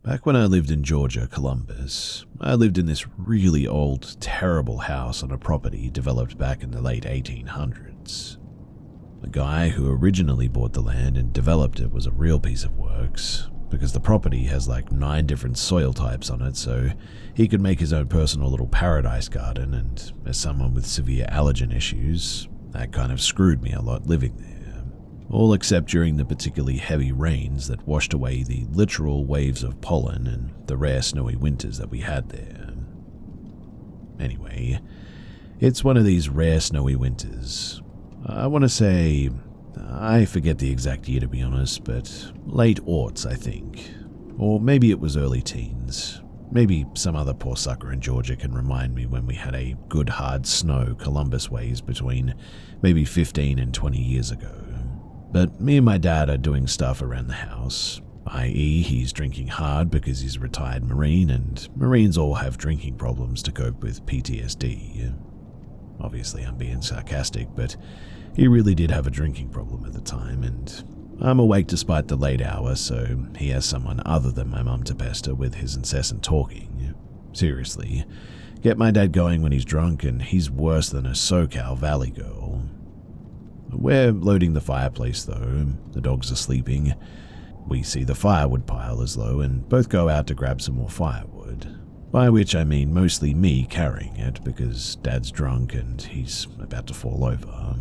Back when I lived in Georgia, Columbus, I lived in this really old, terrible house on a property developed back in the late 1800s. The guy who originally bought the land and developed it was a real piece of works, because the property has like 9 different soil types on it, so he could make his own personal little paradise garden, and as someone with severe allergen issues, that kind of screwed me a lot living there. All except during the particularly heavy rains that washed away the literal waves of pollen and the rare snowy winters that we had there. Anyway, it's one of these rare snowy winters. I want to say, I forget the exact year to be honest, but late aughts I think. Or maybe it was early teens. Maybe some other poor sucker in Georgia can remind me when we had a good hard snow Columbus ways between maybe 15 and 20 years ago. But me and my dad are doing stuff around the house, i.e. he's drinking hard because he's a retired Marine, and Marines all have drinking problems to cope with PTSD. Obviously I'm being sarcastic, but he really did have a drinking problem at the time, and I'm awake despite the late hour, so he has someone other than my mum to pester with his incessant talking. Seriously, get my dad going when he's drunk and he's worse than a SoCal Valley girl. We're loading the fireplace though, the dogs are sleeping. We see the firewood pile is low and both go out to grab some more firewood. By which I mean mostly me carrying it because Dad's drunk and he's about to fall over.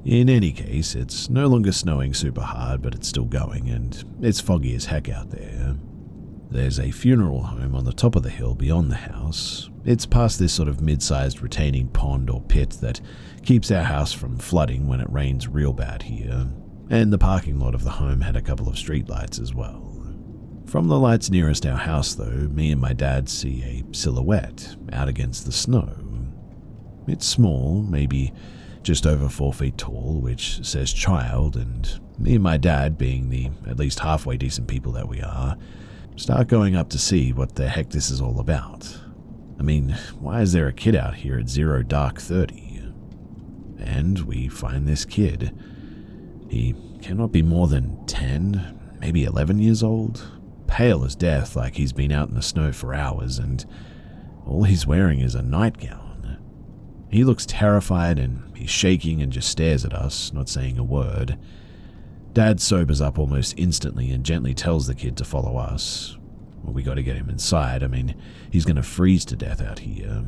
In any case, it's no longer snowing super hard, but it's still going and it's foggy as heck out there. There's a funeral home on the top of the hill beyond the house. It's past this sort of mid-sized retaining pond or pit that keeps our house from flooding when it rains real bad here, and the parking lot of the home had a couple of streetlights as well. From the lights nearest our house though, me and my dad see a silhouette out against the snow. It's small, maybe just over 4 feet tall, which says child, and me and my dad, being the at least halfway decent people that we are, start going up to see what the heck this is all about. I mean, why is there a kid out here at 0 dark 30? And we find this kid. He cannot be more than 10, maybe 11 years old, pale as death like he's been out in the snow for hours, and all he's wearing is a nightgown. He looks terrified and he's shaking and just stares at us, not saying a word. Dad sobers up almost instantly and gently tells the kid to follow us. Well, we gotta get him inside, I mean, he's gonna freeze to death out here.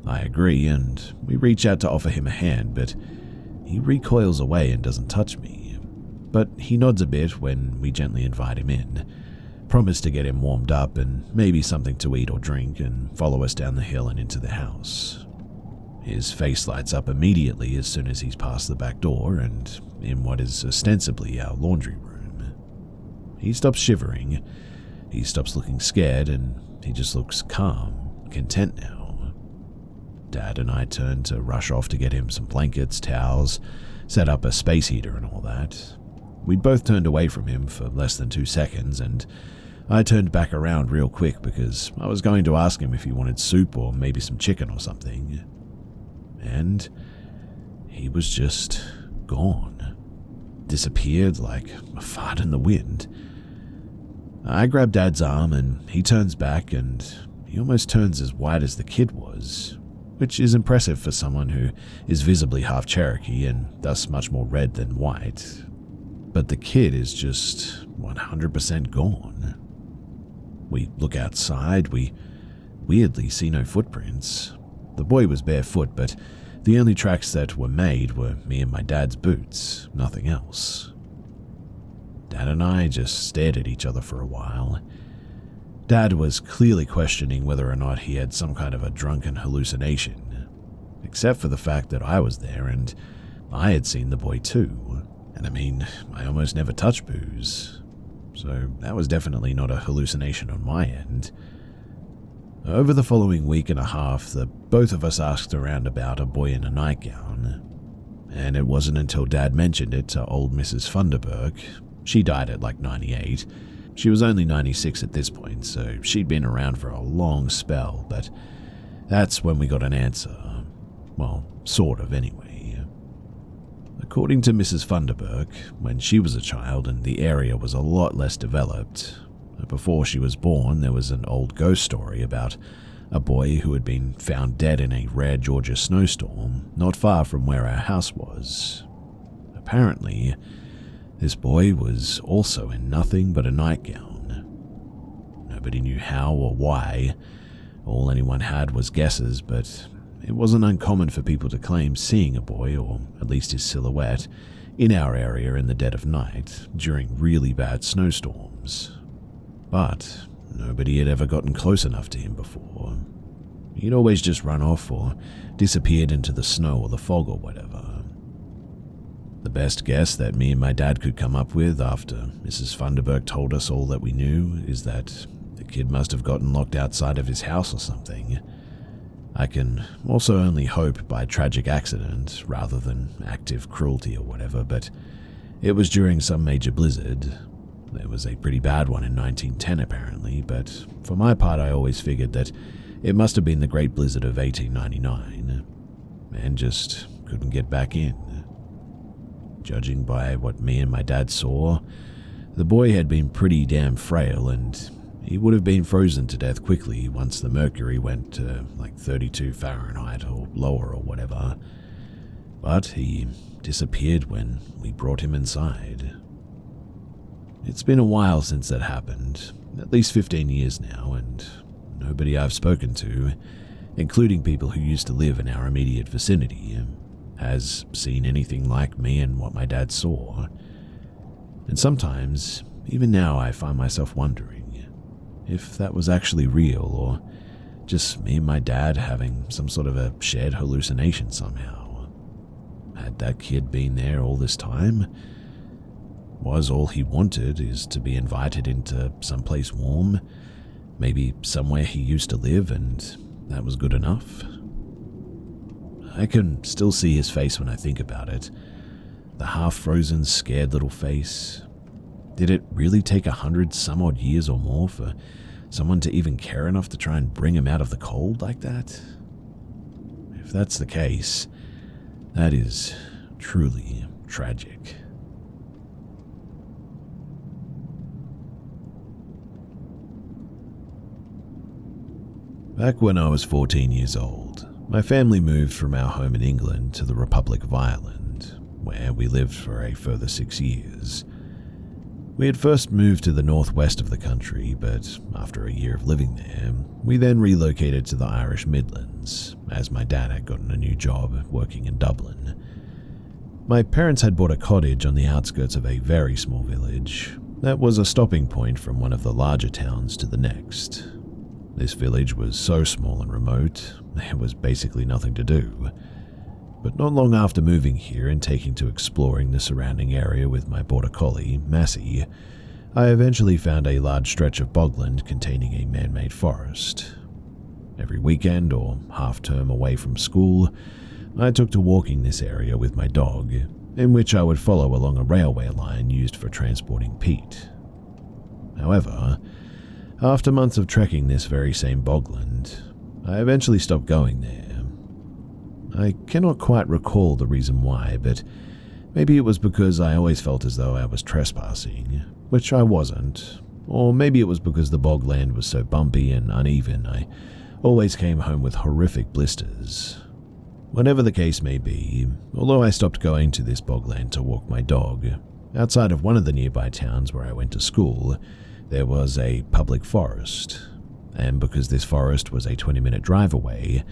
I agree, and we reach out to offer him a hand, but he recoils away and doesn't touch me. But he nods a bit when we gently invite him in, promise to get him warmed up and maybe something to eat or drink, and follow us down the hill and into the house. His face lights up immediately as soon as he's past the back door and in what is ostensibly our laundry room. He stops shivering, he stops looking scared, and he just looks calm, content now. Dad and I turn to rush off to get him some blankets, towels, set up a space heater and all that. We'd both turned away from him for less than 2 seconds, and I turned back around real quick because I was going to ask him if he wanted soup or maybe some chicken or something. And he was just gone. Disappeared like a fart in the wind. I grab Dad's arm and he turns back and he almost turns as white as the kid was, which is impressive for someone who is visibly half Cherokee and thus much more red than white. But the kid is just 100% gone. We look outside, we weirdly see no footprints. The boy was barefoot, but the only tracks that were made were me and my dad's boots, nothing else. Dad and I just stared at each other for a while. Dad was clearly questioning whether or not he had some kind of a drunken hallucination, except for the fact that I was there and I had seen the boy too. And I mean, I almost never touch booze, so that was definitely not a hallucination on my end. Over the following week and a half, the both of us asked around about a boy in a nightgown, and it wasn't until Dad mentioned it to old Mrs. Funderburg. She died at like 98. She was only 96 at this point, so she'd been around for a long spell, but that's when we got an answer. Well, sort of anyway. According to Mrs. Funderburg, when she was a child and the area was a lot less developed, Before she was born, there was an old ghost story about a boy who had been found dead in a rare Georgia snowstorm not far from where our house was. Apparently, this boy was also in nothing but a nightgown. Nobody knew how or why. All anyone had was guesses, but it wasn't uncommon for people to claim seeing a boy, or at least his silhouette, in our area in the dead of night during really bad snowstorms. But nobody had ever gotten close enough to him before. He'd always just run off or disappeared into the snow or the fog or whatever. The best guess that me and my dad could come up with after Mrs. Funderburg told us all that we knew is that the kid must have gotten locked outside of his house or something. I can also only hope by tragic accident rather than active cruelty or whatever, but it was during some major blizzard. There was a pretty bad one in 1910 apparently, but for my part I always figured that it must have been the Great Blizzard of 1899, and just couldn't get back in. Judging by what me and my dad saw, the boy had been pretty damn frail, and he would have been frozen to death quickly once the mercury went to like 32 Fahrenheit or lower or whatever. But he disappeared when we brought him inside. It's been a while since that happened, at least 15 years now, and nobody I've spoken to, including people who used to live in our immediate vicinity, has seen anything like me and what my dad saw. And sometimes, even now, I find myself wondering if that was actually real or just me and my dad having some sort of a shared hallucination somehow. Had that kid been there all this time? Was all he wanted is to be invited into someplace warm, maybe somewhere he used to live, and that was good enough? I can still see his face when I think about it. The half-frozen, scared little face. Did it really take 100-some-odd years or more for someone to even care enough to try and bring him out of the cold like that? If that's the case, that is truly tragic. Back when I was 14 years old, my family moved from our home in England to the Republic of Ireland, where we lived for a further 6 years. We had first moved to the northwest of the country, but after a year of living there, we then relocated to the Irish Midlands, as my dad had gotten a new job working in Dublin. My parents had bought a cottage on the outskirts of a very small village that was a stopping point from one of the larger towns to the next. This village was so small and remote, there was basically nothing to do. But not long after moving here and taking to exploring the surrounding area with my border collie, Massey, I eventually found a large stretch of bogland containing a man-made forest. Every weekend or half-term away from school, I took to walking this area with my dog, in which I would follow along a railway line used for transporting peat. However, after months of trekking this very same bogland, I eventually stopped going there. I cannot quite recall the reason why, but maybe it was because I always felt as though I was trespassing, which I wasn't, or maybe it was because the bogland was so bumpy and uneven I always came home with horrific blisters. Whatever the case may be, although I stopped going to this bogland to walk my dog, outside of one of the nearby towns where I went to school, there was a public forest, and because this forest was a 20-minute drive away,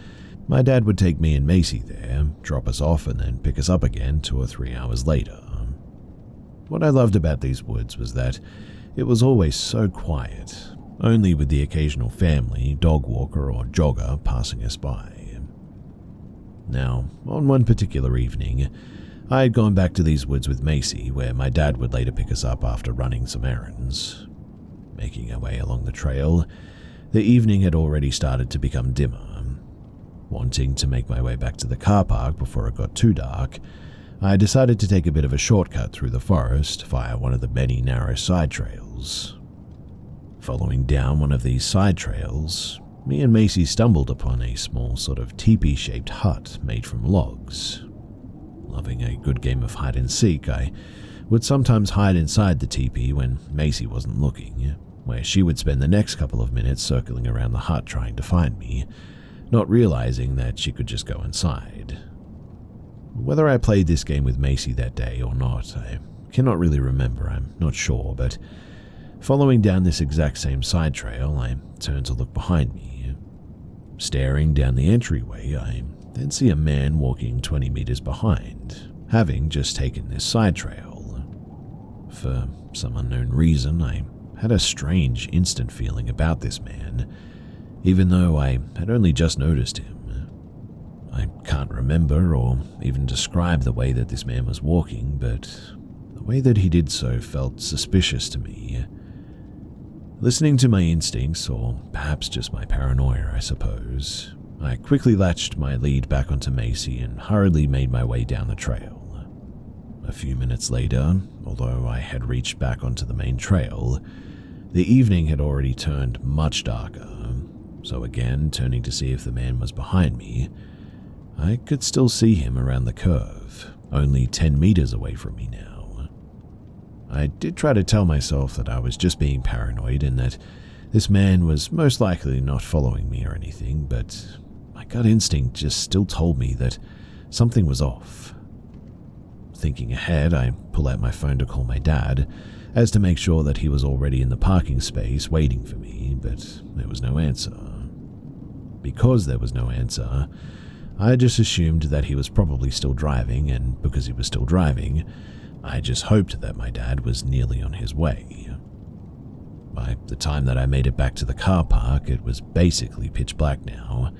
my dad would take me and Macy there, drop us off, and then pick us up again 2 or 3 hours later. What I loved about these woods was that it was always so quiet, only with the occasional family, dog walker, or jogger passing us by. Now, on one particular evening, I had gone back to these woods with Macy, where my dad would later pick us up after running some errands. Making our way along the trail, the evening had already started to become dimmer. Wanting to make my way back to the car park before it got too dark, I decided to take a bit of a shortcut through the forest via one of the many narrow side trails. Following down one of these side trails, me and Macy stumbled upon a small sort of teepee-shaped hut made from logs. Loving a good game of hide and seek, I would sometimes hide inside the teepee when Macy wasn't looking, where she would spend the next couple of minutes circling around the hut trying to find me, not realizing that she could just go inside. Whether I played this game with Macy that day or not, I cannot really remember, I'm not sure, but following down this exact same side trail, I turned to look behind me. Staring down the entryway, I then see a man walking 20 meters behind, having just taken this side trail. For some unknown reason, I had a strange instant feeling about this man, even though I had only just noticed him. I can't remember or even describe the way that this man was walking, but the way that he did so felt suspicious to me. Listening to my instincts, or perhaps just my paranoia, I suppose, I quickly latched my lead back onto Macy and hurriedly made my way down the trail. A few minutes later, although I had reached back onto the main trail, the evening had already turned much darker, so again, turning to see if the man was behind me, I could still see him around the curve, only 10 meters away from me now. I did try to tell myself that I was just being paranoid and that this man was most likely not following me or anything, but my gut instinct just still told me that something was off. Thinking ahead, I pull out my phone to call my dad, as to make sure that he was already in the parking space waiting for me, but there was no answer. Because there was no answer, I just assumed that he was probably still driving, and because he was still driving, I just hoped that my dad was nearly on his way. By the time that I made it back to the car park, it was basically pitch black now,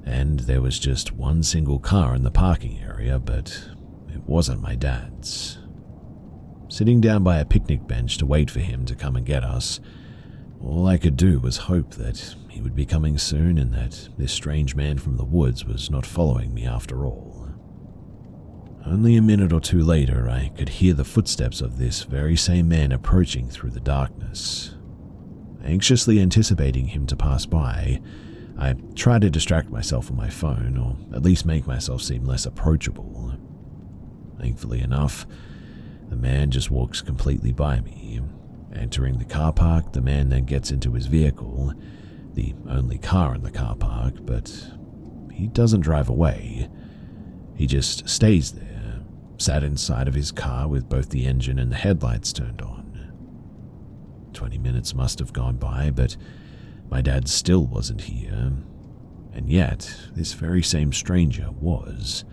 and there was just one single car in the parking area, but it wasn't my dad's. Sitting down by a picnic bench to wait for him to come and get us, all I could do was hope that he would be coming soon and that this strange man from the woods was not following me after all. Only a minute or two later, I could hear the footsteps of this very same man approaching through the darkness. Anxiously anticipating him to pass by, I tried to distract myself on my phone, or at least make myself seem less approachable. Thankfully enough, the man just walks completely by me. Entering the car park, the man then gets into his vehicle, the only car in the car park, but he doesn't drive away. He just stays there, sat inside of his car with both the engine and the headlights turned on. 20 minutes must have gone by, but my dad still wasn't here, and yet this very same stranger was.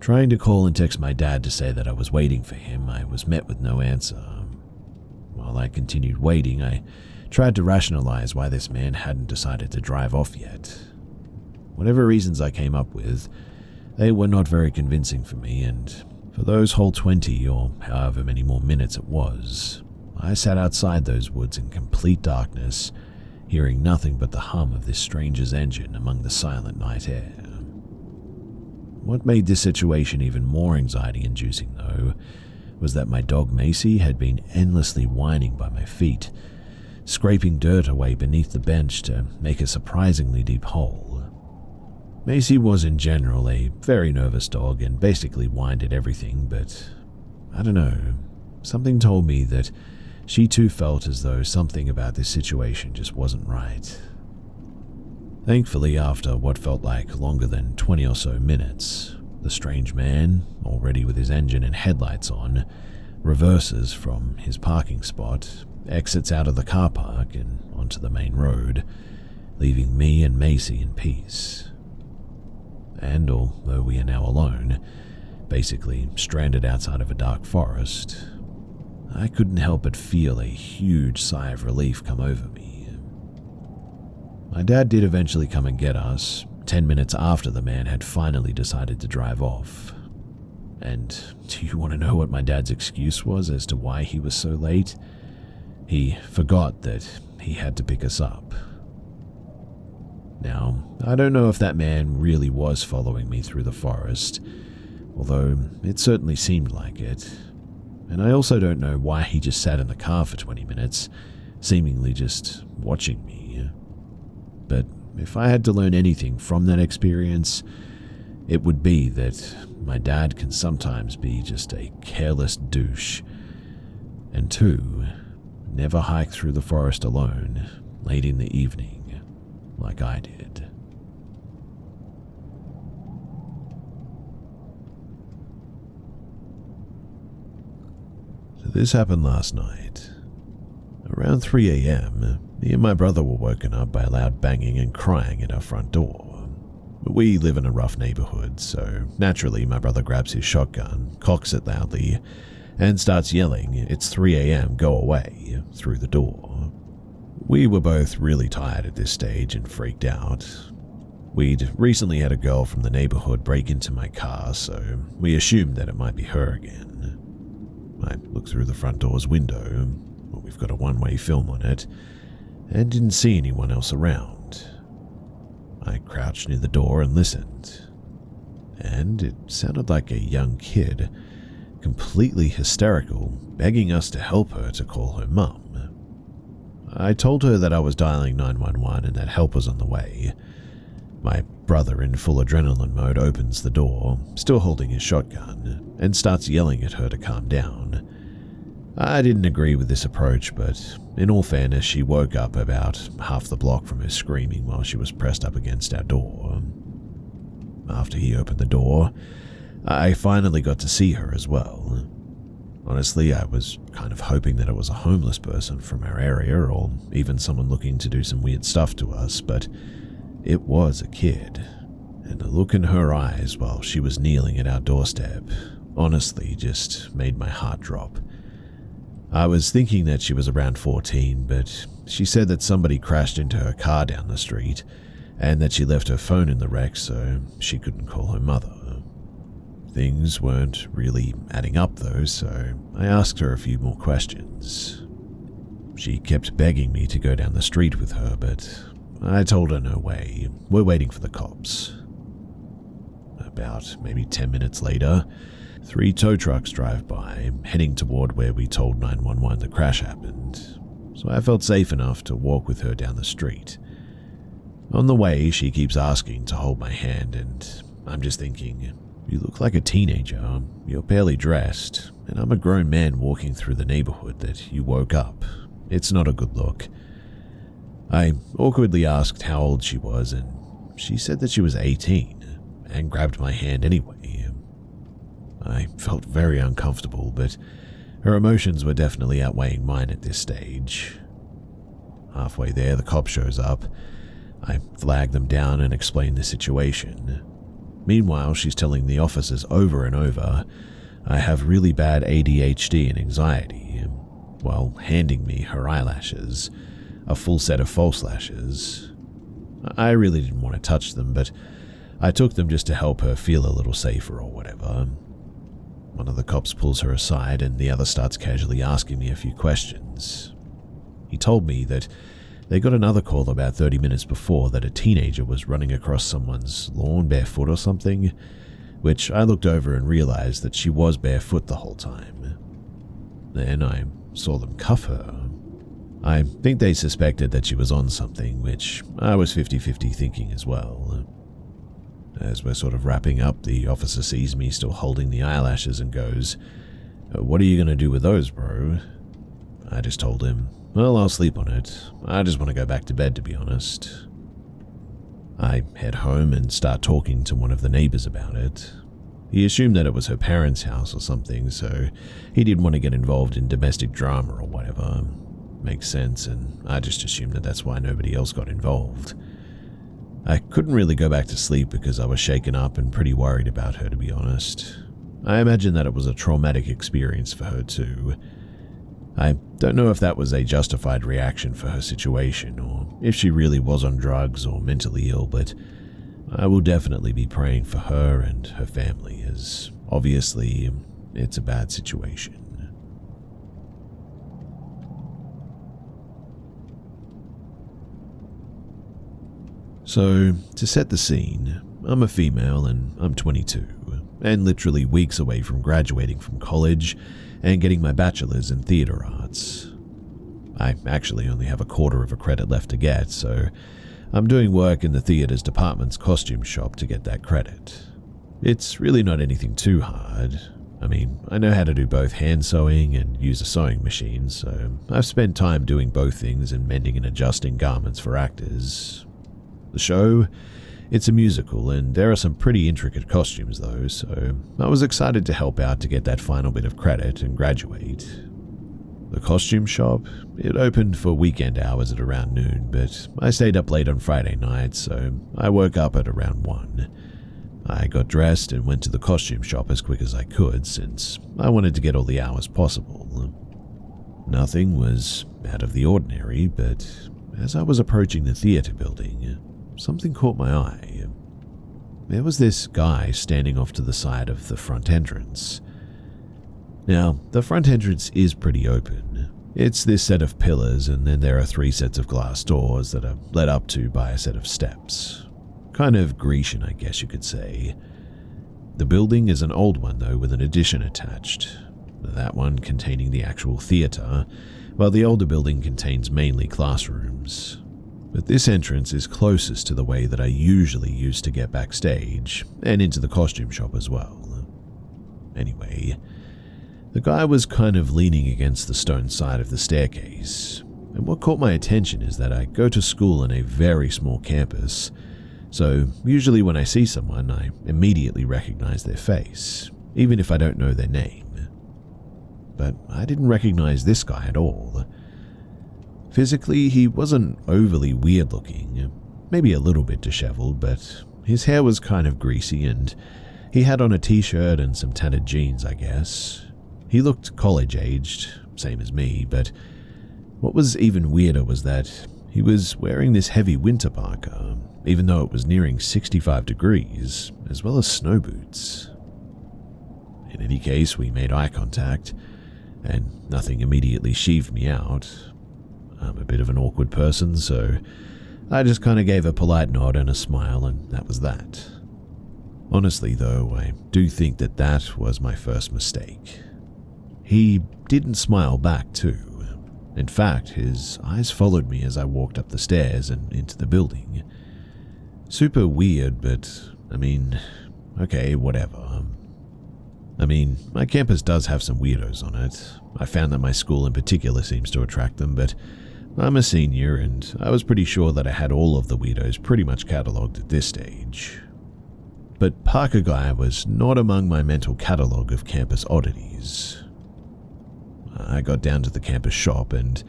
Trying to call and text my dad to say that I was waiting for him, I was met with no answer. While I continued waiting, I tried to rationalize why this man hadn't decided to drive off yet. Whatever reasons I came up with, they were not very convincing for me, and for those whole 20 or however many more minutes it was, I sat outside those woods in complete darkness, hearing nothing but the hum of this stranger's engine among the silent night air. What made this situation even more anxiety-inducing, though, was that my dog Macy had been endlessly whining by my feet, scraping dirt away beneath the bench to make a surprisingly deep hole. Macy was in general a very nervous dog and basically whined at everything, but I don't know, something told me that she too felt as though something about this situation just wasn't right. Thankfully, after what felt like longer than 20 or so minutes, the strange man, already with his engine and headlights on, reverses from his parking spot, exits out of the car park and onto the main road, leaving me and Macy in peace. And although we are now alone, basically stranded outside of a dark forest, I couldn't help but feel a huge sigh of relief come over me. My dad did eventually come and get us, 10 minutes after the man had finally decided to drive off. And do you want to know what my dad's excuse was as to why he was so late? He forgot that he had to pick us up. Now, I don't know if that man really was following me through the forest, although it certainly seemed like it. And I also don't know why he just sat in the car for 20 minutes, seemingly just watching me. But if I had to learn anything from that experience, it would be that my dad can sometimes be just a careless douche. And two, never hiked through the forest alone late in the evening like I did. So this happened last night. Around 3 a.m., me and my brother were woken up by loud banging and crying at our front door. We live in a rough neighborhood, so naturally my brother grabs his shotgun, cocks it loudly, and starts yelling, "It's 3 a.m, go away," through the door. We were both really tired at this stage and freaked out. We'd recently had a girl from the neighborhood break into my car, so we assumed that it might be her again. I looked through the front door's window, we've got a one-way film on it, and didn't see anyone else around. I crouched near the door and listened, and it sounded like a young kid, completely hysterical, begging us to help her to call her mum. I told her that I was dialing 911 and that help was on the way. My brother, in full adrenaline mode, opens the door, still holding his shotgun, and starts yelling at her to calm down. I didn't agree with this approach, but in all fairness, she woke up about half the block from her screaming while she was pressed up against our door. After he opened the door, I finally got to see her as well. Honestly, I was kind of hoping that it was a homeless person from our area or even someone looking to do some weird stuff to us, but it was a kid, and the look in her eyes while she was kneeling at our doorstep honestly just made my heart drop. I was thinking that she was around 14, but she said that somebody crashed into her car down the street and that she left her phone in the wreck so she couldn't call her mother. Things weren't really adding up though, so I asked her a few more questions. She kept begging me to go down the street with her, but I told her no way, we're waiting for the cops. About maybe 10 minutes later, 3 tow trucks drive by, heading toward where we told 911 the crash happened, so I felt safe enough to walk with her down the street. On the way, she keeps asking to hold my hand, and I'm just thinking, you look like a teenager, you're barely dressed, and I'm a grown man walking through the neighborhood that you woke up. It's not a good look. I awkwardly asked how old she was, and she said that she was 18, and grabbed my hand anyway. I felt very uncomfortable, but her emotions were definitely outweighing mine at this stage. Halfway there, the cop shows up. I flag them down and explain the situation. Meanwhile, she's telling the officers over and over I have really bad ADHD and anxiety, while handing me her eyelashes, a full set of false lashes. I really didn't want to touch them, but I took them just to help her feel a little safer or whatever. One of the cops pulls her aside and the other starts casually asking me a few questions. He told me that they got another call about 30 minutes before that a teenager was running across someone's lawn barefoot or something, which I looked over and realized that she was barefoot the whole time. Then I saw them cuff her. I think they suspected that she was on something, which I was 50-50 thinking as well. As we're sort of wrapping up, the officer sees me still holding the eyelashes and goes, "What are you going to do with those, bro?" I just told him, "Well, I'll sleep on it. I just want to go back to bed, to be honest." I head home and start talking to one of the neighbors about it. He assumed that it was her parents' house or something, so he didn't want to get involved in domestic drama or whatever. Makes sense, and I just assumed that that's why nobody else got involved. I couldn't really go back to sleep because I was shaken up and pretty worried about her, to be honest. I imagine that it was a traumatic experience for her too. I don't know if that was a justified reaction for her situation, or if she really was on drugs or mentally ill, but I will definitely be praying for her and her family, as obviously it's a bad situation. So, to set the scene, I'm a female and I'm 22, and literally weeks away from graduating from college and getting my bachelor's in theater arts. I actually only have a quarter of a credit left to get, so I'm doing work in the theater's department's costume shop to get that credit. It's really not anything too hard. I mean, I know how to do both hand sewing and use a sewing machine, so I've spent time doing both things and mending and adjusting garments for actors. The show, it's a musical, and there are some pretty intricate costumes though, so I was excited to help out to get that final bit of credit and graduate. The costume shop, it opened for weekend hours at around noon, but I stayed up late on Friday night, so I woke up at around 1. I got dressed and went to the costume shop as quick as I could, since I wanted to get all the hours possible. Nothing was out of the ordinary, but as I was approaching the theater building, something caught my eye. There was this guy standing off to the side of the front entrance. Now, the front entrance is pretty open. It's this set of pillars, and then there are 3 sets of glass doors that are led up to by a set of steps. Kind of Grecian, I guess you could say. The building is an old one though, with an addition attached. That one containing the actual theater, while the older building contains mainly classrooms. But this entrance is closest to the way that I usually use to get backstage, and into the costume shop as well. Anyway, the guy was kind of leaning against the stone side of the staircase, and what caught my attention is that I go to school on a very small campus, so usually when I see someone, I immediately recognize their face, even if I don't know their name. But I didn't recognize this guy at all. Physically, he wasn't overly weird looking, maybe a little bit disheveled, but his hair was kind of greasy and he had on a t-shirt and some tattered jeans, I guess. He looked college-aged, same as me, but what was even weirder was that he was wearing this heavy winter parka, even though it was nearing 65 degrees, as well as snow boots. In any case, we made eye contact, and nothing immediately sheeved me out. I'm a bit of an awkward person, so I just kind of gave a polite nod and a smile, and that was that. Honestly though, I do think that that was my first mistake. He didn't smile back too. In fact, his eyes followed me as I walked up the stairs and into the building. Super weird, but I mean, okay, whatever. I mean, my campus does have some weirdos on it. I found that my school in particular seems to attract them, but I'm a senior and I was pretty sure that I had all of the weirdos pretty much catalogued at this stage. But Parker Guy was not among my mental catalogue of campus oddities. I got down to the campus shop and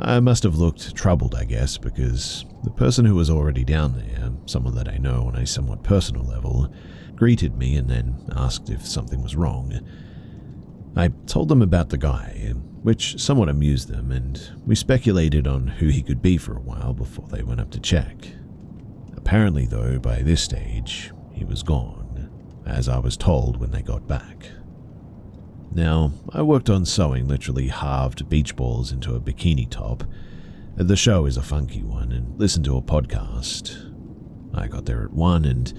I must have looked troubled, I guess, because the person who was already down there, someone that I know on a somewhat personal level, greeted me and then asked if something was wrong. I told them about the guy, which somewhat amused them, and we speculated on who he could be for a while before they went up to check. Apparently, though, by this stage, he was gone, as I was told when they got back. Now, I worked on sewing literally halved beach balls into a bikini top. The show is a funky one, and listened to a podcast. I got there at 1, and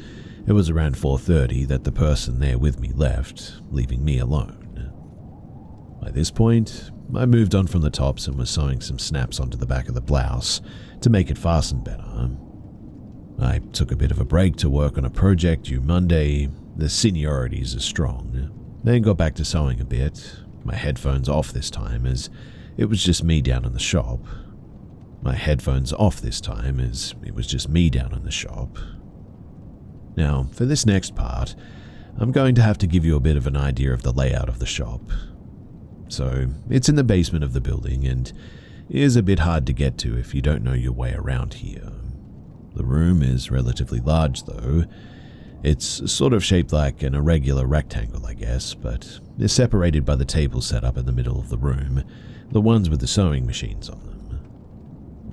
it was around 4:30 that the person there with me left, leaving me alone. By this point, I moved on from the tops and was sewing some snaps onto the back of the blouse to make it fasten better. I took a bit of a break to work on a project due Monday. The seniorities are strong. Then got back to sewing a bit, my headphones off this time as it was just me down in the shop. My headphones off this time as it was just me down in the shop. Now, for this next part, I'm going to have to give you a bit of an idea of the layout of the shop. So, it's in the basement of the building and is a bit hard to get to if you don't know your way around here. The room is relatively large though. It's sort of shaped like an irregular rectangle, I guess, but is separated by the table set up in the middle of the room, the ones with the sewing machines on them.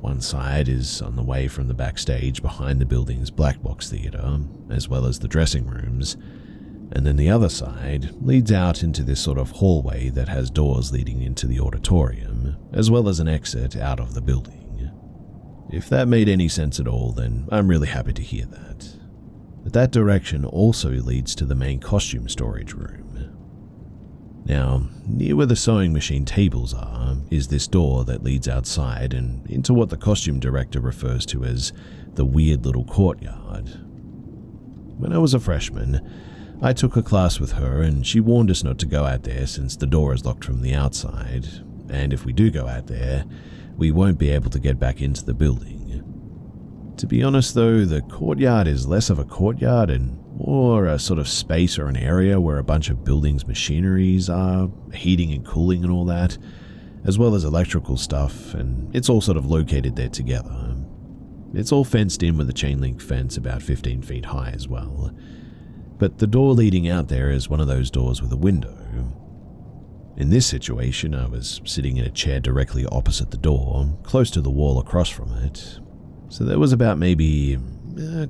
One side is on the way from the backstage behind the building's black box theater, as well as the dressing rooms, and then the other side leads out into this sort of hallway that has doors leading into the auditorium, as well as an exit out of the building. If that made any sense at all, then I'm really happy to hear that. But that direction also leads to the main costume storage room. Now, near where the sewing machine tables are is this door that leads outside and into what the costume director refers to as the weird little courtyard. When I was a freshman, I took a class with her and she warned us not to go out there since the door is locked from the outside, and if we do go out there, we won't be able to get back into the building. To be honest though, the courtyard is less of a courtyard and more a sort of space or an area where a bunch of buildings' machineries are, heating and cooling and all that, as well as electrical stuff, and it's all sort of located there together. It's all fenced in with a chain link fence about 15 feet high as well. But the door leading out there is one of those doors with a window. In this situation, I was sitting in a chair directly opposite the door, close to the wall across from it. So there was about maybe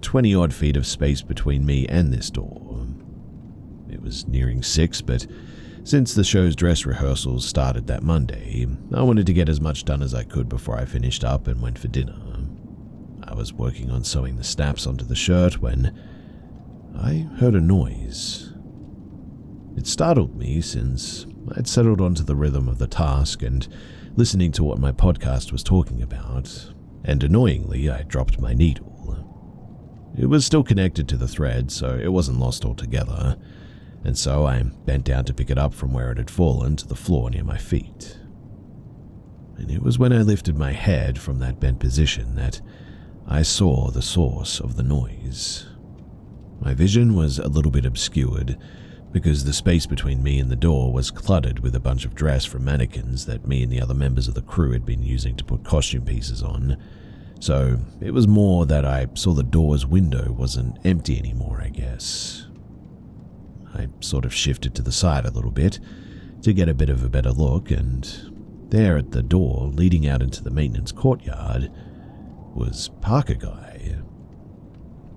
20 odd feet of space between me and this door. It was nearing 6, but since the show's dress rehearsals started that Monday, I wanted to get as much done as I could before I finished up and went for dinner. I was working on sewing the snaps onto the shirt when I heard a noise. It startled me since I'd settled onto the rhythm of the task and listening to what my podcast was talking about, and annoyingly I dropped my needle. It was still connected to the thread, so it wasn't lost altogether, and so I bent down to pick it up from where it had fallen to the floor near my feet. And it was when I lifted my head from that bent position that I saw the source of the noise. My vision was a little bit obscured because the space between me and the door was cluttered with a bunch of dress from mannequins that me and the other members of the crew had been using to put costume pieces on. So it was more that I saw the door's window wasn't empty anymore, I guess. I sort of shifted to the side a little bit to get a bit of a better look, and there at the door leading out into the maintenance courtyard was Parker Guy.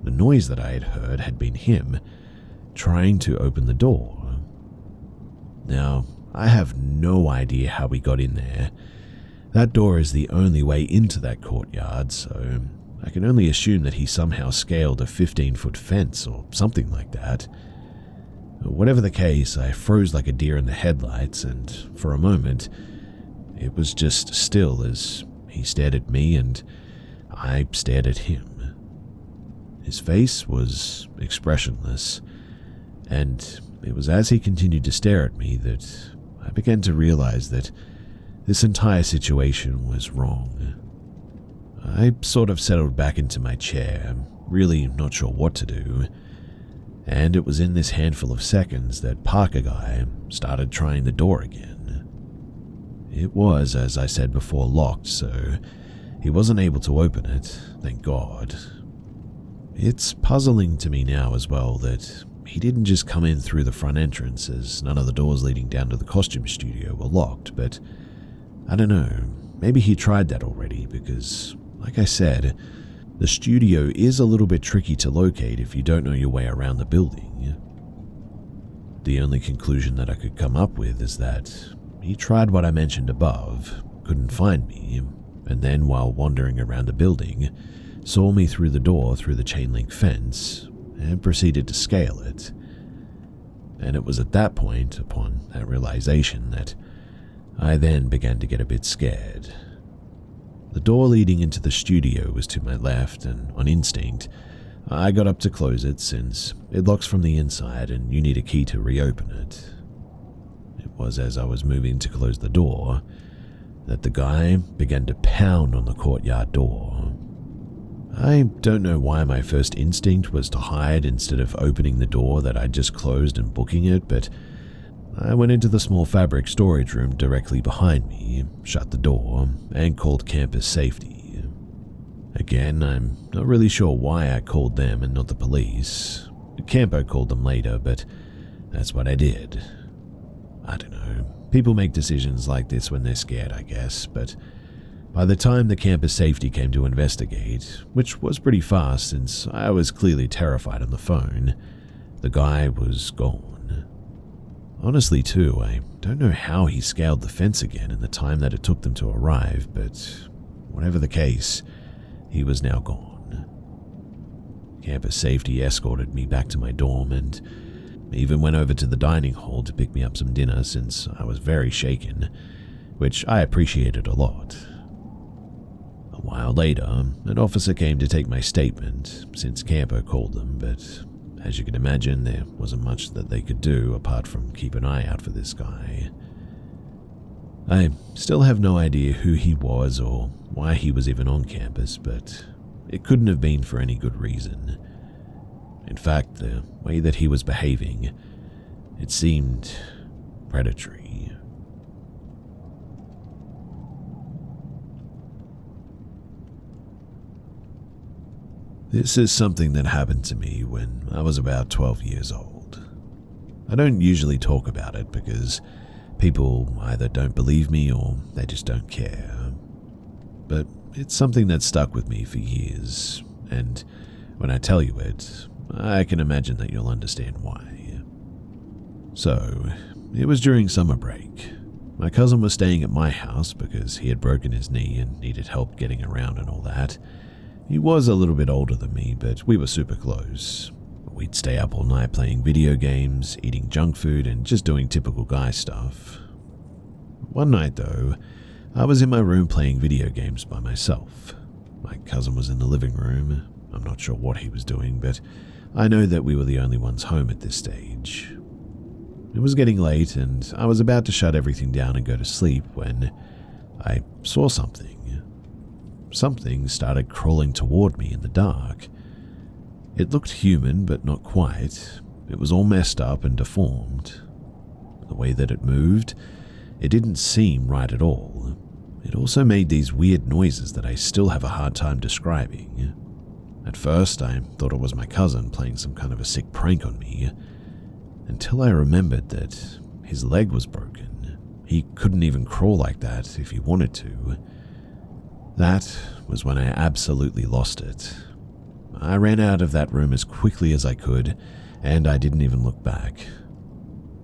The noise that I had heard had been him trying to open the door. Now, I have no idea how we got in there. That door is the only way into that courtyard, so I can only assume that he somehow scaled a 15-foot fence or something like that. Whatever the case, I froze like a deer in the headlights, and for a moment, it was just still as he stared at me and I stared at him. His face was expressionless, and it was as he continued to stare at me that I began to realize that this entire situation was wrong. I sort of settled back into my chair, really not sure what to do, and it was in this handful of seconds that Parker Guy started trying the door again. It was, as I said before, locked, so he wasn't able to open it, thank God. It's puzzling to me now as well that he didn't just come in through the front entrance, as none of the doors leading down to the costume studio were locked, but I don't know, maybe he tried that already because, like I said, the studio is a little bit tricky to locate if you don't know your way around the building. The only conclusion that I could come up with is that he tried what I mentioned above, couldn't find me, and then while wandering around the building, saw me through the door through the chain link fence and proceeded to scale it. And it was at that point, upon that realization, that I then began to get a bit scared. The door leading into the studio was to my left, and on instinct, I got up to close it since it locks from the inside and you need a key to reopen it. It was as I was moving to close the door that the guy began to pound on the courtyard door. I don't know why my first instinct was to hide instead of opening the door that I'd just closed and booking it, but I went into the small fabric storage room directly behind me, shut the door, and called campus safety. Again, I'm not really sure why I called them and not the police. Campo called them later, but that's what I did. I don't know, people make decisions like this when they're scared, I guess, but by the time the campus safety came to investigate, which was pretty fast since I was clearly terrified on the phone, the guy was gone. Honestly too, I don't know how he scaled the fence again in the time that it took them to arrive, but whatever the case, he was now gone. Campus safety escorted me back to my dorm and even went over to the dining hall to pick me up some dinner since I was very shaken, which I appreciated a lot. A while later, an officer came to take my statement since Campo called them, but As you can imagine, there wasn't much that they could do apart from keep an eye out for this guy. I still have no idea who he was or why he was even on campus, but it couldn't have been for any good reason. In fact, the way that he was behaving, it seemed predatory. This is something that happened to me when I was about 12 years old. I don't usually talk about it because people either don't believe me or they just don't care. But it's something that stuck with me for years, and when I tell you it, I can imagine that you'll understand why. So, it was during summer break. My cousin was staying at my house because he had broken his knee and needed help getting around and all that. He was a little bit older than me, but we were super close. We'd stay up all night playing video games, eating junk food, and just doing typical guy stuff. One night, though, I was in my room playing video games by myself. My cousin was in the living room. I'm not sure what he was doing, but I know that we were the only ones home at this stage. It was getting late, and I was about to shut everything down and go to sleep when I saw something. Something started crawling toward me in the dark. It looked human, but not quite. It was all messed up and deformed. The way that it moved, it didn't seem right at all. It also made these weird noises that I still have a hard time describing. At first, I thought it was my cousin playing some kind of a sick prank on me, until I remembered that his leg was broken. He couldn't even crawl like that if he wanted to. That was when I absolutely lost it. I ran out of that room as quickly as I could, and I didn't even look back.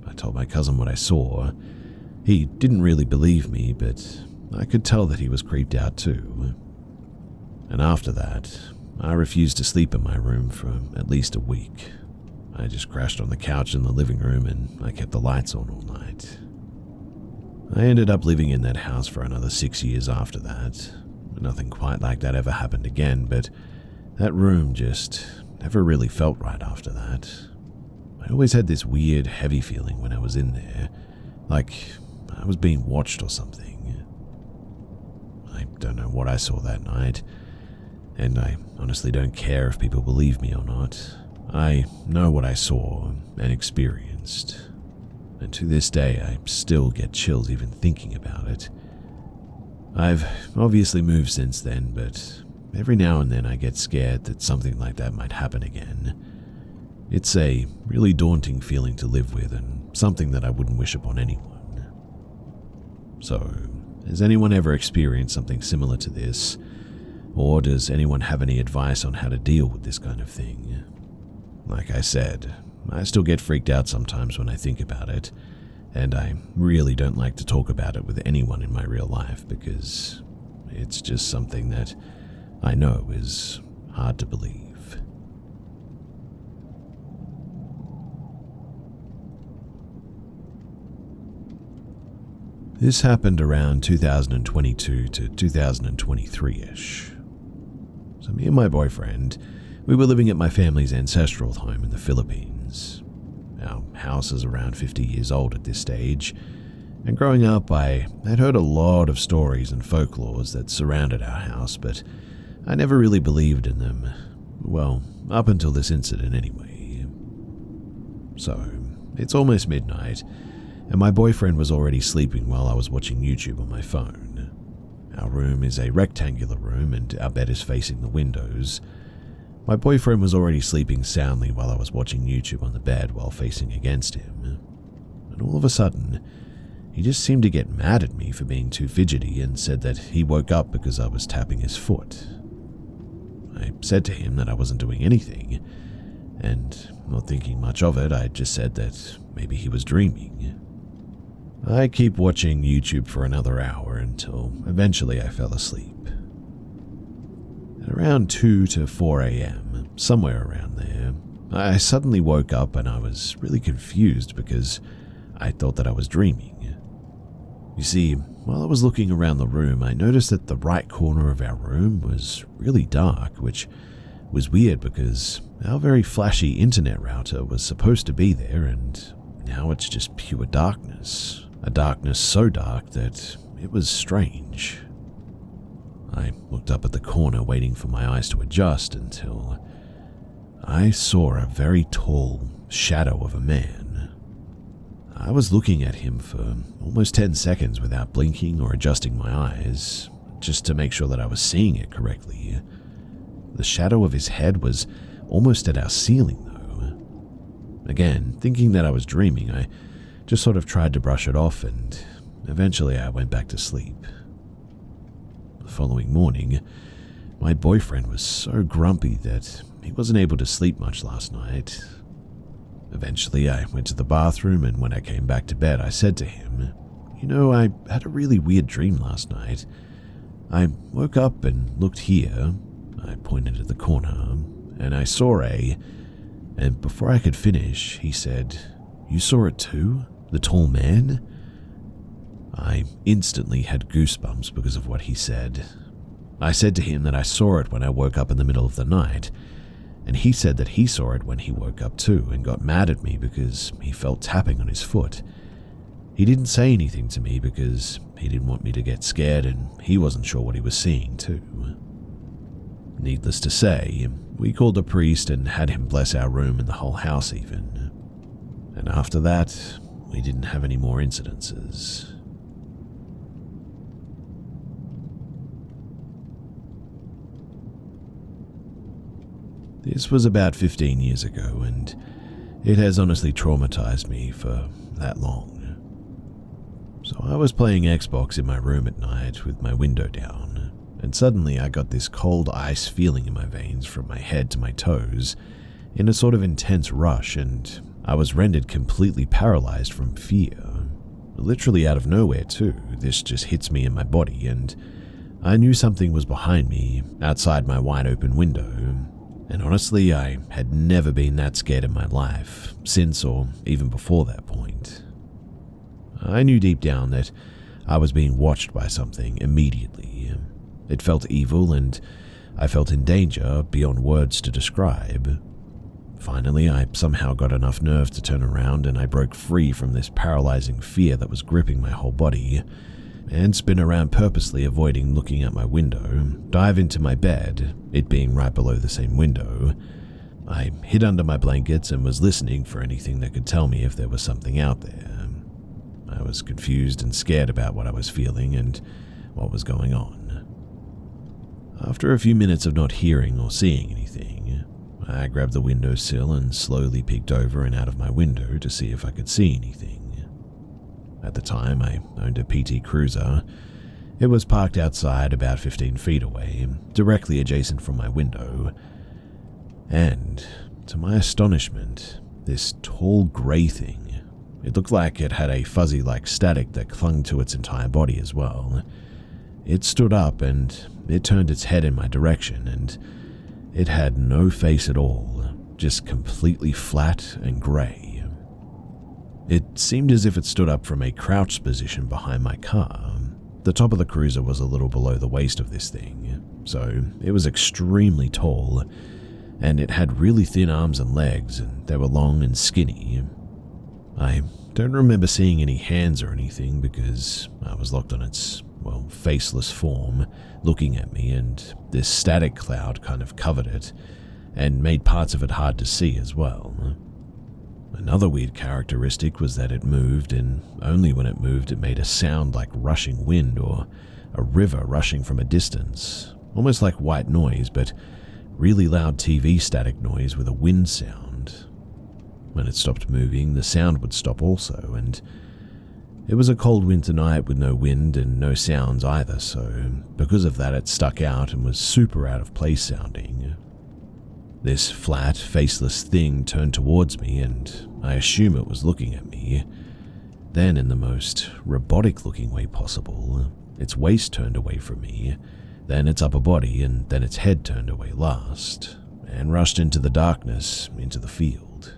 I told my cousin what I saw. He didn't really believe me, but I could tell that he was creeped out too. And after that, I refused to sleep in my room for at least a week. I just crashed on the couch in the living room and I kept the lights on all night. I ended up living in that house for another 6 years after that. Nothing quite like that ever happened again, but that room just never really felt right after that. I always had this weird, heavy feeling when I was in there, like I was being watched or something. I don't know what I saw that night, and I honestly don't care if people believe me or not. I know what I saw and experienced, and to this day I still get chills even thinking about it. I've obviously moved since then, but every now and then I get scared that something like that might happen again. It's a really daunting feeling to live with and something that I wouldn't wish upon anyone. So, has anyone ever experienced something similar to this? Or does anyone have any advice on how to deal with this kind of thing? Like I said, I still get freaked out sometimes when I think about it, and I really don't like to talk about it with anyone in my real life because it's just something that I know is hard to believe. This happened around 2022 to 2023-ish. So me and my boyfriend, we were living at my family's ancestral home in the Philippines. Our house is around 50 years old at this stage, and growing up I had heard a lot of stories and folklores that surrounded our house, but I never really believed in them. Well, up until this incident anyway. So, it's almost midnight, and my boyfriend was already sleeping while I was watching YouTube on my phone. Our room is a rectangular room and our bed is facing the windows. My boyfriend was already sleeping soundly while I was watching YouTube on the bed while facing against him. And all of a sudden, he just seemed to get mad at me for being too fidgety and said that he woke up because I was tapping his foot. I said to him that I wasn't doing anything, and not thinking much of it, I just said that maybe he was dreaming. I keep watching YouTube for another hour until eventually I fell asleep. At around 2 to 4 a.m., somewhere around there, I suddenly woke up and I was really confused because I thought that I was dreaming. You see, while I was looking around the room, I noticed that the right corner of our room was really dark, which was weird because our very flashy internet router was supposed to be there, and now it's just pure darkness. A darkness so dark that it was strange. I looked up at the corner waiting for my eyes to adjust until I saw a very tall shadow of a man. I was looking at him for almost 10 seconds without blinking or adjusting my eyes, just to make sure that I was seeing it correctly. The shadow of his head was almost at our ceiling, though. Again, thinking that I was dreaming, I just sort of tried to brush it off, and eventually I went back to sleep. The following morning, my boyfriend was so grumpy that he wasn't able to sleep much last night. Eventually, I went to the bathroom, and when I came back to bed, I said to him, I had a really weird dream last night. I woke up and looked here. I pointed at the corner, and I saw and before I could finish, he said, "You saw it too? The tall man?" I instantly had goosebumps because of what he said. I said to him that I saw it when I woke up in the middle of the night, and he said that he saw it when he woke up too and got mad at me because he felt tapping on his foot. He didn't say anything to me because he didn't want me to get scared, and he wasn't sure what he was seeing too. Needless to say, we called a priest and had him bless our room and the whole house even. And after that, we didn't have any more incidences. This was about 15 years ago, and it has honestly traumatized me for that long. So I was playing Xbox in my room at night with my window down, and suddenly I got this cold ice feeling in my veins from my head to my toes in a sort of intense rush, and I was rendered completely paralyzed from fear. Literally out of nowhere too, this just hits me in my body, and I knew something was behind me outside my wide open window. And honestly, I had never been that scared in my life, since or even before that point. I knew deep down that I was being watched by something immediately. It felt evil, and I felt in danger beyond words to describe. Finally, I somehow got enough nerve to turn around, and I broke free from this paralyzing fear that was gripping my whole body, and spin around purposely avoiding looking at my window, dive into my bed, it being right below the same window. I hid under my blankets and was listening for anything that could tell me if there was something out there. I was confused and scared about what I was feeling and what was going on. After a few minutes of not hearing or seeing anything, I grabbed the windowsill and slowly peeked over and out of my window to see if I could see anything. At the time, I owned a PT Cruiser. It was parked outside about 15 feet away, directly adjacent from my window. And, to my astonishment, this tall grey thing, it looked like it had a fuzzy-like static that clung to its entire body as well. It stood up and it turned its head in my direction, and it had no face at all, just completely flat and grey. It seemed as if it stood up from a crouched position behind my car. The top of the Cruiser was a little below the waist of this thing, so it was extremely tall, and it had really thin arms and legs, and they were long and skinny. I don't remember seeing any hands or anything because I was locked on its, faceless form, looking at me, and this static cloud kind of covered it, and made parts of it hard to see as well. Another weird characteristic was that it moved, and only when it moved it made a sound like rushing wind or a river rushing from a distance, almost like white noise, but really loud TV static noise with a wind sound. When it stopped moving, the sound would stop also, and it was a cold winter night with no wind and no sounds either, so because of that it stuck out and was super out of place sounding. This flat, faceless thing turned towards me, and I assume it was looking at me. Then, in the most robotic-looking way possible, its waist turned away from me, then its upper body, and then its head turned away last, and rushed into the darkness, into the field.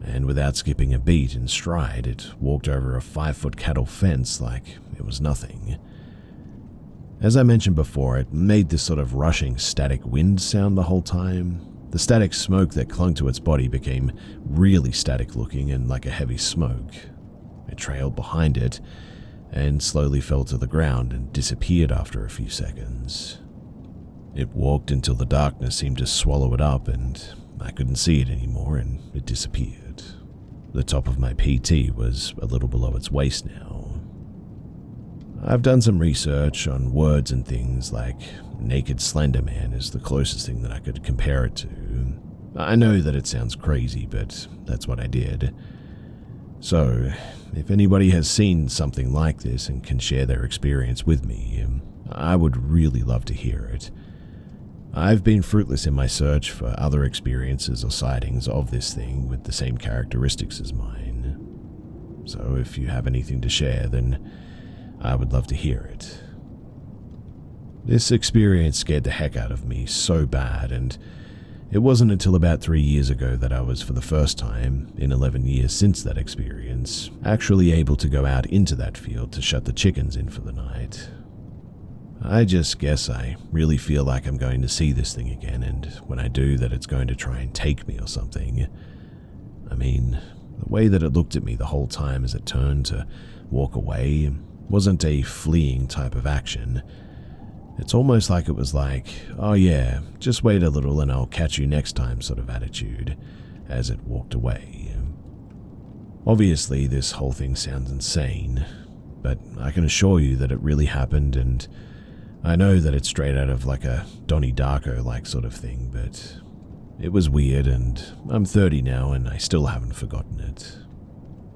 And without skipping a beat in stride, it walked over a 5-foot cattle fence like it was nothing. As I mentioned before, it made this sort of rushing static wind sound the whole time, The static smoke that clung to its body became really static looking and like a heavy smoke. It trailed behind it and slowly fell to the ground and disappeared after a few seconds. It walked until the darkness seemed to swallow it up and I couldn't see it anymore and it disappeared. The top of my PT was a little below its waist now. I've done some research on words and things like naked slender man is the closest thing that I could compare it to. I know that it sounds crazy, but that's what I did. So, if anybody has seen something like this and can share their experience with me, I would really love to hear it. I've been fruitless in my search for other experiences or sightings of this thing with the same characteristics as mine. So if you have anything to share, then I would love to hear it. This experience scared the heck out of me so bad, and it wasn't until about 3 years ago that I was, for the first time in 11 years since that experience, actually able to go out into that field to shut the chickens in for the night. I just guess I really feel like I'm going to see this thing again, and when I do, that it's going to try and take me or something. I mean, the way that it looked at me the whole time as it turned to walk away wasn't a fleeing type of action. It's almost like it was like, oh yeah, just wait a little and I'll catch you next time sort of attitude, as it walked away. Obviously, this whole thing sounds insane, but I can assure you that it really happened, and I know that it's straight out of like a Donnie Darko-like sort of thing, but it was weird, and I'm 30 now and I still haven't forgotten it.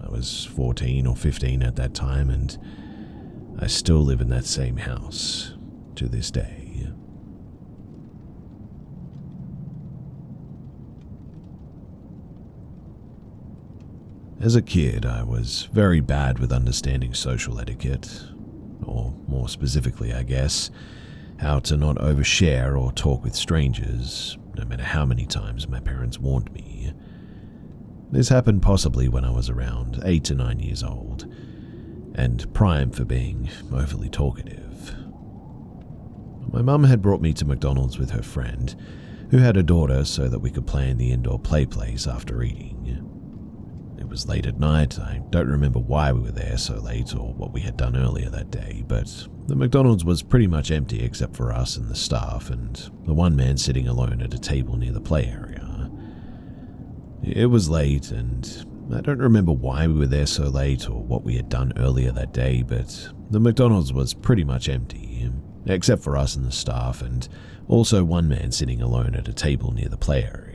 I was 14 or 15 at that time, and I still live in that same house to this day. As a kid, I was very bad with understanding social etiquette, or more specifically, I guess, how to not overshare or talk with strangers, no matter how many times my parents warned me. This happened possibly when I was around 8 to 9 years old, and prime for being overly talkative. My mum had brought me to McDonald's with her friend, who had a daughter, so that we could play in the indoor play place after eating. It was late at night. I don't remember why we were there so late or what we had done earlier that day, but the McDonald's was pretty much empty except for us and the staff, and the one man sitting alone at a table near the play area. It was late, and I don't remember why we were there so late or what we had done earlier that day, but the McDonald's was pretty much empty, except for us and the staff, and also one man sitting alone at a table near the play area.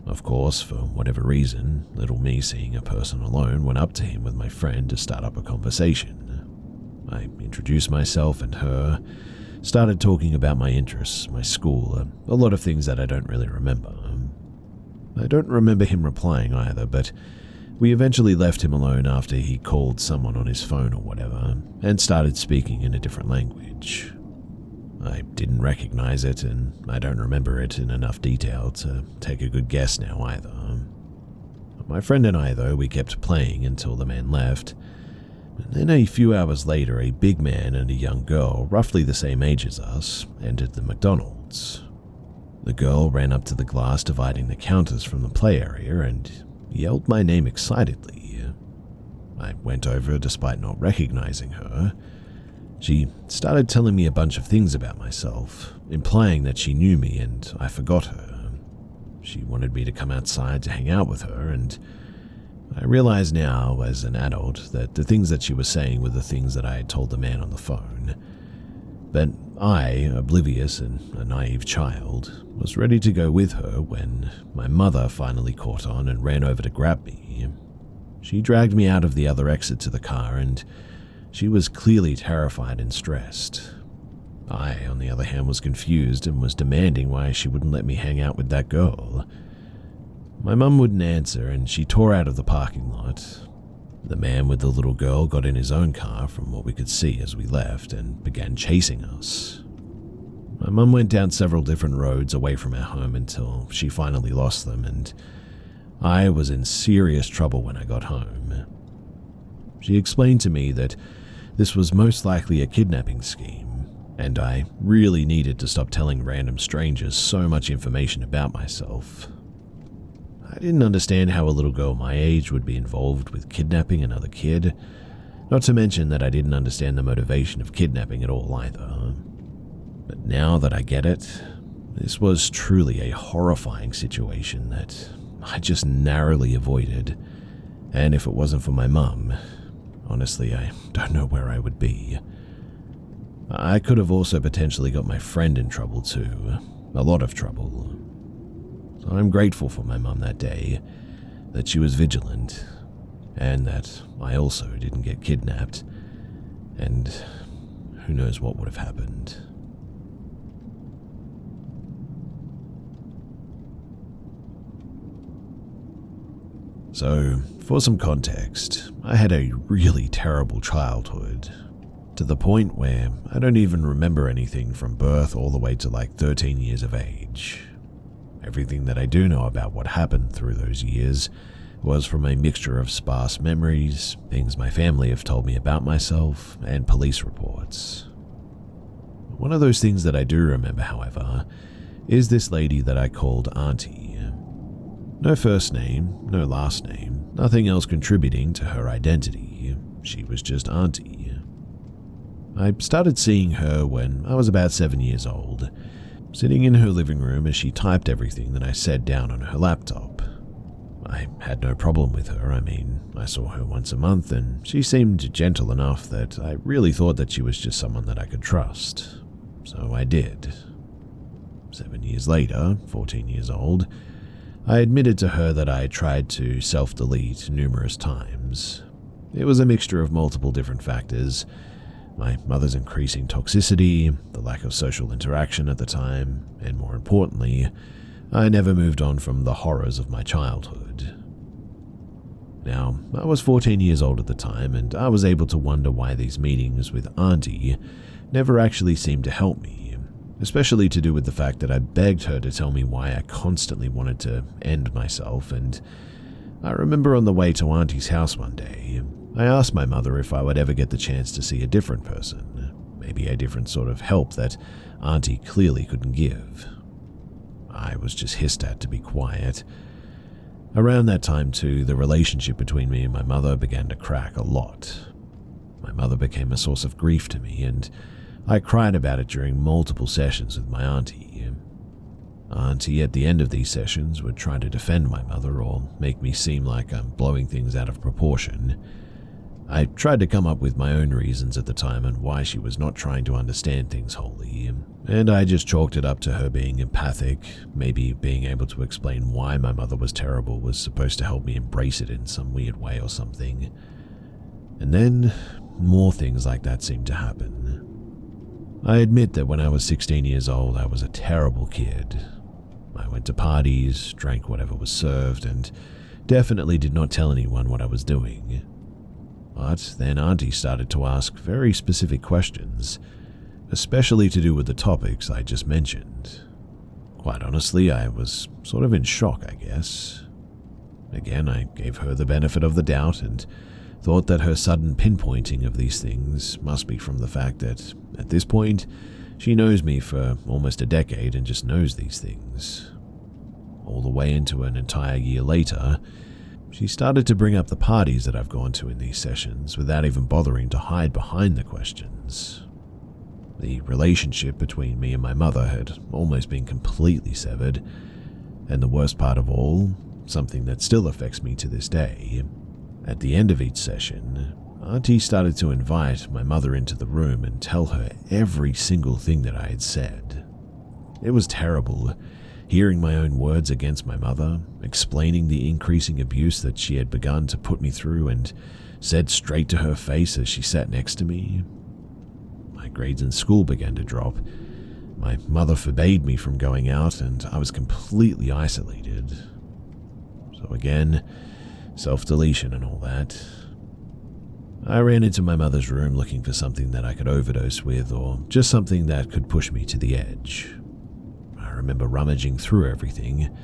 Of course, for whatever reason, little me, seeing a person alone, went up to him with my friend to start up a conversation. I introduced myself and her, started talking about my interests, my school, a lot of things that I don't really remember. I don't remember him replying either, but we eventually left him alone after he called someone on his phone or whatever, and started speaking in a different language. I didn't recognize it, and I don't remember it in enough detail to take a good guess now either. My friend and I, though, we kept playing until the man left, and then a few hours later, a big man and a young girl, roughly the same age as us, entered the McDonald's. The girl ran up to the glass dividing the counters from the play area and yelled my name excitedly. I went over despite not recognizing her. She started telling me a bunch of things about myself, implying that she knew me and I forgot her. She wanted me to come outside to hang out with her, and I realize now, as an adult, that the things that she was saying were the things that I had told the man on the phone. But I, oblivious and a naive child, was ready to go with her when my mother finally caught on and ran over to grab me. She dragged me out of the other exit to the car, and she was clearly terrified and stressed. I, on the other hand, was confused and was demanding why she wouldn't let me hang out with that girl. My mum wouldn't answer, and she tore out of the parking lot. The man with the little girl got in his own car from what we could see as we left and began chasing us. My mum went down several different roads away from our home until she finally lost them, and I was in serious trouble when I got home. She explained to me that this was most likely a kidnapping scheme, and I really needed to stop telling random strangers so much information about myself. I didn't understand how a little girl my age would be involved with kidnapping another kid, not to mention that I didn't understand the motivation of kidnapping at all either. But now that I get it, this was truly a horrifying situation that I just narrowly avoided, and if it wasn't for my mum, honestly, I don't know where I would be. I could have also potentially got my friend in trouble too, a lot of trouble. So I'm grateful for my mum that day, that she was vigilant, and that I also didn't get kidnapped, and who knows what would have happened. So, for some context, I had a really terrible childhood, to the point where I don't even remember anything from birth all the way to like 13 years of age. Everything that I do know about what happened through those years was from a mixture of sparse memories, things my family have told me about myself, and police reports. One of those things that I do remember, however, is this lady that I called Auntie. No first name, no last name, nothing else contributing to her identity. She was just Auntie. I started seeing her when I was about 7 years old, sitting in her living room as she typed everything that I said down on her laptop. I had no problem with her. I saw her once a month and she seemed gentle enough that I really thought that she was just someone that I could trust. So I did. 7 years later, 14 years old, I admitted to her that I tried to self-delete numerous times. It was a mixture of multiple different factors. My mother's increasing toxicity, the lack of social interaction at the time, and more importantly, I never moved on from the horrors of my childhood. Now, I was 14 years old at the time, and I was able to wonder why these meetings with Auntie never actually seemed to help me, especially to do with the fact that I begged her to tell me why I constantly wanted to end myself. And I remember on the way to Auntie's house one day, I asked my mother if I would ever get the chance to see a different person, maybe a different sort of help that Auntie clearly couldn't give. I was just hissed at to be quiet. Around that time too, the relationship between me and my mother began to crack a lot. My mother became a source of grief to me, and I cried about it during multiple sessions with my auntie. Auntie, at the end of these sessions, would try to defend my mother or make me seem like I'm blowing things out of proportion. I tried to come up with my own reasons at the time and why she was not trying to understand things wholly, and I just chalked it up to her being empathic, maybe being able to explain why my mother was terrible was supposed to help me embrace it in some weird way or something. And then, more things like that seemed to happen. I admit that when I was 16 years old, I was a terrible kid. I went to parties, drank whatever was served, and definitely did not tell anyone what I was doing. But then Auntie started to ask very specific questions, especially to do with the topics I just mentioned. Quite honestly, I was sort of in shock, I guess. Again, I gave her the benefit of the doubt and thought that her sudden pinpointing of these things must be from the fact that, at this point, she knows me for almost a decade and just knows these things. All the way into an entire year later, she started to bring up the parties that I've gone to in these sessions without even bothering to hide behind the questions. The relationship between me and my mother had almost been completely severed, and the worst part of all, something that still affects me to this day, at the end of each session, Auntie started to invite my mother into the room and tell her every single thing that I had said. It was terrible, hearing my own words against my mother, explaining the increasing abuse that she had begun to put me through and said straight to her face as she sat next to me. My grades in school began to drop. My mother forbade me from going out, and I was completely isolated. So again, self-deletion and all that. I ran into my mother's room looking for something that I could overdose with, or just something that could push me to the edge. I remember rummaging through everything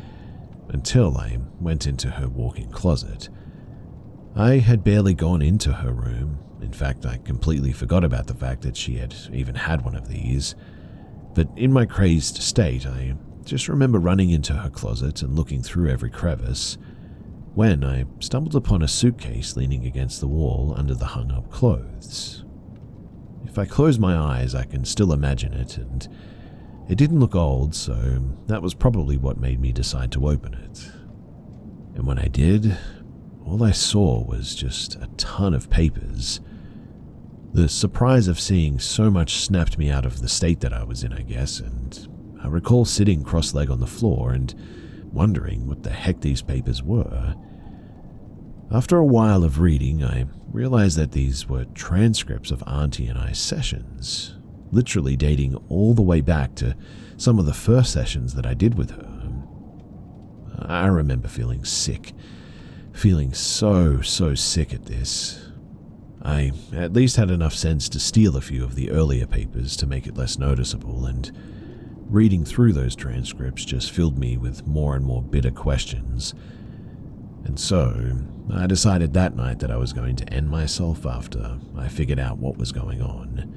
until I went into her walk-in closet. I had barely gone into her room In fact, I completely forgot about the fact that she had even had one of these. But in my crazed state, I just remember running into her closet and looking through every crevice, when I stumbled upon a suitcase leaning against the wall under the hung-up clothes. If I close my eyes, I can still imagine it, and it didn't look old, so that was probably what made me decide to open it. And when I did, all I saw was just a ton of papers. The surprise of seeing so much snapped me out of the state that I was in, I guess, and I recall sitting cross-legged on the floor and wondering what the heck these papers were. After a while of reading, I realized that these were transcripts of Auntie and I's sessions, literally dating all the way back to some of the first sessions that I did with her. I remember feeling sick, feeling so sick at this. I at least had enough sense to steal a few of the earlier papers to make it less noticeable, and reading through those transcripts just filled me with more and more bitter questions. And so, I decided that night that I was going to end myself after I figured out what was going on.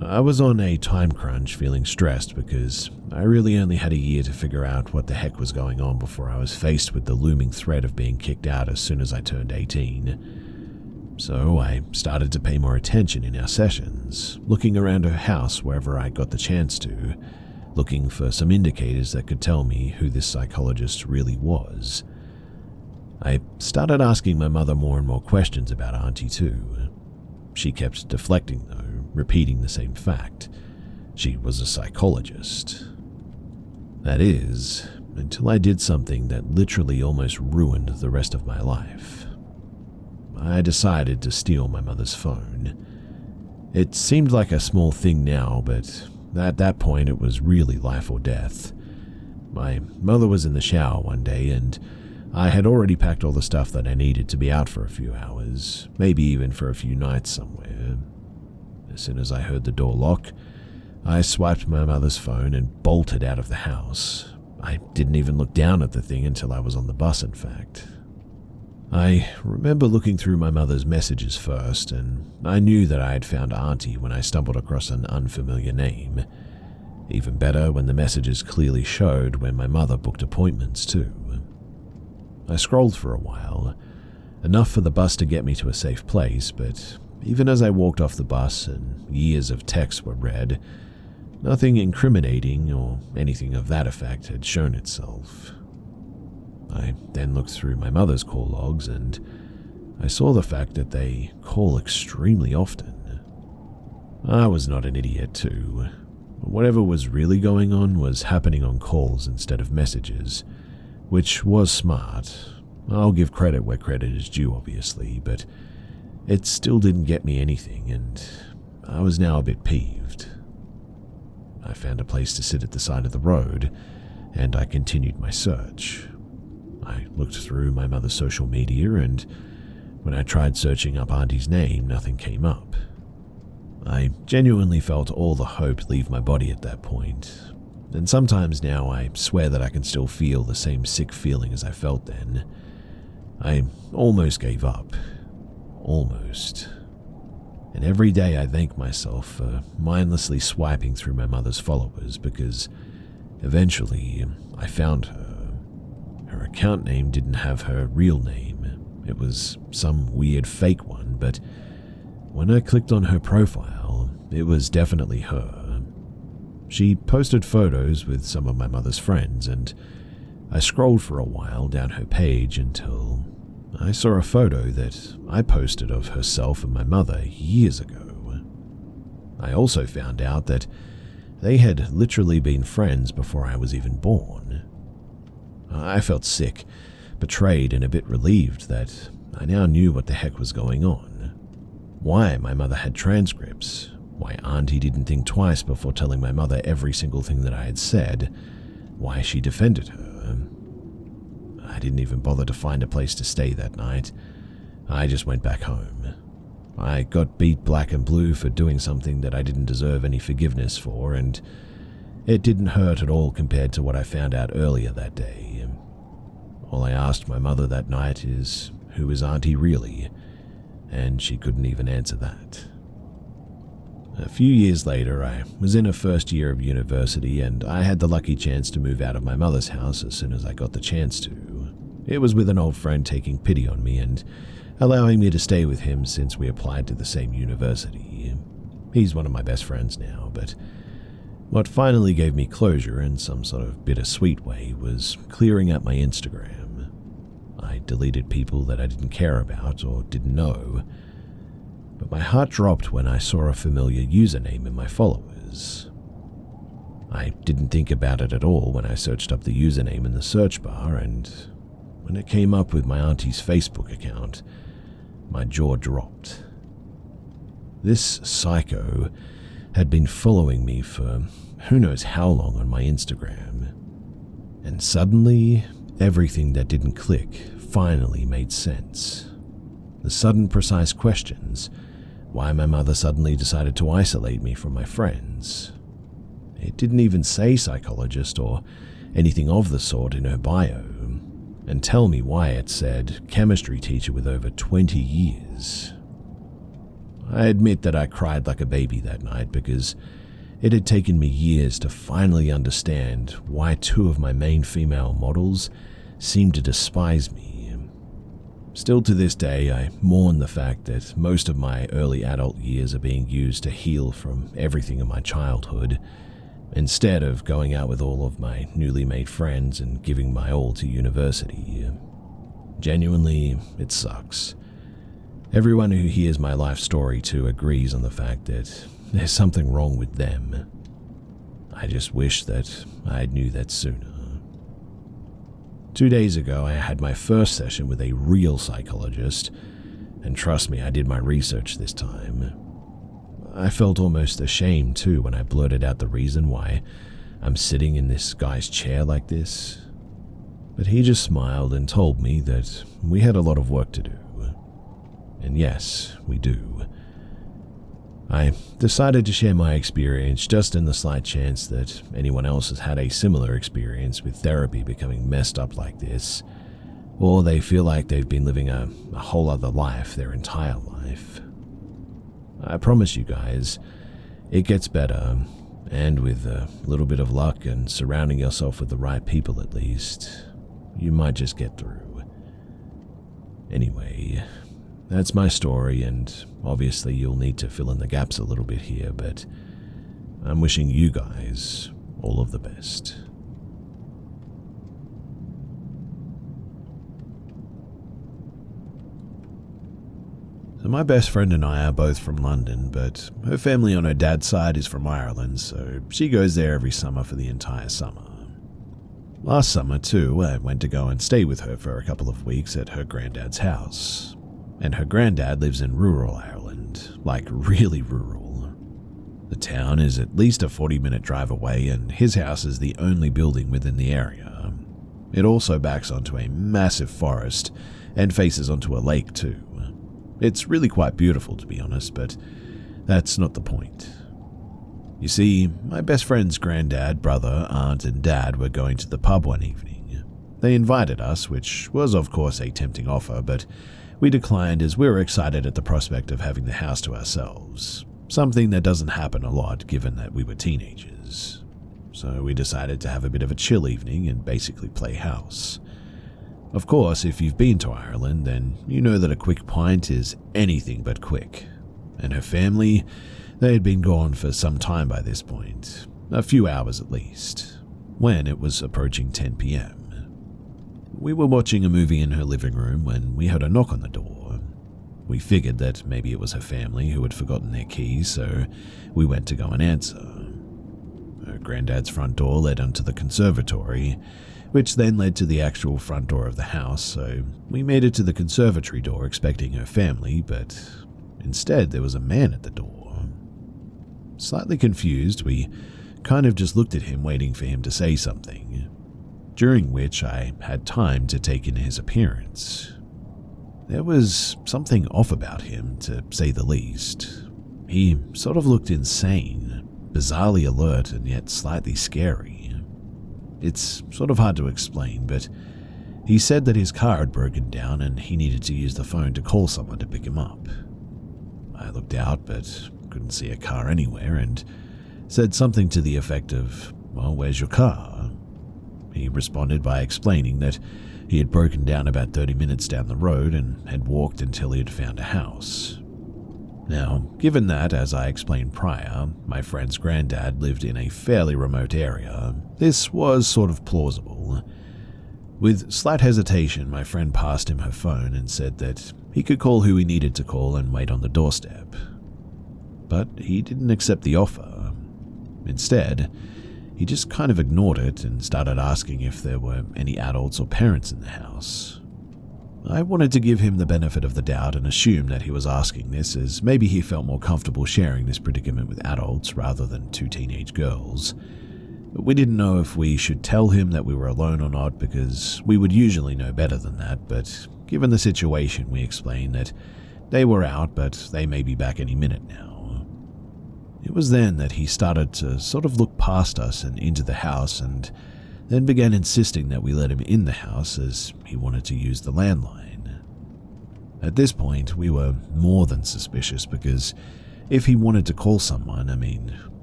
I was on a time crunch, feeling stressed because I really only had a year to figure out what the heck was going on before I was faced with the looming threat of being kicked out as soon as I turned 18. So I started to pay more attention in our sessions, looking around her house wherever I got the chance to, looking for some indicators that could tell me who this psychologist really was. I started asking my mother more and more questions about Auntie too. She kept deflecting though, repeating the same fact. She was a psychologist. That is, until I did something that literally almost ruined the rest of my life. I decided to steal my mother's phone. It seemed like a small thing now, but at that point it was really life or death. My mother was in the shower one day, and I had already packed all the stuff that I needed to be out for a few hours, maybe even for a few nights somewhere. As soon as I heard the door lock, I swiped my mother's phone and bolted out of the house. I didn't even look down at the thing until I was on the bus, in fact. I remember looking through my mother's messages first, and I knew that I had found Auntie when I stumbled across an unfamiliar name. Even better when the messages clearly showed when my mother booked appointments too. I scrolled for a while, enough for the bus to get me to a safe place, but even as I walked off the bus and years of texts were read, nothing incriminating or anything of that effect had shown itself. I then looked through my mother's call logs, and I saw the fact that they call extremely often. I was not an idiot too. Whatever was really going on was happening on calls instead of messages, which was smart. I'll give credit where credit is due, obviously, but it still didn't get me anything, and I was now a bit peeved. I found a place to sit at the side of the road, and I continued my search. I looked through my mother's social media, and when I tried searching up Auntie's name, nothing came up. I genuinely felt all the hope leave my body at that point, and sometimes now I swear that I can still feel the same sick feeling as I felt then. I almost gave up. Almost. And every day I thank myself for mindlessly swiping through my mother's followers, because eventually I found her. Her account name didn't have her real name. It was some weird fake one, but when I clicked on her profile, it was definitely her. She posted photos with some of my mother's friends, and I scrolled for a while down her page until I saw a photo that I posted of herself and my mother years ago. I also found out that they had literally been friends before I was even born. I felt sick, betrayed, and a bit relieved that I now knew what the heck was going on. Why my mother had transcripts, why Auntie didn't think twice before telling my mother every single thing that I had said, why she defended her. I didn't even bother to find a place to stay that night. I just went back home. I got beat black and blue for doing something that I didn't deserve any forgiveness for, and it didn't hurt at all compared to what I found out earlier that day. All I asked my mother that night is, who is Auntie really? and she couldn't even answer that. A few years later, I was in a first year of university, and I had the lucky chance to move out of my mother's house as soon as I got the chance to. It was with an old friend taking pity on me and allowing me to stay with him since we applied to the same university. He's one of my best friends now, but what finally gave me closure in some sort of bittersweet way was clearing out my Instagram. I deleted people that I didn't care about or didn't know, but my heart dropped when I saw a familiar username in my followers. I didn't think about it at all when I searched up the username in the search bar, and when it came up with my auntie's Facebook account, my jaw dropped. This psycho had been following me for who knows how long on my Instagram, and suddenly everything that didn't click finally made sense. The sudden precise questions, why my mother suddenly decided to isolate me from my friends. It didn't even say psychologist or anything of the sort in her bio, and tell me why it said chemistry teacher with over 20 years. I admit that I cried like a baby that night because it had taken me years to finally understand why two of my main female models seemed to despise me. Still to this day, I mourn the fact that most of my early adult years are being used to heal from everything in my childhood, instead of going out with all of my newly made friends and giving my all to university. Genuinely, it sucks. Everyone who hears my life story too agrees on the fact that there's something wrong with them. I just wish that I knew that sooner. 2 days ago, I had my first session with a real psychologist, and trust me, I did my research this time. I felt almost ashamed too when I blurted out the reason why I'm sitting in this guy's chair like this. But he just smiled and told me that we had a lot of work to do. And yes, we do. I decided to share my experience just in the slight chance that anyone else has had a similar experience with therapy becoming messed up like this, or they feel like they've been living a whole other life their entire life. I promise you guys, it gets better, and with a little bit of luck and surrounding yourself with the right people at least, you might just get through. Anyway, that's my story, and obviously you'll need to fill in the gaps a little bit here, but I'm wishing you guys all of the best. So my best friend and I are both from London, but her family on her dad's side is from Ireland, so she goes there every summer for the entire summer. Last summer, too, I went to go and stay with her for a couple of weeks at her granddad's house. And her granddad lives in rural Ireland, like really rural. The town is at least a 40-minute drive away, and his house is the only building within the area. It also backs onto a massive forest and faces onto a lake too. It's really quite beautiful, to be honest, but that's not the point. You see, my best friend's granddad, brother, aunt, and dad were going to the pub one evening. They invited us, which was of course a tempting offer, but we declined as we were excited at the prospect of having the house to ourselves, something that doesn't happen a lot given that we were teenagers. So we decided to have a bit of a chill evening and basically play house. Of course, if you've been to Ireland, then you know that a quick pint is anything but quick. And her family, they had been gone for some time by this point, a few hours at least, when it was approaching 10 p.m. We were watching a movie in her living room when we heard a knock on the door. We figured that maybe it was her family who had forgotten their keys, so we went to go and answer. Her granddad's front door led onto the conservatory, which then led to the actual front door of the house, so we made it to the conservatory door expecting her family, but instead there was a man at the door. Slightly confused, we kind of just looked at him waiting for him to say something, during which I had time to take in his appearance. There was something off about him, to say the least. He sort of looked insane, bizarrely alert and yet slightly scary. It's sort of hard to explain, but He said that his car had broken down and he needed to use the phone to call someone to pick him up. I looked out but couldn't see a car anywhere and said something to the effect of, "Well, where's your car?" He responded by explaining that he had broken down about 30 minutes down the road and had walked until he had found a house. Now, given that, as I explained prior, my friend's granddad lived in a fairly remote area, this was sort of plausible. With slight hesitation, my friend passed him her phone and said that he could call who he needed to call and wait on the doorstep. But he didn't accept the offer. Instead, he just kind of ignored it and started asking if there were any adults or parents in the house. I wanted to give him the benefit of the doubt and assume that he was asking this as maybe he felt more comfortable sharing this predicament with adults rather than two teenage girls. But we didn't know if we should tell him that we were alone or not because we would usually know better than that, but given the situation, we explained that they were out but they may be back any minute now. It was then that he started to sort of look past us and into the house and then began insisting that we let him in the house as he wanted to use the landline. At this point, we were more than suspicious because if he wanted to call someone,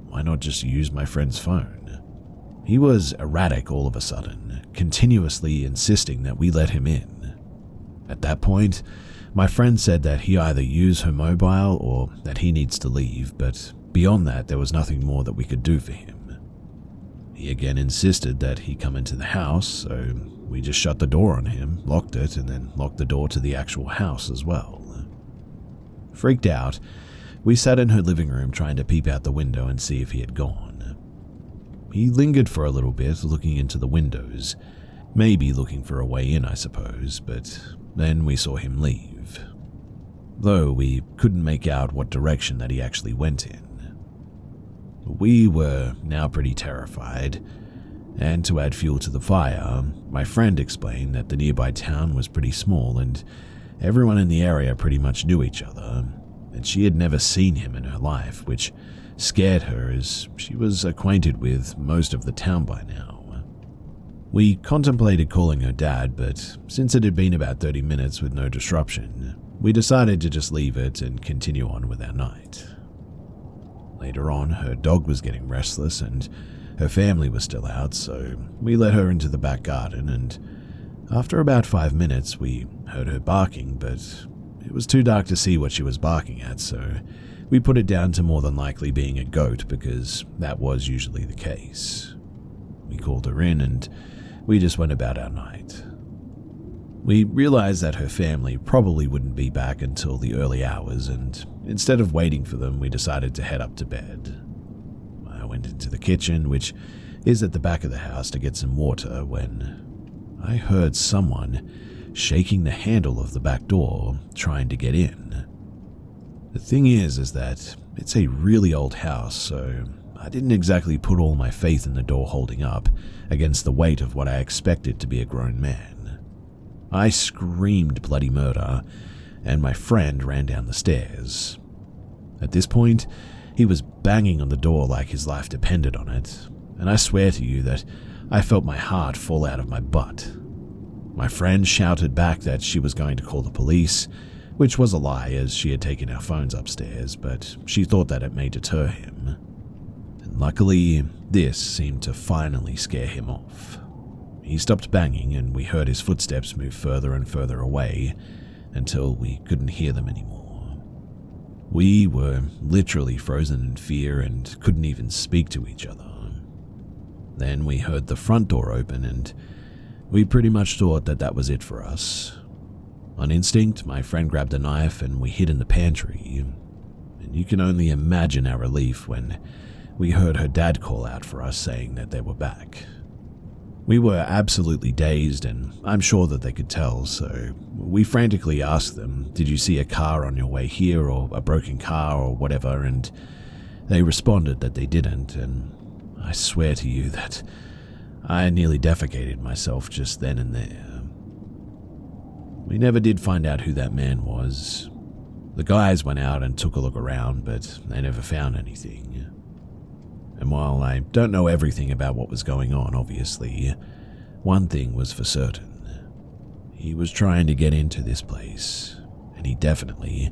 why not just use my friend's phone? He was erratic all of a sudden, continuously insisting that we let him in. At that point, my friend said that he either use her mobile or that he needs to leave, but beyond that, there was nothing more that we could do for him. He again insisted that he come into the house, so we just shut the door on him, locked it, and then locked the door to the actual house as well. Freaked out, we sat in her living room trying to peep out the window and see if he had gone. He lingered for a little bit, looking into the windows, maybe looking for a way in, I suppose, but then we saw him leave. Though we couldn't make out what direction that he actually went in. We were now pretty terrified, and to add fuel to the fire, my friend explained that the nearby town was pretty small and everyone in the area pretty much knew each other, and she had never seen him in her life, which scared her as she was acquainted with most of the town by now. We contemplated calling her dad, but since it had been about 30 minutes with no disruption, we decided to just leave it and continue on with our night. Later on, her dog was getting restless and her family was still out, so we let her into the back garden, and after about 5 minutes we heard her barking, but it was too dark to see what she was barking at, so we put it down to more than likely being a goat because that was usually the case. We called her in and we just went about our night. We realized that her family probably wouldn't be back until the early hours, and instead of waiting for them, we decided to head up to bed. I went into the kitchen, which is at the back of the house, to get some water when I heard someone shaking the handle of the back door, trying to get in. The thing is that it's a really old house, so I didn't exactly put all my faith in the door holding up against the weight of what I expected to be a grown man. I screamed bloody murder, and my friend ran down the stairs. At this point, he was banging on the door like his life depended on it, and I swear to you that I felt my heart fall out of my butt. My friend shouted back that she was going to call the police, which was a lie as she had taken our phones upstairs, but she thought that it may deter him. And luckily, this seemed to finally scare him off. He stopped banging and we heard his footsteps move further and further away until we couldn't hear them anymore. We were literally frozen in fear and couldn't even speak to each other. Then we heard the front door open and we pretty much thought that that was it for us. On instinct, my friend grabbed a knife and we hid in the pantry, and you can only imagine our relief when we heard her dad call out for us saying that they were back. We were absolutely dazed, and I'm sure that they could tell, so we frantically asked them, "Did you see a car on your way here, or a broken car, or whatever?" And they responded that they didn't, and I swear to you that I nearly defecated myself just then and there. We never did find out who that man was. The guys went out and took a look around, but they never found anything. And while I don't know everything about what was going on, obviously, one thing was for certain. He was trying to get into this place, and he definitely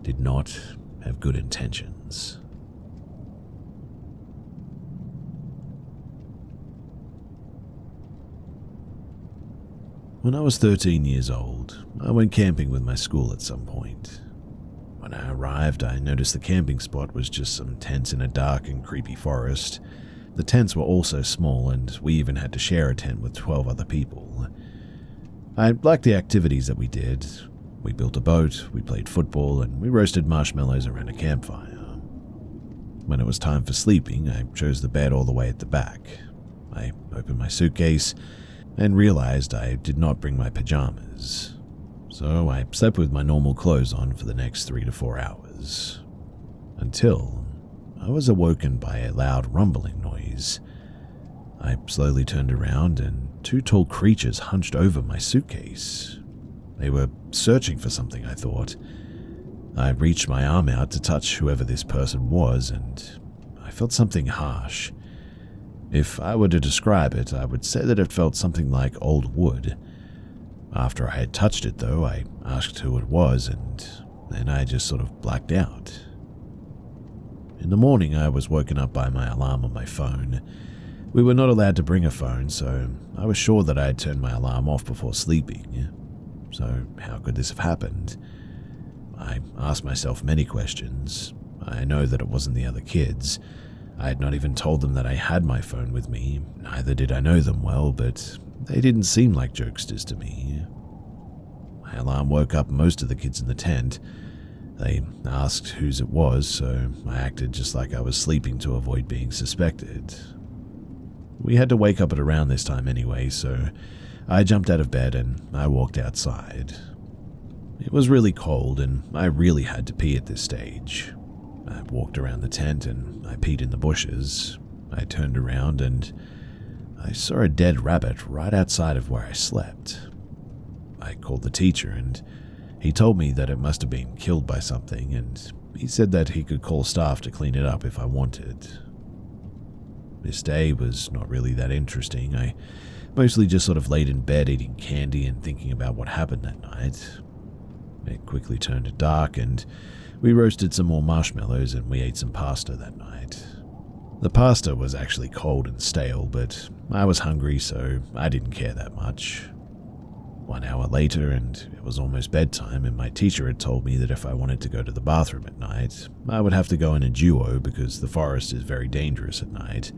did not have good intentions. When I was 13 years old, I went camping with my school at some point. When I arrived, I noticed the camping spot was just some tents in a dark and creepy forest. The tents were also small, and we even had to share a tent with 12 other people. I liked the activities that we did. We built a boat, we played football, and we roasted marshmallows around a campfire. When it was time for sleeping, I chose the bed all the way at the back. I opened my suitcase and realized I did not bring my pajamas. So I slept with my normal clothes on for the next 3 to 4 hours. Until I was awoken by a loud rumbling noise. I slowly turned around and 2 tall creatures hunched over my suitcase. They were searching for something, I thought. I reached my arm out to touch whoever this person was, and I felt something harsh. If I were to describe it, I would say that it felt something like old wood. After I had touched it, though, I asked who it was, and then I just sort of blacked out. In the morning, I was woken up by my alarm on my phone. We were not allowed to bring a phone, so I was sure that I had turned my alarm off before sleeping. So how could this have happened? I asked myself many questions. I know that it wasn't the other kids. I had not even told them that I had my phone with me, neither did I know them well, but they didn't seem like jokesters to me. My alarm woke up most of the kids in the tent. They asked whose it was, so I acted just like I was sleeping to avoid being suspected. We had to wake up at around this time anyway, so I jumped out of bed and I walked outside. It was really cold and I really had to pee at this stage. I walked around the tent and I peed in the bushes. I turned around and I saw a dead rabbit right outside of where I slept. I called the teacher and he told me that it must have been killed by something, and he said that he could call staff to clean it up if I wanted. This day was not really that interesting. I mostly just sort of laid in bed eating candy and thinking about what happened that night. It quickly turned dark and we roasted some more marshmallows and we ate some pasta that night. The pasta was actually cold and stale, but I was hungry, so I didn't care that much. 1 hour later, and it was almost bedtime, and my teacher had told me that if I wanted to go to the bathroom at night, I would have to go in a duo because the forest is very dangerous at night.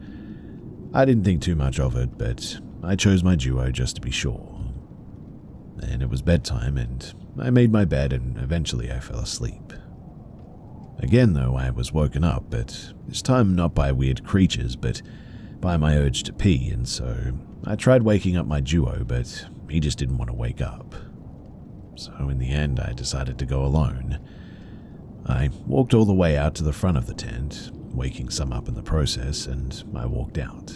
I didn't think too much of it, but I chose my duo just to be sure. And it was bedtime, and I made my bed, and eventually I fell asleep. Again, though, I was woken up, but this time not by weird creatures, but by my urge to pee, and so I tried waking up my duo, but he just didn't want to wake up. So in the end, I decided to go alone. I walked all the way out to the front of the tent, waking some up in the process, and I walked out.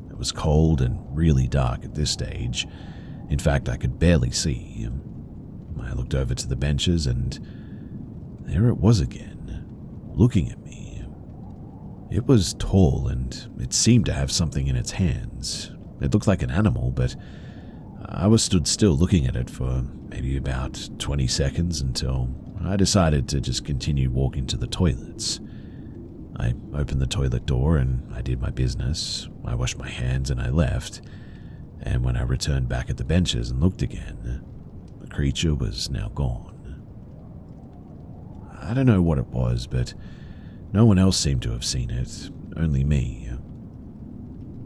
It was cold and really dark at this stage. In fact, I could barely see. I looked over to the benches, and there it was again, looking at me. It was tall, and it seemed to have something in its hands. It looked like an animal, but I was stood still looking at it for maybe about 20 seconds until I decided to just continue walking to the toilets. I opened the toilet door and I did my business. I washed my hands and I left. And when I returned back at the benches and looked again, the creature was now gone. I don't know what it was, but no one else seemed to have seen it, only me.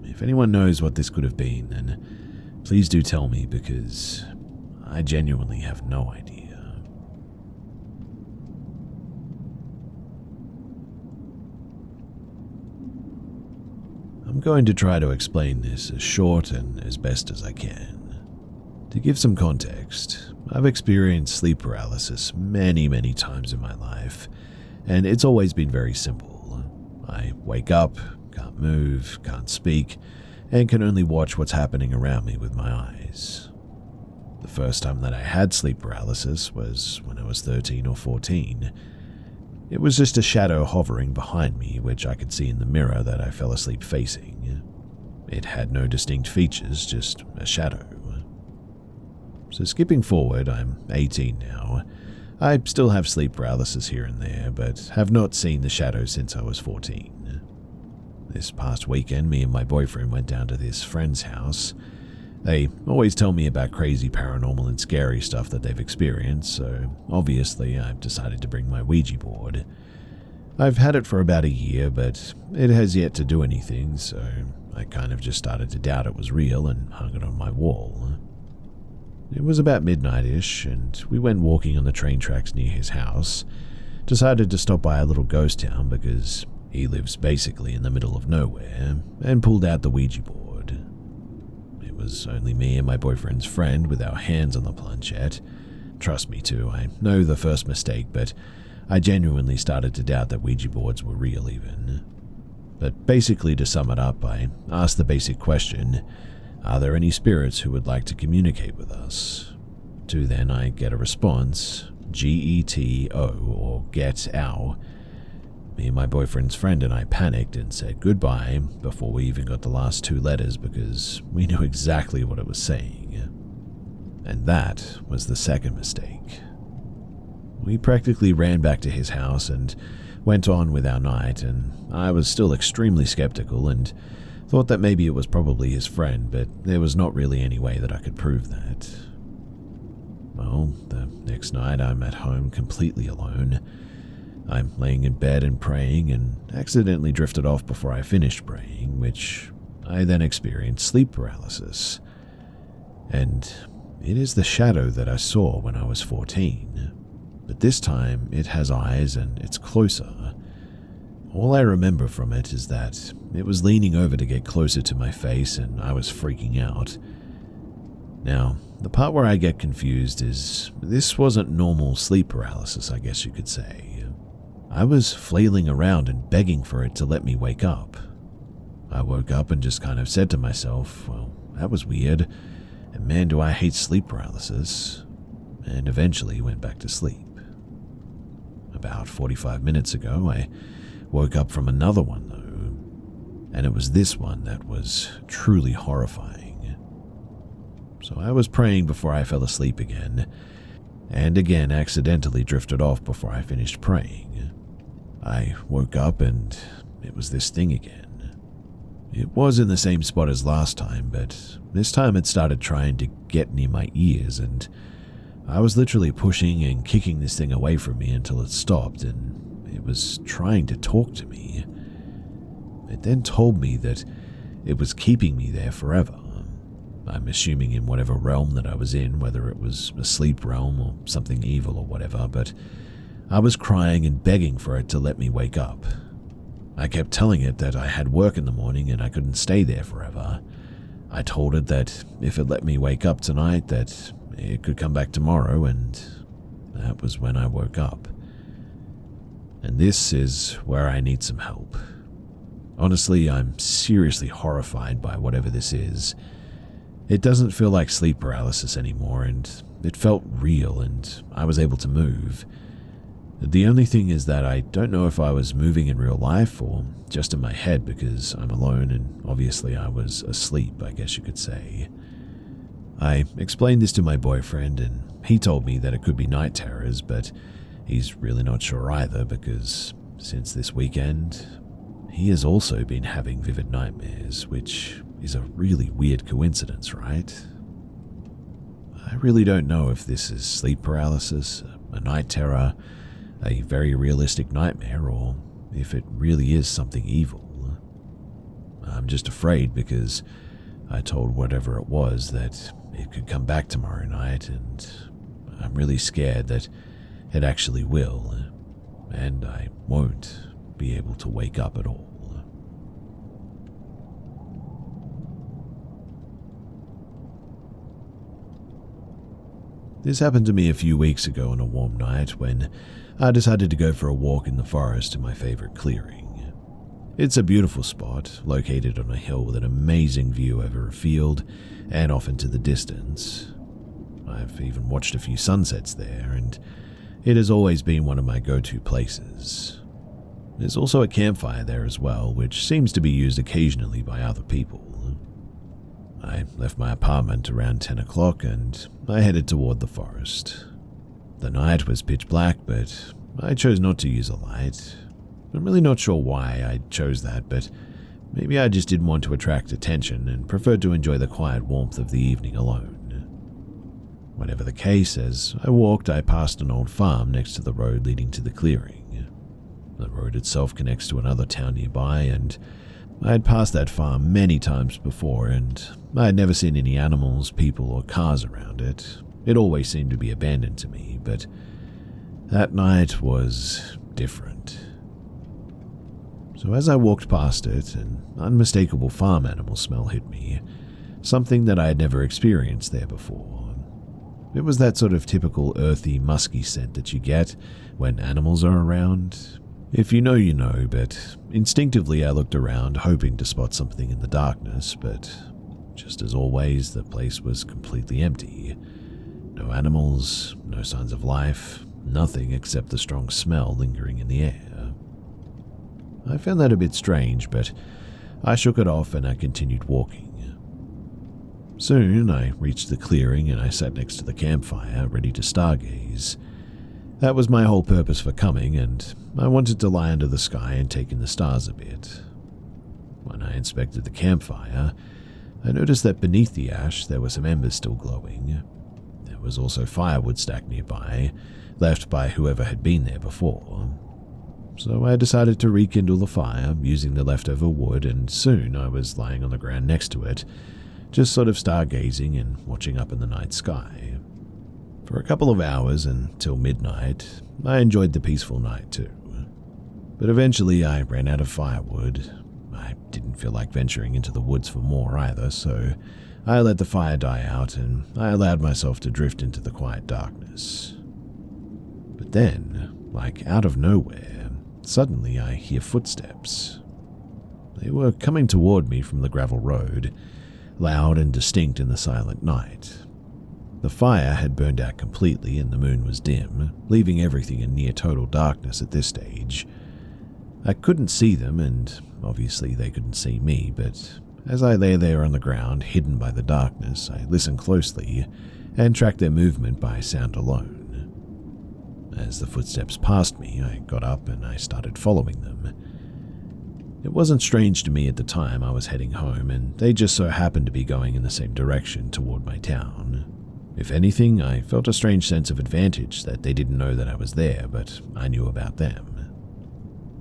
If anyone knows what this could have been, then please do tell me, because I genuinely have no idea. I'm going to try to explain this as short and as best as I can. To give some context, I've experienced sleep paralysis many times in my life, and it's always been very simple. I wake up, can't move, can't speak, and can only watch what's happening around me with my eyes. The first time that I had sleep paralysis was when I was 13 or 14. It was just a shadow hovering behind me, which I could see in the mirror that I fell asleep facing. It had no distinct features, just a shadow. So skipping forward, I'm 18 now. I still have sleep paralysis here and there, but have not seen the shadow since I was 14. This past weekend, me and my boyfriend went down to this friend's house. They always tell me about crazy paranormal and scary stuff that they've experienced, so obviously I've decided to bring my Ouija board. I've had it for about a year, but it has yet to do anything, so I kind of just started to doubt it was real and hung it on my wall. It was about midnight-ish, and we went walking on the train tracks near his house. Decided to stop by a little ghost town because he lives basically in the middle of nowhere, and pulled out the Ouija board. It was only me and my boyfriend's friend with our hands on the planchette. Trust me too, I know the first mistake, but I genuinely started to doubt that Ouija boards were real even. But basically, to sum it up, I asked the basic question, are there any spirits who would like to communicate with us? To then I get a response, GETO or get ow. Me and my boyfriend's friend and I panicked and said goodbye before we even got the last two letters because we knew exactly what it was saying. And that was the second mistake. We practically ran back to his house and went on with our night, and I was still extremely skeptical and thought that maybe it was probably his friend, but there was not really any way that I could prove that. Well, the next night I'm at home completely alone. I'm laying in bed and praying and accidentally drifted off before I finished praying, which I then experienced sleep paralysis. And it is the shadow that I saw when I was 14. But this time it has eyes and it's closer. All I remember from it is that it was leaning over to get closer to my face and I was freaking out. Now, the part where I get confused is this wasn't normal sleep paralysis, I guess you could say. I was flailing around and begging for it to let me wake up. I woke up and just kind of said to myself, well, that was weird, and man do I hate sleep paralysis, and eventually went back to sleep. About 45 minutes ago, I woke up from another one though, and it was this one that was truly horrifying. So I was praying before I fell asleep again, and again accidentally drifted off before I finished praying. I woke up and it was this thing again. It was in the same spot as last time, but this time it started trying to get near my ears, and I was literally pushing and kicking this thing away from me until it stopped, and it was trying to talk to me. It then told me that it was keeping me there forever. I'm assuming in whatever realm that I was in, whether it was a sleep realm or something evil or whatever, but I was crying and begging for it to let me wake up. I kept telling it that I had work in the morning and I couldn't stay there forever. I told it that if it let me wake up tonight, that it could come back tomorrow, and that was when I woke up. And this is where I need some help. Honestly, I'm seriously horrified by whatever this is. It doesn't feel like sleep paralysis anymore, and it felt real, and I was able to move. The only thing is that I don't know if I was moving in real life or just in my head because I'm alone and obviously I was asleep, I guess you could say. I explained this to my boyfriend and he told me that it could be night terrors, but he's really not sure either because since this weekend, he has also been having vivid nightmares, which is a really weird coincidence, right? I really don't know if this is sleep paralysis, a night terror, a very realistic nightmare, or if it really is something evil. I'm just afraid because I told whatever it was that it could come back tomorrow night, and I'm really scared that it actually will, and I won't be able to wake up at all. This happened to me a few weeks ago on a warm night when I decided to go for a walk in the forest to my favorite clearing. It's a beautiful spot, located on a hill with an amazing view over a field and off into the distance. I've even watched a few sunsets there, and it has always been one of my go-to places. There's also a campfire there as well, which seems to be used occasionally by other people. I I left my apartment around 10 o'clock and I headed toward the forest. The night was pitch black, but I chose not to use a light. I'm really not sure why I chose that, but maybe I just didn't want to attract attention and preferred to enjoy the quiet warmth of the evening alone. Whatever the case, as I walked, I passed an old farm next to the road leading to the clearing. The road itself connects to another town nearby, and I had passed that farm many times before, and I had never seen any animals, people, or cars around it. It always seemed to be abandoned to me, but that night was different. So as I walked past it, an unmistakable farm animal smell hit me, something that I had never experienced there before. It was that sort of typical earthy, musky scent that you get when animals are around. If you know, you know, but instinctively I looked around, hoping to spot something in the darkness, but just as always, the place was completely empty. No animals, no signs of life, nothing except the strong smell lingering in the air. I found that a bit strange, but I shook it off and I continued walking. Soon I reached the clearing and I sat next to the campfire, ready to stargaze. That was my whole purpose for coming, and I wanted to lie under the sky and take in the stars a bit. When I inspected the campfire, I noticed that beneath the ash there were some embers still glowing. There was also firewood stacked nearby, left by whoever had been there before. So I decided to rekindle the fire using the leftover wood, and soon I was lying on the ground next to it, just sort of stargazing and watching up in the night sky. For a couple of hours until midnight, I enjoyed the peaceful night too. But eventually I ran out of firewood. I didn't feel like venturing into the woods for more either, so I let the fire die out and I allowed myself to drift into the quiet darkness. But then, like out of nowhere, suddenly I hear footsteps. They were coming toward me from the gravel road, loud and distinct in the silent night. The fire had burned out completely and the moon was dim, leaving everything in near total darkness at this stage. I couldn't see them, and obviously they couldn't see me, but as I lay there on the ground, hidden by the darkness, I listened closely and tracked their movement by sound alone. As the footsteps passed me, I got up and I started following them. It wasn't strange to me at the time. I was heading home, and they just so happened to be going in the same direction toward my town. If anything, I felt a strange sense of advantage that they didn't know that I was there, but I knew about them.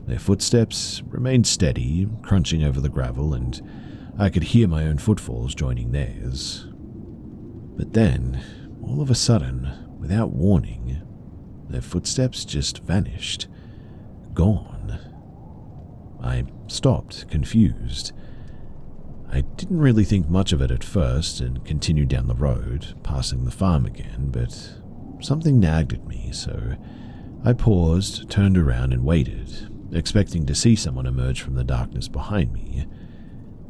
Their footsteps remained steady, crunching over the gravel, and I could hear my own footfalls joining theirs. But then, all of a sudden, without warning, their footsteps just vanished. Gone. I stopped, confused. I didn't really think much of it at first and continued down the road, passing the farm again, but something nagged at me, so I paused, turned around and waited, expecting to see someone emerge from the darkness behind me.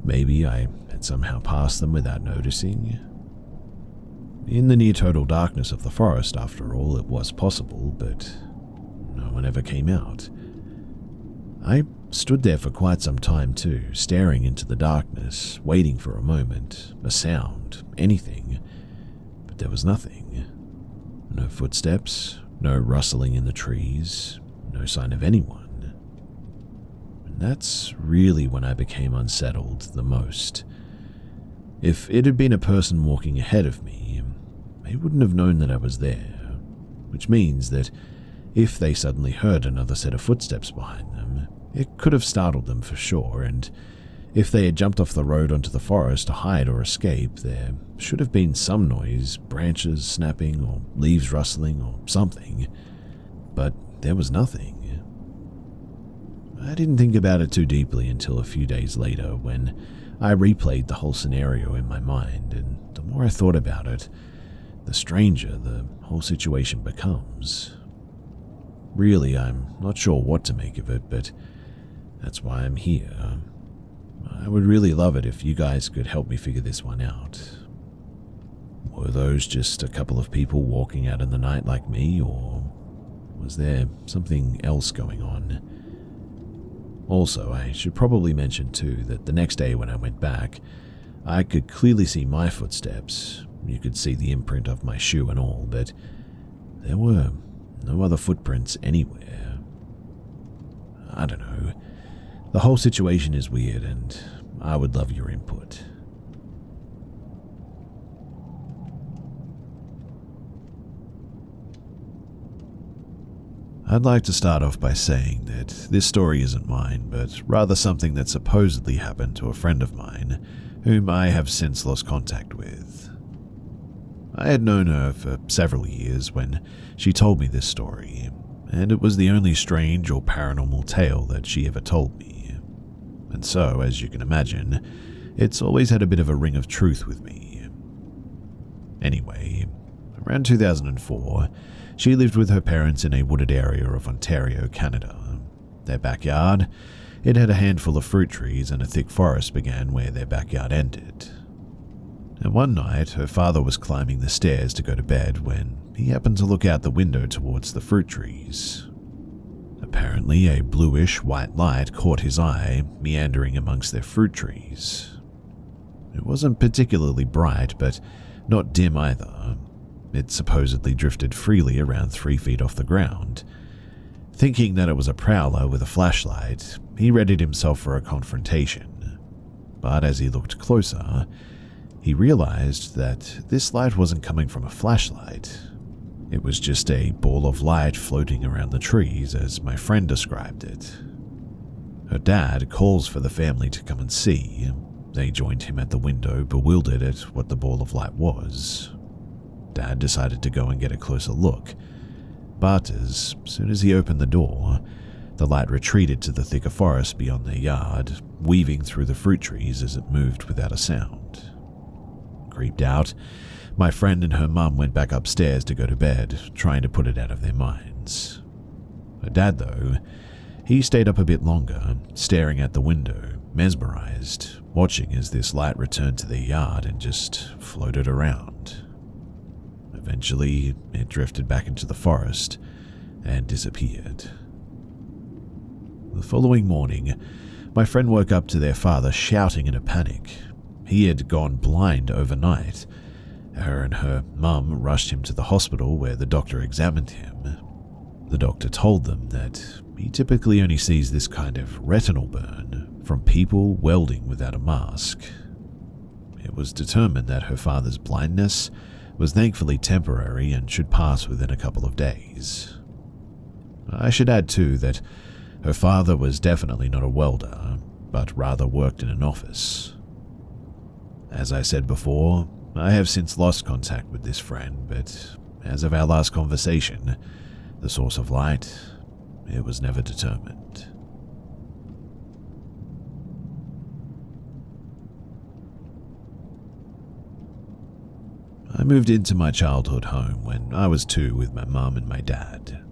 Maybe I had somehow passed them without noticing. In the near-total darkness of the forest, after all, it was possible, but no one ever came out. I stood there for quite some time too, staring into the darkness, waiting for a moment, a sound, anything. But there was nothing. No footsteps, no rustling in the trees, no sign of anyone. And that's really when I became unsettled the most. If it had been a person walking ahead of me, they wouldn't have known that I was there, which means that if they suddenly heard another set of footsteps behind them, it could have startled them for sure, and if they had jumped off the road onto the forest to hide or escape, there should have been some noise, branches snapping or leaves rustling or something. But there was nothing. I didn't think about it too deeply until a few days later when I replayed the whole scenario in my mind, and the more I thought about it, the stranger the whole situation becomes. Really, I'm not sure what to make of it, but that's why I'm here. I would really love it if you guys could help me figure this one out. Were those just a couple of people walking out in the night like me, or was there something else going on? Also, I should probably mention too that the next day when I went back, I could clearly see my footsteps. You could see the imprint of my shoe and all, but there were no other footprints anywhere. I don't know. The whole situation is weird, and I would love your input. I'd like to start off by saying that this story isn't mine, but rather something that supposedly happened to a friend of mine, whom I have since lost contact with. I had known her for several years when she told me this story, and it was the only strange or paranormal tale that she ever told me. And so, as you can imagine, it's always had a bit of a ring of truth with me. Anyway, around 2004, she lived with her parents in a wooded area of Ontario, Canada. Their backyard, it had a handful of fruit trees, and a thick forest began where their backyard ended. And one night, her father was climbing the stairs to go to bed when he happened to look out the window towards the fruit trees. Apparently, a bluish-white light caught his eye, meandering amongst their fruit trees. It wasn't particularly bright, but not dim either. It supposedly drifted freely around 3 feet off the ground. Thinking that it was a prowler with a flashlight, he readied himself for a confrontation. But as he looked closer, he realized that this light wasn't coming from a flashlight. It was just a ball of light floating around the trees, as my friend described it. Her dad calls for the family to come and see. They joined him at the window, bewildered at what the ball of light was. Dad decided to go and get a closer look, but as soon as he opened the door, the light retreated to the thicker forest beyond their yard, weaving through the fruit trees as it moved without a sound. Creeped out, my friend and her mum went back upstairs to go to bed, trying to put it out of their minds. Her dad, though, he stayed up a bit longer, staring at the window, mesmerized, watching as this light returned to their yard and just floated around. Eventually, it drifted back into the forest and disappeared. The following morning, my friend woke up to their father shouting in a panic. He had gone blind overnight. Her and her mum rushed him to the hospital where the doctor examined him. The doctor told them that he typically only sees this kind of retinal burn from people welding without a mask. It was determined that her father's blindness was thankfully temporary and should pass within a couple of days. I should add too that her father was definitely not a welder, but rather worked in an office. As I said before, I have since lost contact with this friend, but as of our last conversation, the source of light, it was never determined. I moved into my childhood home when I was 2 with my mum and my dad.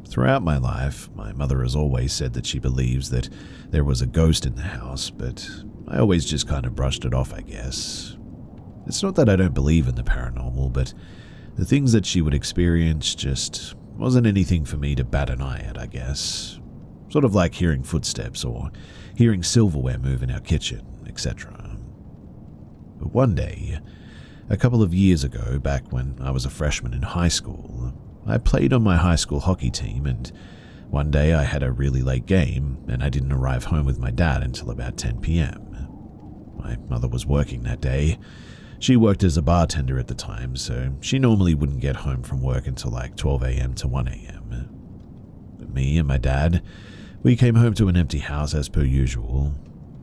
Throughout my life, my mother has always said that she believes that there was a ghost in the house, but I always just kind of brushed it off, I guess. It's not that I don't believe in the paranormal, but the things that she would experience just wasn't anything for me to bat an eye at, I guess. Sort of like hearing footsteps or hearing silverware move in our kitchen, etc. But one day, a couple of years ago, back when I was a freshman in high school, I played on my high school hockey team, and one day I had a really late game and I didn't arrive home with my dad until about 10 p.m. My mother was working that day. She worked as a bartender at the time, so she normally wouldn't get home from work until like 12 a.m. to 1 a.m. But me and my dad, we came home to an empty house as per usual.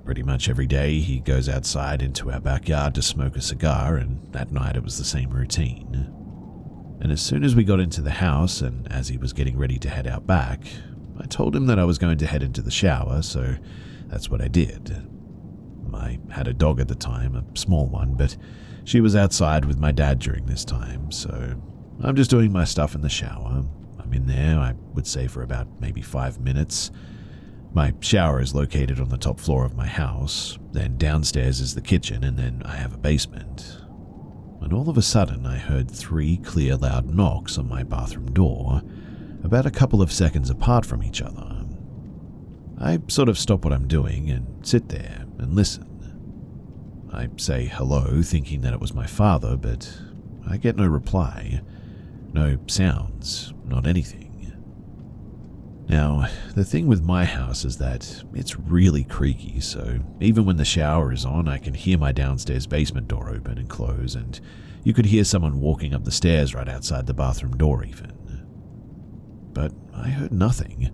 Pretty much every day he goes outside into our backyard to smoke a cigar, and that night it was the same routine. And as soon as we got into the house, and as he was getting ready to head out back, I told him that I was going to head into the shower, so that's what I did. I had a dog at the time, a small one, but she was outside with my dad during this time, so I'm just doing my stuff in the shower. I'm in there, I would say, for about maybe 5 minutes. My shower is located on the top floor of my house, then downstairs is the kitchen, and then I have a basement. And all of a sudden I heard 3 clear loud knocks on my bathroom door, about a couple of seconds apart from each other. I sort of stop what I'm doing and sit there and listen. I say hello, thinking that it was my father, but I get no reply. No sounds, not anything. Now, the thing with my house is that it's really creaky, so even when the shower is on, I can hear my downstairs basement door open and close, and you could hear someone walking up the stairs right outside the bathroom door even. But I heard nothing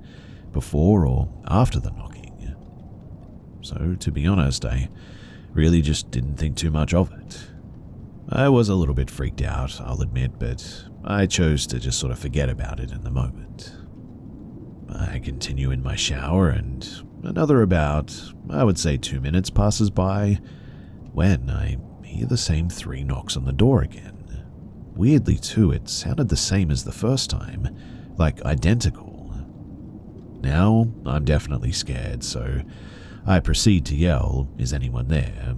before or after the knocking. So, to be honest, I really just didn't think too much of it. I was a little bit freaked out, I'll admit, but I chose to just sort of forget about it in the moment. I continue in my shower, and another about, I would say 2 minutes passes by when I hear the same 3 knocks on the door again. Weirdly too, it sounded the same as the first time, like identical. Now, I'm definitely scared, so I proceed to yell, "Is anyone there?"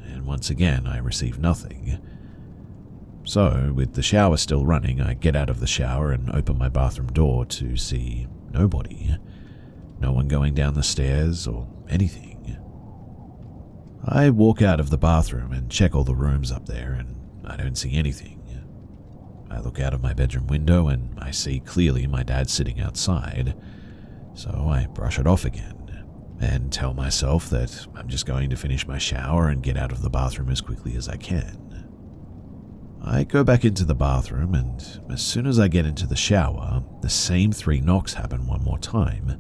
And once again, I receive nothing. So, with the shower still running, I get out of the shower and open my bathroom door to see nobody. No one going down the stairs or anything. I walk out of the bathroom and check all the rooms up there, and I don't see anything. I look out of my bedroom window and I see clearly my dad sitting outside, so I brush it off again and tell myself that I'm just going to finish my shower and get out of the bathroom as quickly as I can. I go back into the bathroom, and as soon as I get into the shower, the same 3 knocks happen one more time.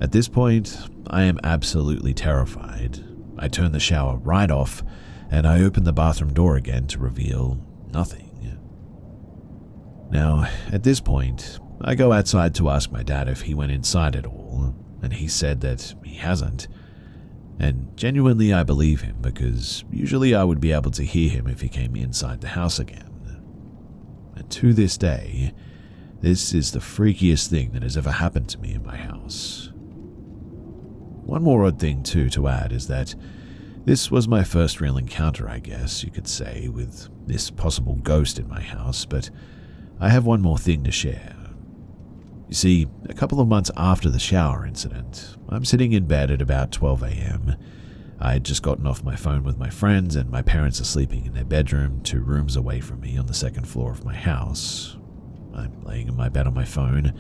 At this point, I am absolutely terrified. I turn the shower right off, and I open the bathroom door again to reveal nothing. Now, at this point, I go outside to ask my dad if he went inside at all, and he said that he hasn't. And genuinely I believe him, because usually I would be able to hear him if he came inside the house again. And to this day, this is the freakiest thing that has ever happened to me in my house. One more odd thing too to add is that this was my first real encounter, I guess you could say, with this possible ghost in my house, but I have one more thing to share. You see, a couple of months after the shower incident, I'm sitting in bed at about 12 a.m. I had just gotten off my phone with my friends, and my parents are sleeping in their bedroom 2 rooms away from me on the 2nd floor of my house. I'm laying in my bed on my phone,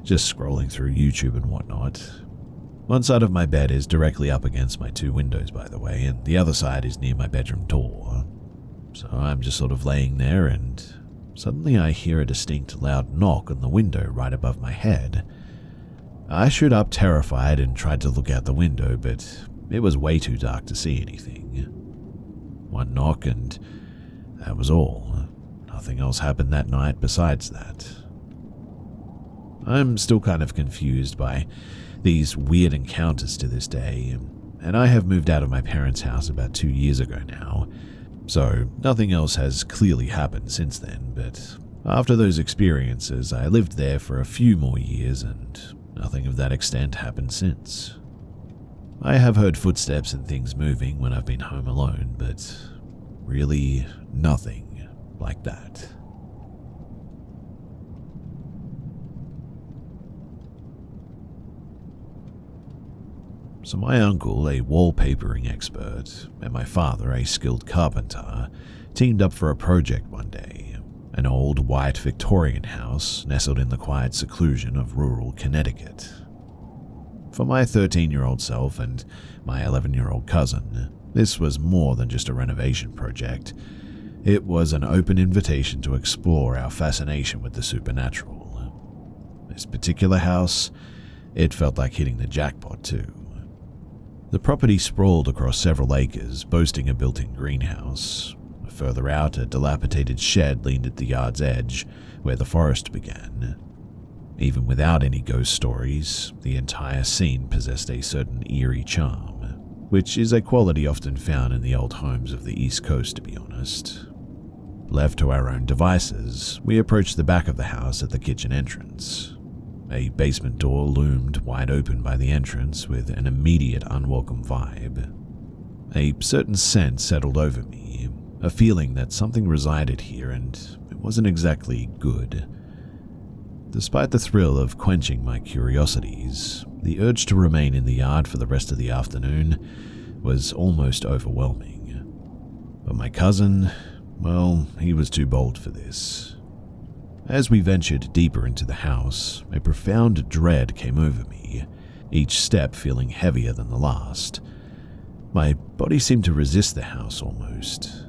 just scrolling through YouTube and whatnot. One side of my bed is directly up against my 2 windows, by the way, and the other side is near my bedroom door. So I'm just sort of laying there, and suddenly I hear a distinct loud knock on the window right above my head. I stood up terrified and tried to look out the window, but it was way too dark to see anything. One knock and that was all. Nothing else happened that night besides that. I'm still kind of confused by these weird encounters to this day, and I have moved out of my parents' house about 2 years ago now. So nothing else has clearly happened since then, but after those experiences, I lived there for a few more years, and nothing of that extent happened since. I have heard footsteps and things moving when I've been home alone, but really nothing like that. So my uncle, a wallpapering expert, and my father, a skilled carpenter, teamed up for a project one day, an old white Victorian house nestled in the quiet seclusion of rural Connecticut. For my 13-year-old self and my 11-year-old cousin, this was more than just a renovation project. It was an open invitation to explore our fascination with the supernatural. This particular house, it felt like hitting the jackpot too. The property sprawled across several acres, boasting a built-in greenhouse. Further out, a dilapidated shed leaned at the yard's edge, where the forest began. Even without any ghost stories, the entire scene possessed a certain eerie charm, which is a quality often found in the old homes of the East Coast, to be honest. Left to our own devices, we approached the back of the house at the kitchen entrance. A basement door loomed wide open by the entrance with an immediate unwelcome vibe. A certain sense settled over me, a feeling that something resided here and it wasn't exactly good. Despite the thrill of quenching my curiosities, the urge to remain in the yard for the rest of the afternoon was almost overwhelming. But my cousin, well, he was too bold for this. As we ventured deeper into the house, a profound dread came over me, each step feeling heavier than the last. My body seemed to resist the house almost.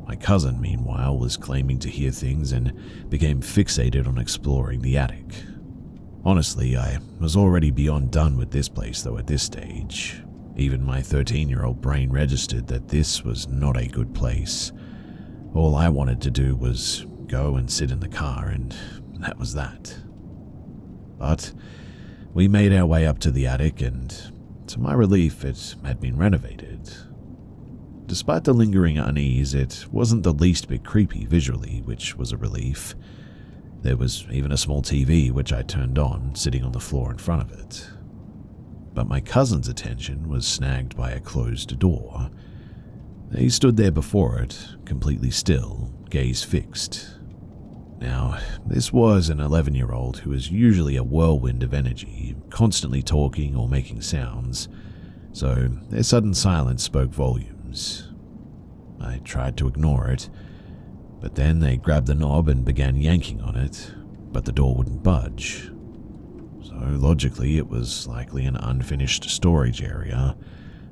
My cousin, meanwhile, was claiming to hear things and became fixated on exploring the attic. Honestly, I was already beyond done with this place though at this stage. Even my 13-year-old brain registered that this was not a good place. All I wanted to do was go and sit in the car, and that was that. But we made our way up to the attic, and to my relief, it had been renovated. Despite the lingering unease, it wasn't the least bit creepy visually, which was a relief. There was even a small TV, which I turned on, sitting on the floor in front of it. But my cousin's attention was snagged by a closed door. He stood there before it, completely still, gaze fixed. Now, this was an 11-year-old who is usually a whirlwind of energy, constantly talking or making sounds, so their sudden silence spoke volumes. I tried to ignore it, but then they grabbed the knob and began yanking on it, but the door wouldn't budge. So logically, it was likely an unfinished storage area.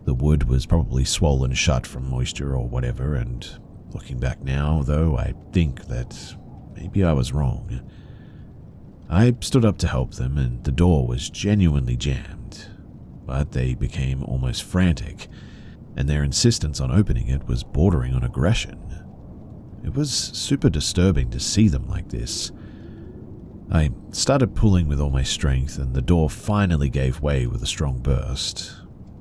The wood was probably swollen shut from moisture or whatever, and looking back now, though, I think that maybe I was wrong. I stood up to help them, and the door was genuinely jammed, but they became almost frantic, and their insistence on opening it was bordering on aggression. It was super disturbing to see them like this. I started pulling with all my strength, and the door finally gave way with a strong burst.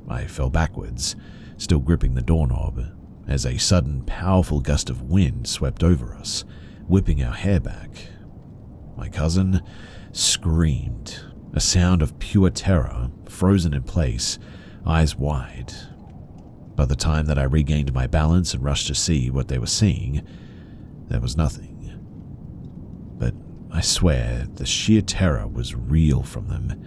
I fell backwards, still gripping the doorknob, as a sudden, powerful gust of wind swept over us, whipping our hair back. My cousin screamed, a sound of pure terror, frozen in place, eyes wide. By the time that I regained my balance and rushed to see what they were seeing, there was nothing. But I swear the sheer terror was real from them.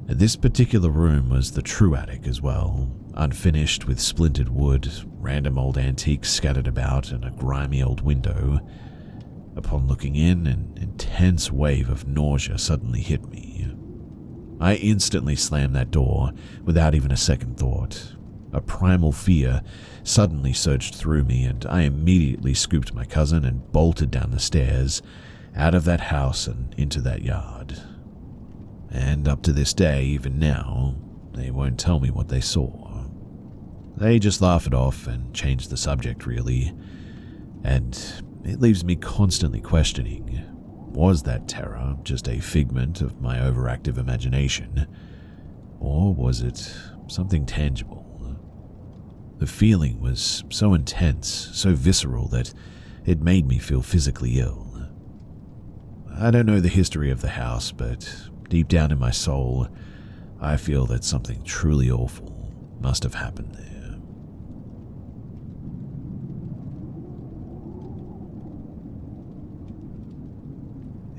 This particular room was the true attic as well, unfinished with splintered wood, random old antiques scattered about, and a grimy old window. Upon looking in, an intense wave of nausea suddenly hit me. I instantly slammed that door without even a second thought. A primal fear suddenly surged through me, and I immediately scooped my cousin and bolted down the stairs, out of that house and into that yard. And up to this day, even now, they won't tell me what they saw. They just laugh it off and change the subject, really. And it leaves me constantly questioning, was that terror just a figment of my overactive imagination? Or was it something tangible? The feeling was so intense, so visceral, that it made me feel physically ill. I don't know the history of the house, but deep down in my soul, I feel that something truly awful must have happened there.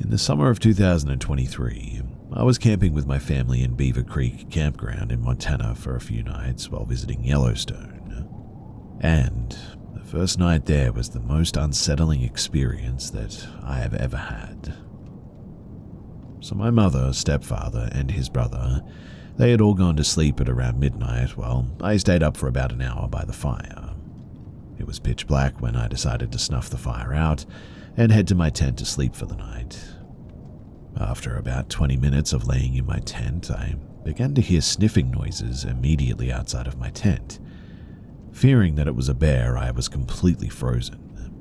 In the summer of 2023, I was camping with my family in Beaver Creek Campground in Montana for a few nights while visiting Yellowstone. And the first night there was the most unsettling experience that I have ever had. So my mother, stepfather, and his brother, they had all gone to sleep at around midnight while I stayed up for about an hour by the fire. It was pitch black when I decided to snuff the fire out and head to my tent to sleep for the night. After about 20 minutes of laying in my tent, I began to hear sniffing noises immediately outside of my tent. Fearing that it was a bear, I was completely frozen.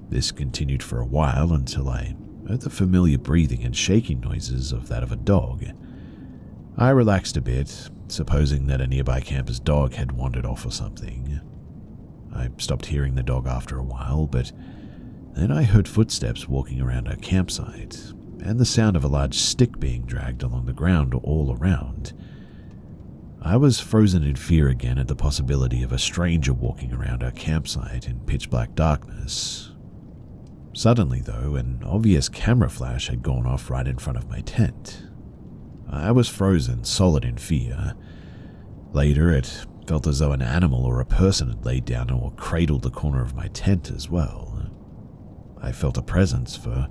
This continued for a while until I heard the familiar breathing and shaking noises of that of a dog. I relaxed a bit, supposing that a nearby camper's dog had wandered off or something. I stopped hearing the dog after a while, but then I heard footsteps walking around our campsite, and the sound of a large stick being dragged along the ground all around. I was frozen in fear again at the possibility of a stranger walking around our campsite in pitch-black darkness. Suddenly, though, an obvious camera flash had gone off right in front of my tent. I was frozen, solid in fear. Later, it felt as though an animal or a person had laid down or cradled the corner of my tent as well. I felt a presence for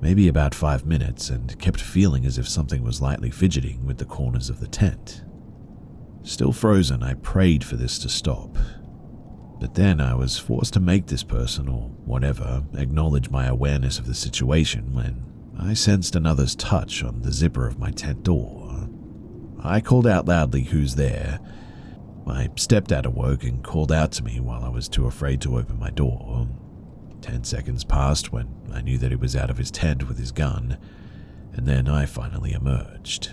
maybe about 5 minutes and kept feeling as if something was lightly fidgeting with the corners of the tent. Still frozen, I prayed for this to stop. But then I was forced to make this person, or whatever, acknowledge my awareness of the situation when I sensed another's touch on the zipper of my tent door. I called out loudly, "Who's there?" My stepdad awoke and called out to me while I was too afraid to open my door. 10 seconds passed when I knew that he was out of his tent with his gun, and then I finally emerged.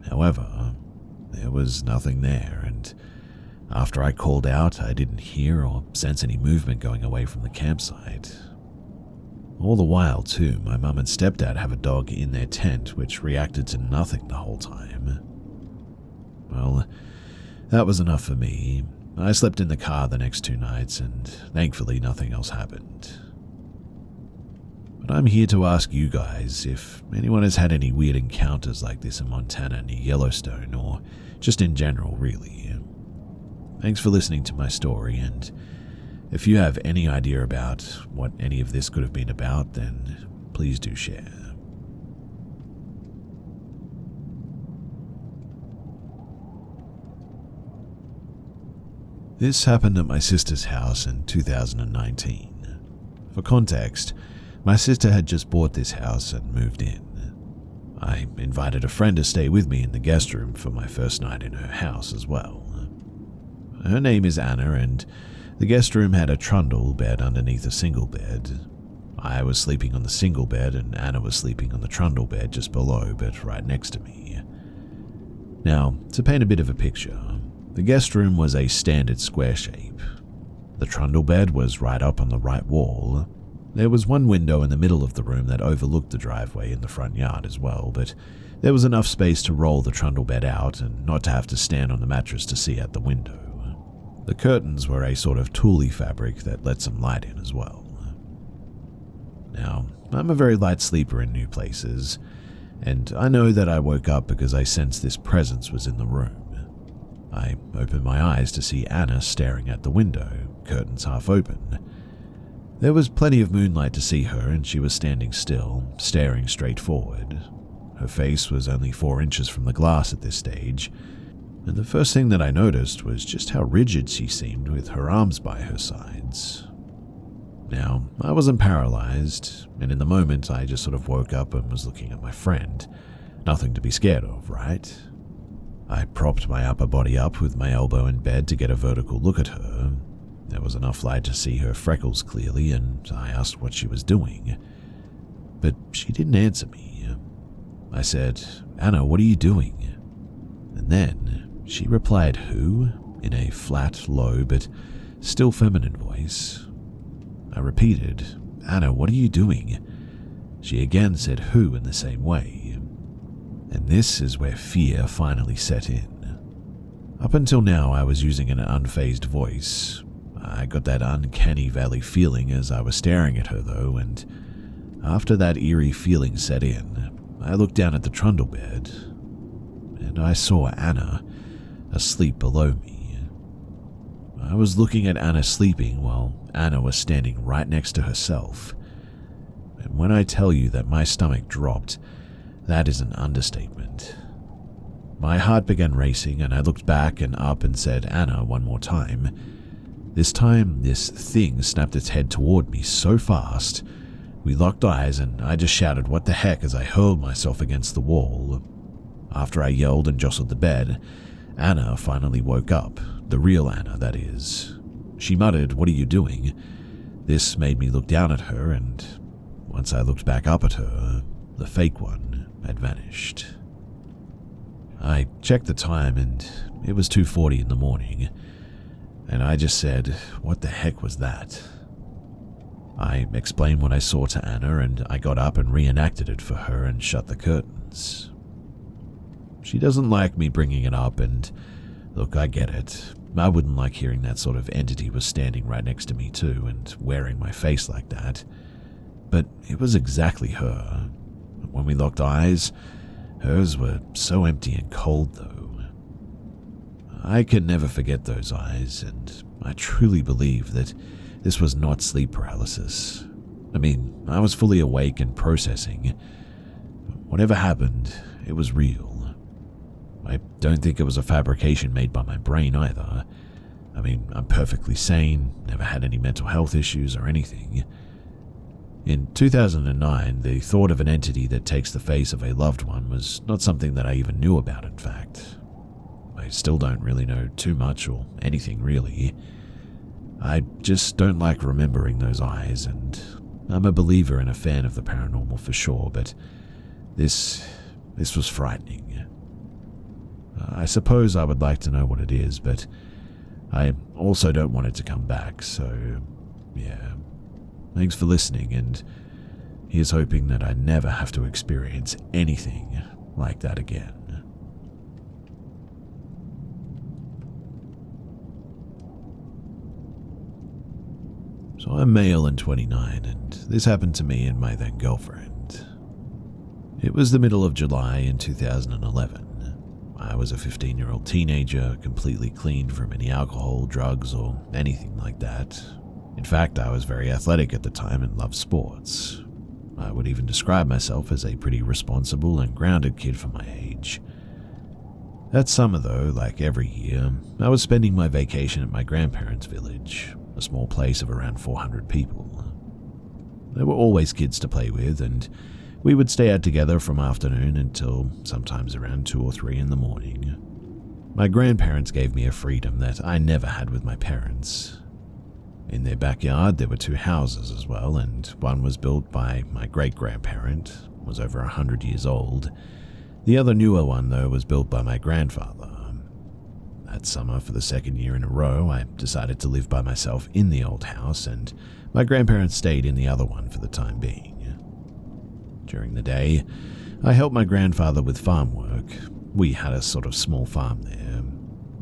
However, there was nothing there, and after I called out, I didn't hear or sense any movement going away from the campsite. All the while, too, my mum and stepdad have a dog in their tent which reacted to nothing the whole time. Well, that was enough for me. I slept in the car the next 2 nights, and thankfully nothing else happened. But I'm here to ask you guys if anyone has had any weird encounters like this in Montana near Yellowstone, or just in general, really. Thanks for listening to my story, and if you have any idea about what any of this could have been about, then please do share. This happened at my sister's house in 2019. For context, my sister had just bought this house and moved in. I invited a friend to stay with me in the guest room for my first night in her house as well. Her name is Anna, and the guest room had a trundle bed underneath a single bed. I was sleeping on the single bed, and Anna was sleeping on the trundle bed just below, but right next to me. Now, to paint a bit of a picture, the guest room was a standard square shape. The trundle bed was right up on the right wall. There was one window in the middle of the room that overlooked the driveway in the front yard as well, but there was enough space to roll the trundle bed out and not to have to stand on the mattress to see out the window. The curtains were a sort of tully fabric that let some light in as well. Now, I'm a very light sleeper in new places, and I know that I woke up because I sensed this presence was in the room. I opened my eyes to see Anna staring at the window, curtains half open. There was plenty of moonlight to see her, and she was standing still, staring straight forward. Her face was only 4 inches from the glass at this stage, and the first thing that I noticed was just how rigid she seemed with her arms by her sides. Now, I wasn't paralyzed, and in the moment I just sort of woke up and was looking at my friend. Nothing to be scared of, right? I propped my upper body up with my elbow in bed to get a vertical look at her. There was enough light to see her freckles clearly, and I asked what she was doing. But she didn't answer me. I said, "Anna, what are you doing?" And then she replied, "Who?" in a flat, low, but still feminine voice. I repeated, "Anna, what are you doing?" She again said, "Who?" in the same way. And this is where fear finally set in. Up until now, I was using an unfazed voice. I got that uncanny valley feeling as I was staring at her, though, and after that eerie feeling set in, I looked down at the trundle bed, and I saw Anna asleep below me. I was looking at Anna sleeping while Anna was standing right next to herself. And when I tell you that my stomach dropped, that is an understatement. My heart began racing, and I looked back and up and said, "Anna," one more time. This time, this thing snapped its head toward me so fast. We locked eyes, and I just shouted, "What the heck?" as I hurled myself against the wall. After I yelled and jostled the bed, Anna finally woke up, the real Anna, that is. She muttered, "What are you doing?" This made me look down at her, and once I looked back up at her, the fake one had vanished. I checked the time, and it was 2:40 in the morning, and I just said, "What the heck was that?" I explained what I saw to Anna, and I got up and reenacted it for her and shut the curtains. She doesn't like me bringing it up, and look, I get it. I wouldn't like hearing that sort of entity was standing right next to me too and wearing my face like that. But it was exactly her. When we locked eyes, hers were so empty and cold though. I can never forget those eyes, and I truly believe that this was not sleep paralysis. I mean, I was fully awake and processing. Whatever happened, it was real. I don't think it was a fabrication made by my brain either. I mean, I'm perfectly sane, never had any mental health issues or anything. In 2009, the thought of an entity that takes the face of a loved one was not something that I even knew about, in fact. I still don't really know too much or anything really. I just don't like remembering those eyes, and I'm a believer and a fan of the paranormal for sure, but this was frightening. I suppose I would like to know what it is, but I also don't want it to come back, so yeah. Thanks for listening, and here's hoping that I never have to experience anything like that again. So I'm male and 29, and this happened to me and my then girlfriend. It was the middle of July in 2011. I was a 15-year-old teenager, completely clean from any alcohol, drugs, or anything like that. In fact, I was very athletic at the time and loved sports. I would even describe myself as a pretty responsible and grounded kid for my age. That summer though, like every year, I was spending my vacation at my grandparents' village, a small place of around 400 people. There were always kids to play with, and we would stay out together from afternoon until sometimes around 2 or 3 in the morning. My grandparents gave me a freedom that I never had with my parents. In their backyard, there were 2 houses as well, and one was built by my great-grandparent, was over 100 years old. The other newer one, though, was built by my grandfather. That summer, for the 2nd year in a row, I decided to live by myself in the old house, and my grandparents stayed in the other one for the time being. During the day, I helped my grandfather with farm work. We had a sort of small farm there.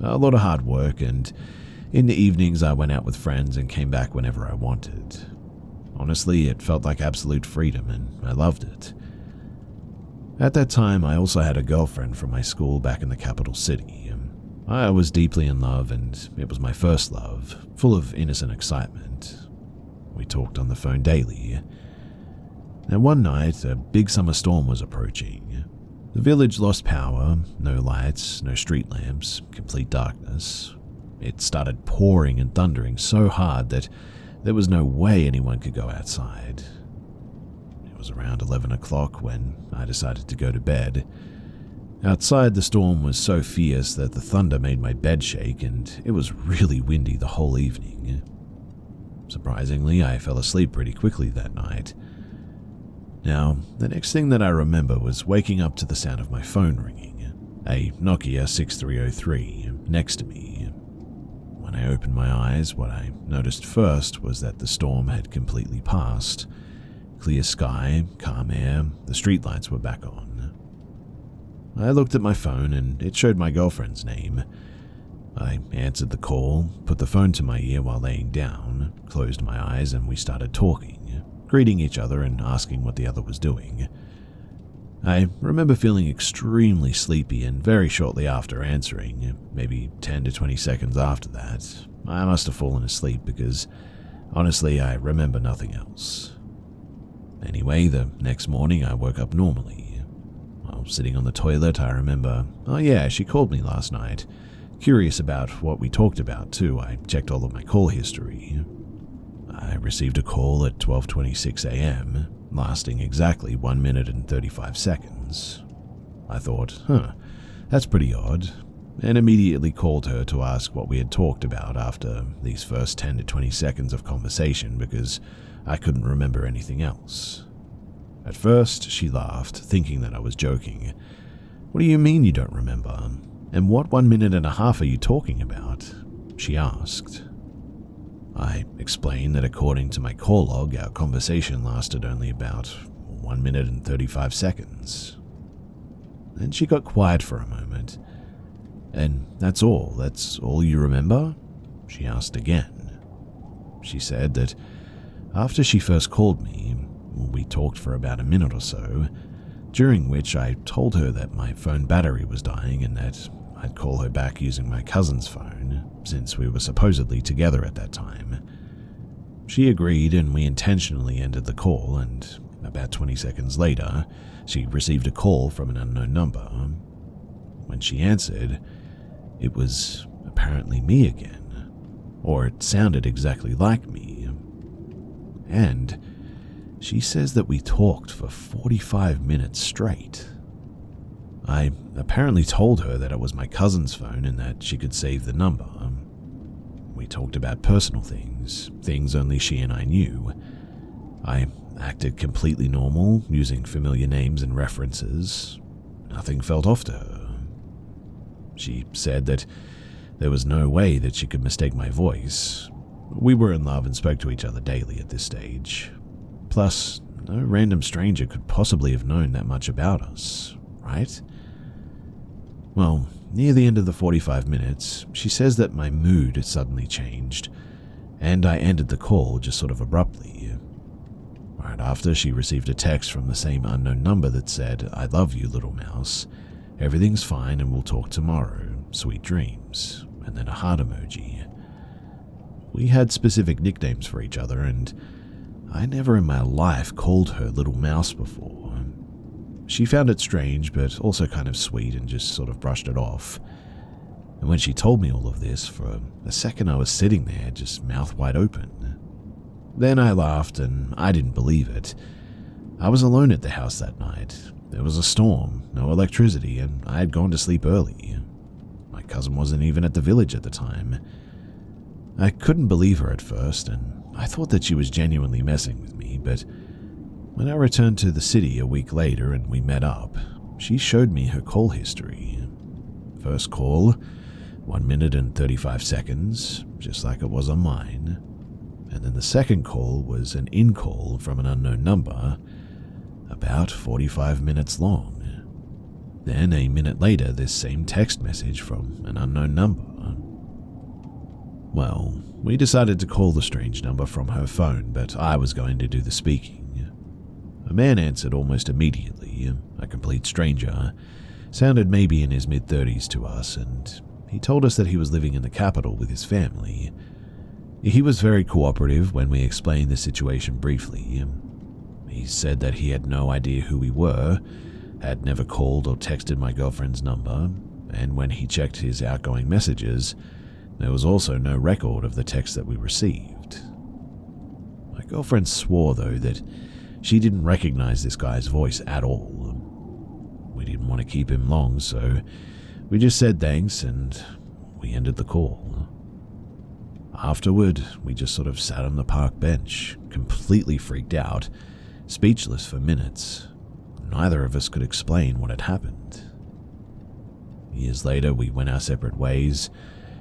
A lot of hard work, and in the evenings I went out with friends and came back whenever I wanted. Honestly, it felt like absolute freedom, and I loved it. At that time, I also had a girlfriend from my school back in the capital city. I was deeply in love, and it was my first love, full of innocent excitement. We talked on the phone daily. Now one night, a big summer storm was approaching. The village lost power, no lights, no street lamps, complete darkness. It started pouring and thundering so hard that there was no way anyone could go outside. It was around 11 o'clock when I decided to go to bed. Outside, the storm was so fierce that the thunder made my bed shake, and it was really windy the whole evening. Surprisingly, I fell asleep pretty quickly that night. Now, the next thing that I remember was waking up to the sound of my phone ringing, a Nokia 6303 next to me. When I opened my eyes, what I noticed first was that the storm had completely passed. Clear sky, calm air, the streetlights were back on. I looked at my phone and it showed my girlfriend's name. I answered the call, put the phone to my ear while laying down, closed my eyes, and we started talking, greeting each other and asking what the other was doing. I remember feeling extremely sleepy, and very shortly after answering, maybe 10 to 20 seconds after that, I must have fallen asleep because, honestly, I remember nothing else. Anyway, the next morning I woke up normally. While sitting on the toilet, I remember, oh yeah, she called me last night. Curious about what we talked about too, I checked all of my call history. I received a call at 12:26 a.m., lasting exactly 1 minute and 35 seconds. I thought, that's pretty odd, and immediately called her to ask what we had talked about after these first 10 to 20 seconds of conversation because I couldn't remember anything else. At first, she laughed, thinking that I was joking. What do you mean you don't remember? And what 1 minute and a half are you talking about? She asked. I explained that according to my call log, our conversation lasted only about 1 minute and 35 seconds. Then she got quiet for a moment. And that's all you remember? She asked again. She said that after she first called me, we talked for about a minute or so, during which I told her that my phone battery was dying and that I'd call her back using my cousin's phone, since we were supposedly together at that time. She agreed, and we intentionally ended the call, and about 20 seconds later, she received a call from an unknown number. When she answered, it was apparently me again, or it sounded exactly like me. And she says that we talked for 45 minutes straight. I apparently told her that it was my cousin's phone and that she could save the number. We talked about personal things only she and I knew. I acted completely normal, using familiar names and references. Nothing felt off to her. She said that there was no way that she could mistake my voice. We were in love and spoke to each other daily at this stage. Plus, no random stranger could possibly have known that much about us, right? Well, near the end of the 45 minutes, she says that my mood had suddenly changed, and I ended the call just sort of abruptly. Right after, she received a text from the same unknown number that said, "I love you, little mouse. Everything's fine and we'll talk tomorrow. Sweet dreams," and then a heart emoji. We had specific nicknames for each other, and I never in my life called her little mouse before. She found it strange, but also kind of sweet, and just sort of brushed it off. And when she told me all of this, for a second I was sitting there, just mouth wide open. Then I laughed, and I didn't believe it. I was alone at the house that night. There was a storm, no electricity, and I had gone to sleep early. My cousin wasn't even at the village at the time. I couldn't believe her at first, and I thought that she was genuinely messing with me, but when I returned to the city a week later and we met up, she showed me her call history. First call, 1 minute and 35 seconds, just like it was on mine. And then the second call was an in-call from an unknown number, about 45 minutes long. Then a minute later, this same text message from an unknown number. Well, we decided to call the strange number from her phone, but I was going to do the speaking. A man answered almost immediately, a complete stranger, sounded maybe in his mid-30s to us, and he told us that he was living in the capital with his family. He was very cooperative when we explained the situation briefly. He said that he had no idea who we were, had never called or texted my girlfriend's number, and when he checked his outgoing messages, there was also no record of the text that we received. My girlfriend swore, though, that she didn't recognize this guy's voice at all. We didn't want to keep him long, so we just said thanks and we ended the call. Afterward, we just sort of sat on the park bench, completely freaked out, speechless for minutes. Neither of us could explain what had happened. Years later, we went our separate ways,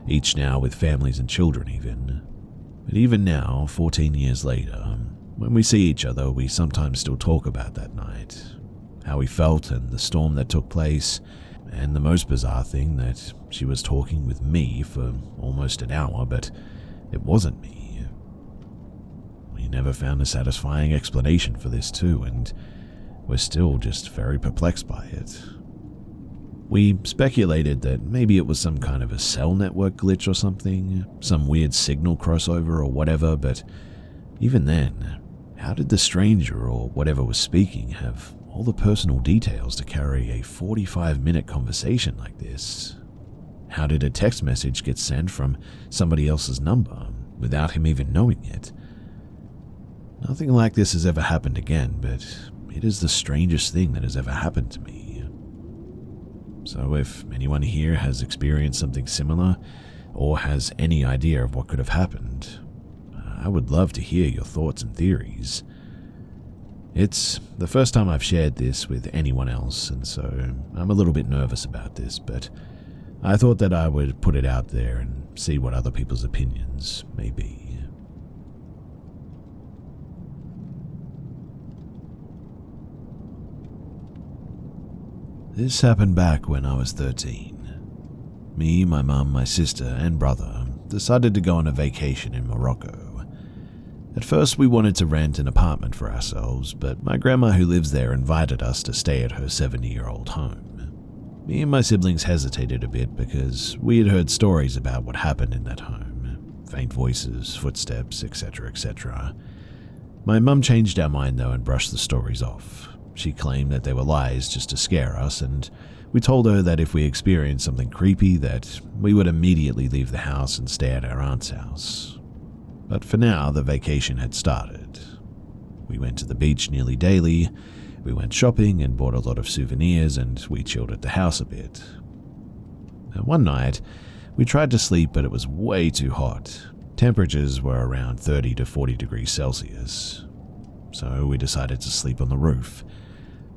each now with families and children even. But even now, 14 years later, when we see each other, we sometimes still talk about that night, how we felt and the storm that took place, and the most bizarre thing that she was talking with me for almost an hour, but it wasn't me. We never found a satisfying explanation for this too, and we're still just very perplexed by it. We speculated that maybe it was some kind of a cell network glitch or something, some weird signal crossover or whatever, but even then, how did the stranger or whatever was speaking have all the personal details to carry a 45-minute conversation like this? How did a text message get sent from somebody else's number without him even knowing it? Nothing like this has ever happened again, but it is the strangest thing that has ever happened to me. So if anyone here has experienced something similar, or has any idea of what could have happened, I would love to hear your thoughts and theories. It's the first time I've shared this with anyone else, and so I'm a little bit nervous about this, but I thought that I would put it out there and see what other people's opinions may be. This happened back when I was 13. Me, my mum, my sister, and brother decided to go on a vacation in Morocco. At first, we wanted to rent an apartment for ourselves, but my grandma who lives there invited us to stay at her 70-year-old home. me and my siblings hesitated a bit because we had heard stories about what happened in that home. Faint voices, footsteps, etc., etc. My mum changed our mind though and brushed the stories off. She claimed that they were lies just to scare us, and we told her that if we experienced something creepy that we would immediately leave the house and stay at our aunt's house. But for now, the vacation had started. We went to the beach nearly daily, we went shopping and bought a lot of souvenirs, and we chilled at the house a bit. And one night, we tried to sleep, but it was way too hot. Temperatures were around 30 to 40 degrees Celsius. So we decided to sleep on the roof.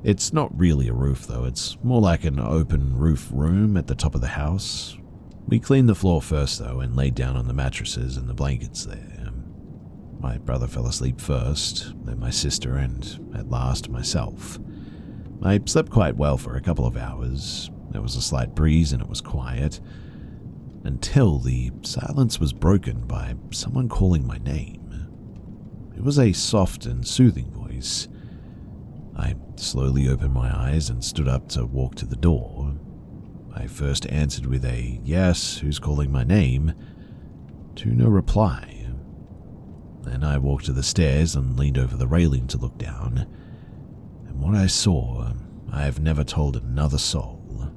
It's not really a roof though, it's more like an open roof room at the top of the house. We cleaned the floor first though and laid down on the mattresses and the blankets there. My brother fell asleep first, then my sister, and at last myself. I slept quite well for a couple of hours. There was a slight breeze and it was quiet, until the silence was broken by someone calling my name. It was a soft and soothing voice. I slowly opened my eyes and stood up to walk to the door. I first answered with a "Yes, who's calling my name?" to no reply. Then I walked to the stairs and leaned over the railing to look down, and what I saw, I have never told another soul.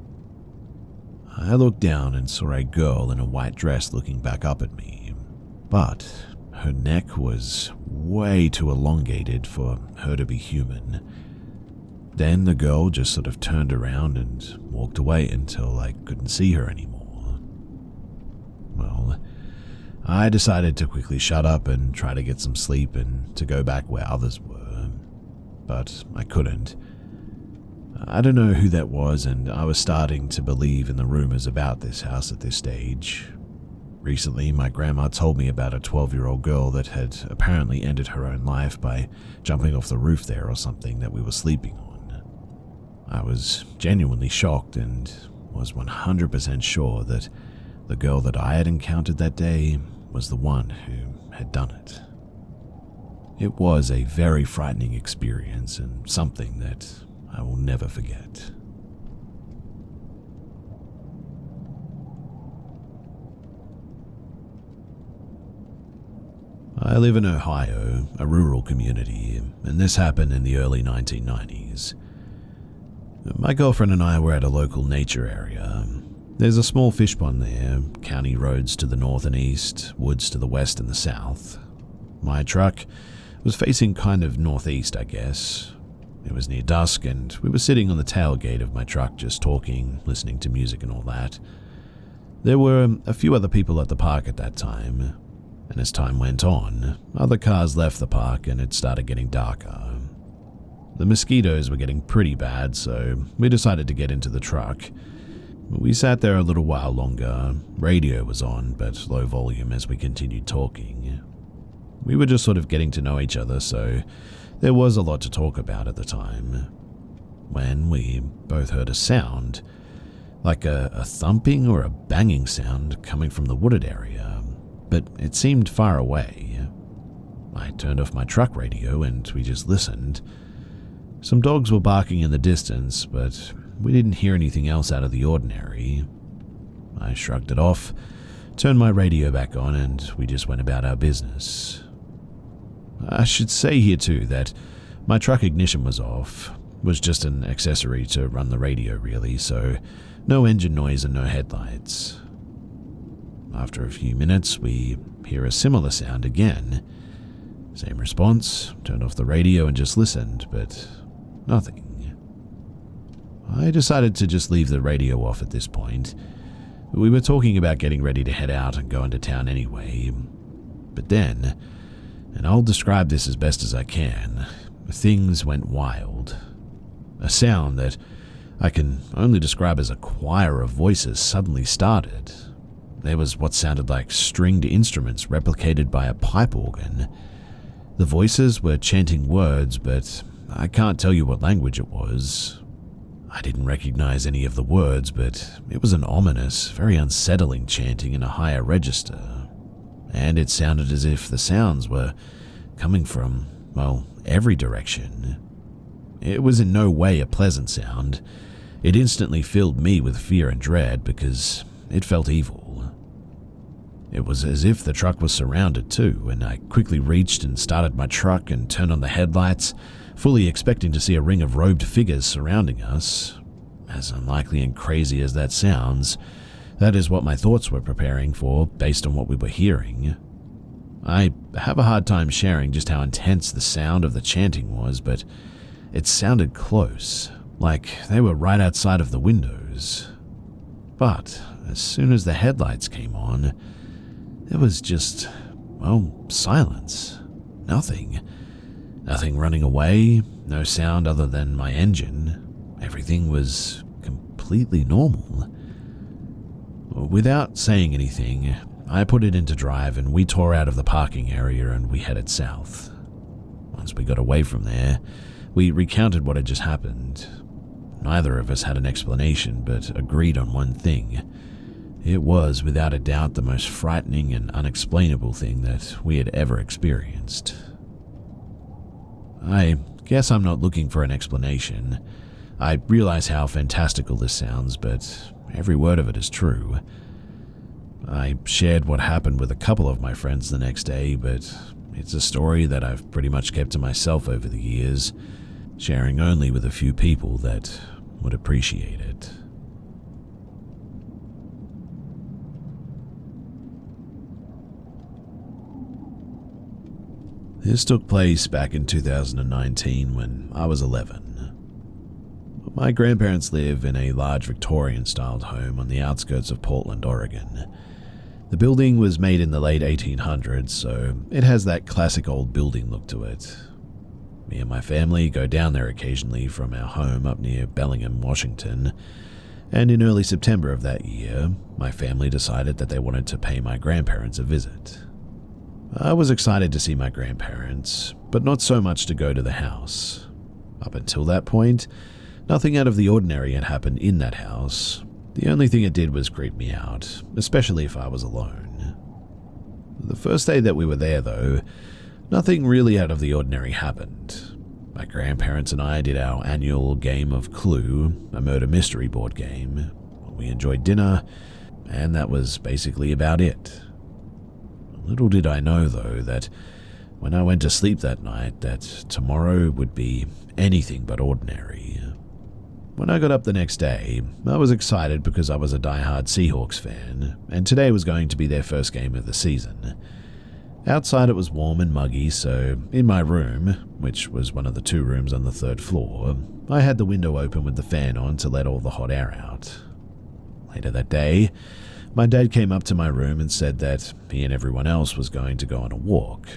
I looked down and saw a girl in a white dress looking back up at me, but her neck was way too elongated for her to be human. Then the girl just sort of turned around and walked away until I couldn't see her anymore. Well, I decided to quickly shut up and try to get some sleep and to go back where others were, but I couldn't. I don't know who that was, and I was starting to believe in the rumors about this house at this stage. Recently, my grandma told me about a 12-year-old girl that had apparently ended her own life by jumping off the roof there or something that we were sleeping on. I was genuinely shocked and was 100% sure that the girl that I had encountered that day was the one who had done it. It was a very frightening experience and something that I will never forget. I live in Ohio, a rural community, and this happened in the early 1990s. My girlfriend and I were at a local nature area. There's a small fish pond there, county roads to the north and east, woods to the west and the south. My truck was facing kind of northeast, I guess. It was near dusk, and we were sitting on the tailgate of my truck just talking, listening to music and all that. There were a few other people at the park at that time, and as time went on, other cars left the park and it started getting darker. The mosquitoes were getting pretty bad, so we decided to get into the truck. We sat there a little while longer. Radio was on, but low volume as we continued talking. We were just sort of getting to know each other, so there was a lot to talk about at the time. When we both heard a sound, like a thumping or a banging sound coming from the wooded area, but it seemed far away. I turned off my truck radio and we just listened. Some dogs were barking in the distance, but we didn't hear anything else out of the ordinary. I shrugged it off, turned my radio back on, and we just went about our business. I should say here too that my truck ignition was off, was just an accessory to run the radio really, so no engine noise and no headlights. After a few minutes, we hear a similar sound again. Same response, turned off the radio and just listened, but nothing. I decided to just leave the radio off at this point. We were talking about getting ready to head out and go into town anyway. But then, and I'll describe this as best as I can, things went wild. A sound that I can only describe as a choir of voices suddenly started. There was what sounded like stringed instruments replicated by a pipe organ. The voices were chanting words, but I can't tell you what language it was. I didn't recognize any of the words, but it was an ominous, very unsettling chanting in a higher register. And it sounded as if the sounds were coming from, well, every direction. It was in no way a pleasant sound. It instantly filled me with fear and dread because it felt evil. It was as if the truck was surrounded too, and I quickly reached and started my truck and turned on the headlights, fully expecting to see a ring of robed figures surrounding us. As unlikely and crazy as that sounds, that is what my thoughts were preparing for based on what we were hearing. I have a hard time sharing just how intense the sound of the chanting was, but it sounded close, like they were right outside of the windows. But as soon as the headlights came on, there was just, silence. Nothing. Nothing running away, no sound other than my engine. Everything was completely normal. Without saying anything, I put it into drive and we tore out of the parking area and we headed south. Once we got away from there, we recounted what had just happened. Neither of us had an explanation, but agreed on one thing. It was, without a doubt, the most frightening and unexplainable thing that we had ever experienced. I guess I'm not looking for an explanation. I realize how fantastical this sounds, but every word of it is true. I shared what happened with a couple of my friends the next day, but it's a story that I've pretty much kept to myself over the years, sharing only with a few people that would appreciate it. This took place back in 2019 when I was 11. My grandparents live in a large Victorian-styled home on the outskirts of Portland, Oregon. The building was made in the late 1800s, so it has that classic old building look to it. Me and my family go down there occasionally from our home up near Bellingham, Washington, and in early September of that year, my family decided that they wanted to pay my grandparents a visit. I was excited to see my grandparents, but not so much to go to the house. Up until that point, nothing out of the ordinary had happened in that house. The only thing it did was creep me out, especially if I was alone. The first day that we were there, though, nothing really out of the ordinary happened. My grandparents and I did our annual game of Clue, a murder mystery board game. We enjoyed dinner, and that was basically about it. Little did I know, though, that when I went to sleep that night, that tomorrow would be anything but ordinary. When I got up the next day, I was excited because I was a die-hard Seahawks fan, and today was going to be their first game of the season. Outside it was warm and muggy, so in my room, which was one of the 2 rooms on the 3rd floor, I had the window open with the fan on to let all the hot air out. Later that day, my dad came up to my room and said that he and everyone else was going to go on a walk.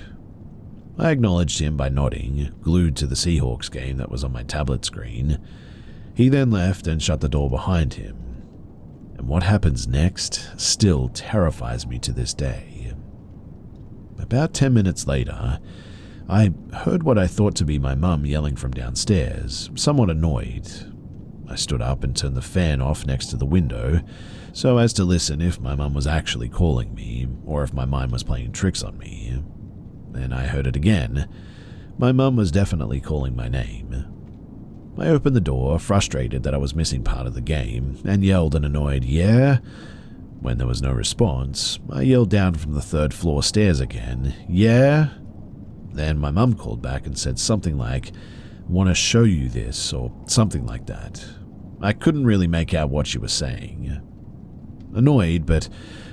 I acknowledged him by nodding, glued to the Seahawks game that was on my tablet screen. He then left and shut the door behind him. And what happens next still terrifies me to this day. About 10 minutes later, I heard what I thought to be my mum yelling from downstairs, somewhat annoyed. I stood up and turned the fan off next to the window, so as to listen if my mum was actually calling me, or if my mind was playing tricks on me. Then I heard it again. My mum was definitely calling my name. I opened the door, frustrated that I was missing part of the game, and yelled an annoyed, "Yeah?" When there was no response, I yelled down from the 3rd floor stairs again, "Yeah?" Then my mum called back and said something like, "Want to show you this," or something like that. I couldn't really make out what she was saying. Annoyed, but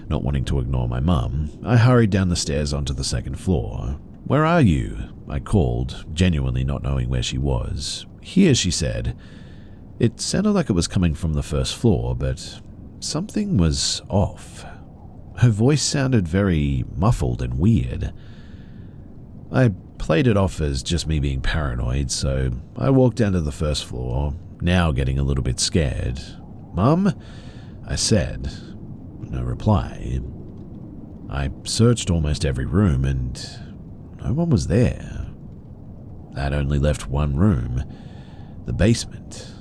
not wanting to ignore my mum, I hurried down the stairs onto the 2nd floor. "Where are you?" I called, genuinely not knowing where she was. "Here," she said. It sounded like it was coming from the 1st floor, but something was off. Her voice sounded very muffled and weird. I played it off as just me being paranoid, so I walked down to the 1st floor, now getting a little bit scared. "Mum?" I said. No reply. I searched almost every room and no one was there. That only left one room, the basement.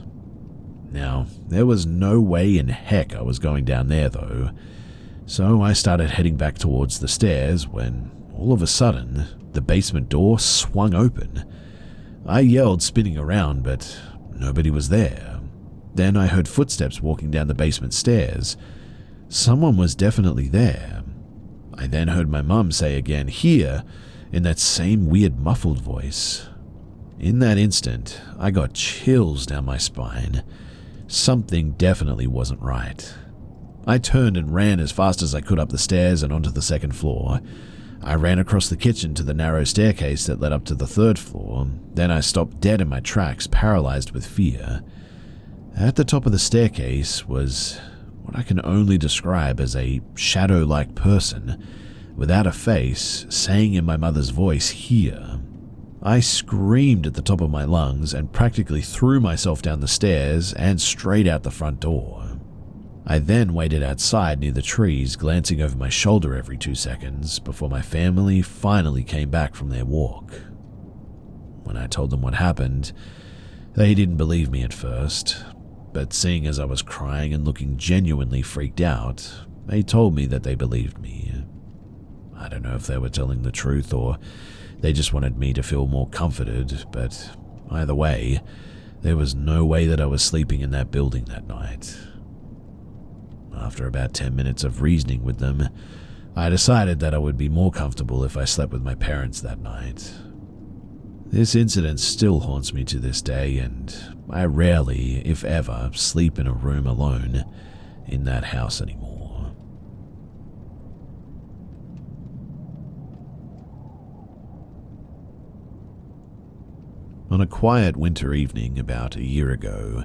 Now, there was no way in heck I was going down there though, so I started heading back towards the stairs when, all of a sudden, the basement door swung open. I yelled, spinning around, but nobody was there. Then I heard footsteps walking down the basement stairs. Someone was definitely there. I then heard my mum say again, "Here," in that same weird muffled voice. In that instant, I got chills down my spine. Something definitely wasn't right. I turned and ran as fast as I could up the stairs and onto the second floor. I ran across the kitchen to the narrow staircase that led up to the third floor. Then I stopped dead in my tracks, paralyzed with fear. At the top of the staircase was what I can only describe as a shadow-like person, without a face, saying in my mother's voice, "Here." I screamed at the top of my lungs and practically threw myself down the stairs and straight out the front door. I then waited outside near the trees, glancing over my shoulder every 2 seconds before my family finally came back from their walk. When I told them what happened, they didn't believe me at first, but seeing as I was crying and looking genuinely freaked out, they told me that they believed me. I don't know if they were telling the truth or they just wanted me to feel more comforted, but either way, there was no way that I was sleeping in that building that night. After about 10 minutes of reasoning with them, I decided that I would be more comfortable if I slept with my parents that night. This incident still haunts me to this day, and I rarely, if ever, sleep in a room alone in that house anymore. On a quiet winter evening about a year ago,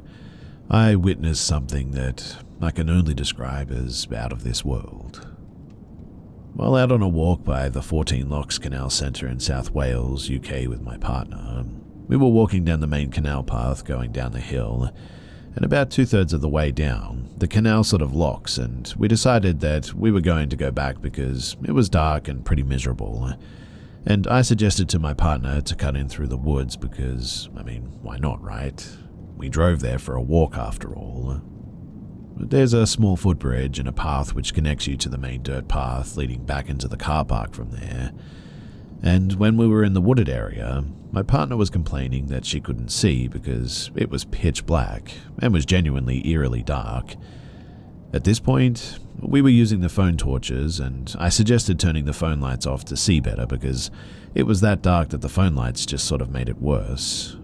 I witnessed something that I can only describe as out of this world. While out on a walk by the 14 Locks Canal Centre in South Wales, UK with my partner, we were walking down the main canal path going down the hill, and about 2/3 of the way down, the canal sort of locks, and we decided that we were going to go back because it was dark and pretty miserable. And I suggested to my partner to cut in through the woods because, why not, right? We drove there for a walk after all. There's a small footbridge and a path which connects you to the main dirt path leading back into the car park from there. And when we were in the wooded area, my partner was complaining that she couldn't see because it was pitch black and was genuinely eerily dark. At this point, we were using the phone torches, and I suggested turning the phone lights off to see better because it was that dark that the phone lights just sort of made it worse.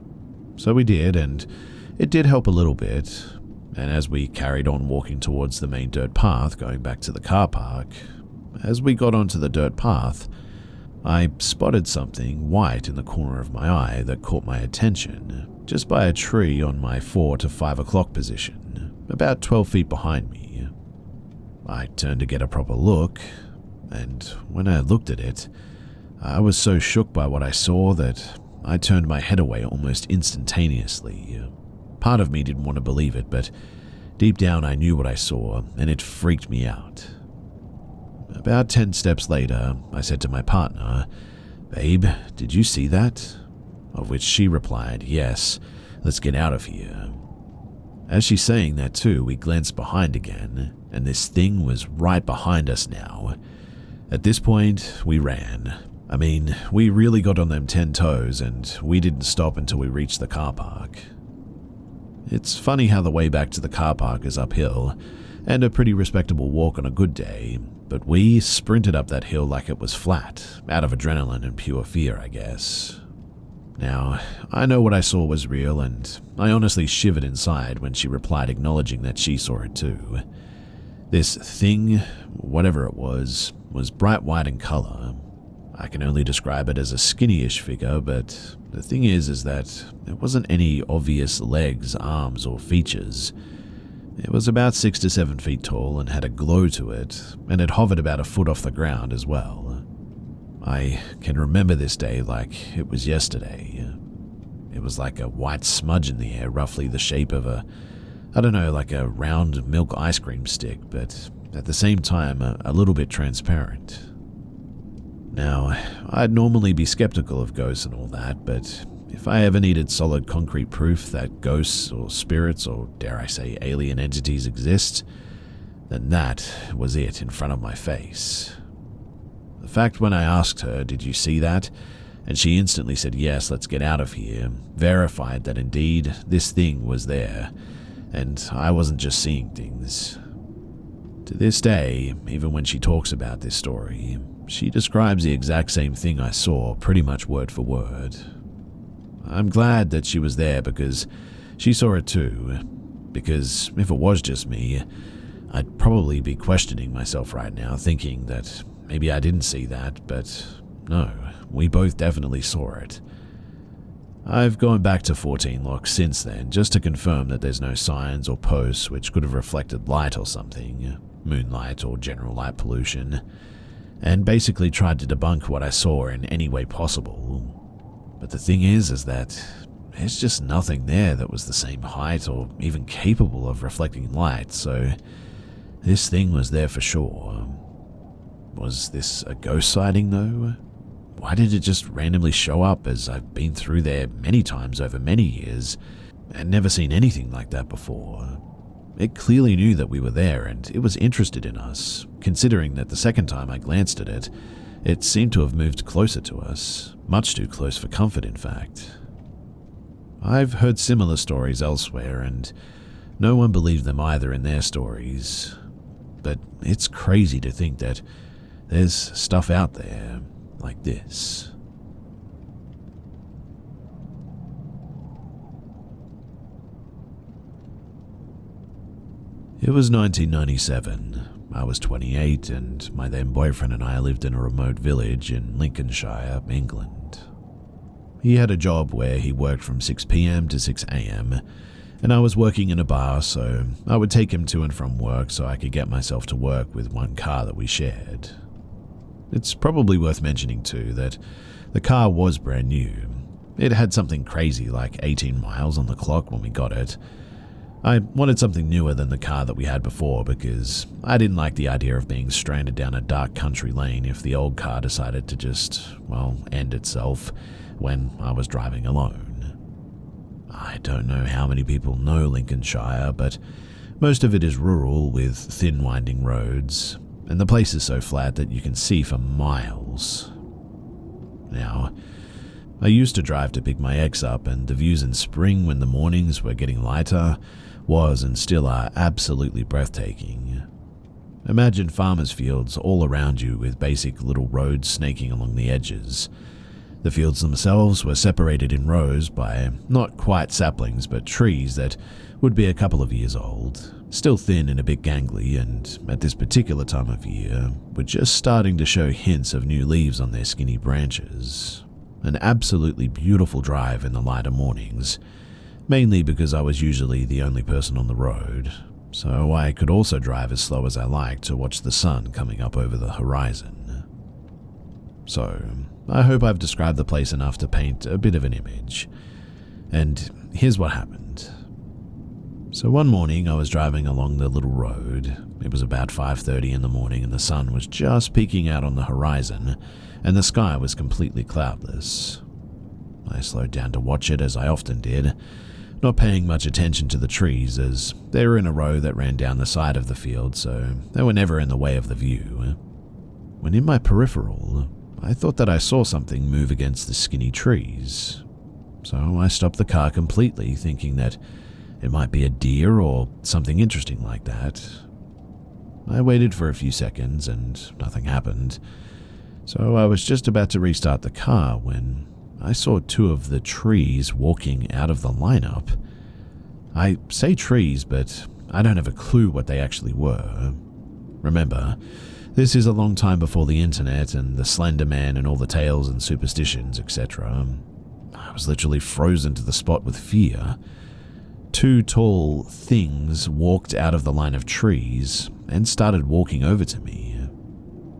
So we did, and it did help a little bit. And as we carried on walking towards the main dirt path going back to the car park, as we got onto the dirt path, I spotted something white in the corner of my eye that caught my attention, just by a tree on my 4 to 5 o'clock position, about 12 feet behind me. I turned to get a proper look, and when I looked at it, I was so shook by what I saw that I turned my head away almost instantaneously. Part of me didn't want to believe it, but deep down I knew what I saw, and it freaked me out. About 10 steps later, I said to my partner, "Babe, did you see that?" Of which she replied, "Yes, let's get out of here." As she's saying that too, we glanced behind again, and this thing was right behind us now. At this point, we ran. We really got on them 10 toes, and we didn't stop until we reached the car park. It's funny how the way back to the car park is uphill, and a pretty respectable walk on a good day, but we sprinted up that hill like it was flat, out of adrenaline and pure fear, I guess. Now, I know what I saw was real, and I honestly shivered inside when she replied acknowledging that she saw it too. This thing, whatever it was bright white in color. I can only describe it as a skinny-ish figure, but the thing is that there wasn't any obvious legs, arms, or features. It was about 6 to 7 feet tall and had a glow to it, and it hovered about a foot off the ground as well. I can remember this day like it was yesterday. It was like a white smudge in the air, roughly the shape of like a round milk ice cream stick, but at the same time a little bit transparent. Now, I'd normally be skeptical of ghosts and all that, but if I ever needed solid concrete proof that ghosts or spirits or, dare I say, alien entities exist, then that was it in front of my face. The fact when I asked her, "Did you see that?" and she instantly said, "Yes, let's get out of here," verified that indeed this thing was there, and I wasn't just seeing things. To this day, even when she talks about this story, she describes the exact same thing I saw, pretty much word for word. I'm glad that she was there because she saw it too, because if it was just me, I'd probably be questioning myself right now, thinking that maybe I didn't see that, but no, we both definitely saw it. I've gone back to 14 Lock since then, just to confirm that there's no signs or posts which could have reflected light or something, moonlight or general light pollution, and basically tried to debunk what I saw in any way possible. But the thing is that there's just nothing there that was the same height or even capable of reflecting light, so this thing was there for sure. Was this a ghost sighting though? Why did it just randomly show up, as I've been through there many times over many years and never seen anything like that before? It clearly knew that we were there and it was interested in us, considering that the second time I glanced at it, it seemed to have moved closer to us, much too close for comfort in fact. I've heard similar stories elsewhere and no one believed them either in their stories, but it's crazy to think that there's stuff out there like this. It was 1997. I was 28 and my then boyfriend and I lived in a remote village in Lincolnshire, England. He had a job where he worked from 6 p.m. to 6 a.m. and I was working in a bar, so I would take him to and from work so I could get myself to work with one car that we shared. It's probably worth mentioning too that the car was brand new. It had something crazy like 18 miles on the clock when we got it. I wanted something newer than the car that we had before because I didn't like the idea of being stranded down a dark country lane if the old car decided to just, end itself when I was driving alone. I don't know how many people know Lincolnshire, but most of it is rural with thin winding roads, and the place is so flat that you can see for miles. Now, I used to drive to pick my ex up, and the views in spring when the mornings were getting lighter was and still are absolutely breathtaking. Imagine farmers' fields all around you with basic little roads snaking along the edges. The fields themselves were separated in rows by not quite saplings but trees that would be a couple of years old, still thin and a bit gangly, and at this particular time of year were just starting to show hints of new leaves on their skinny branches. An absolutely beautiful drive in the lighter mornings, mainly because I was usually the only person on the road, so I could also drive as slow as I liked to watch the sun coming up over the horizon. So, I hope I've described the place enough to paint a bit of an image. And here's what happened. So one morning I was driving along the little road. It was about 5:30 in the morning and the sun was just peeking out on the horizon and the sky was completely cloudless. I slowed down to watch it as I often did, not paying much attention to the trees as they were in a row that ran down the side of the field, so they were never in the way of the view. When in my peripheral, I thought that I saw something move against the skinny trees. So I stopped the car completely, thinking that it might be a deer or something interesting like that. I waited for a few seconds and nothing happened, so I was just about to restart the car when I saw two of the trees walking out of the lineup. I say trees, but I don't have a clue what they actually were. Remember, this is a long time before the internet and the Slender Man and all the tales and superstitions, etc. I was literally frozen to the spot with fear. Two tall things walked out of the line of trees and started walking over to me.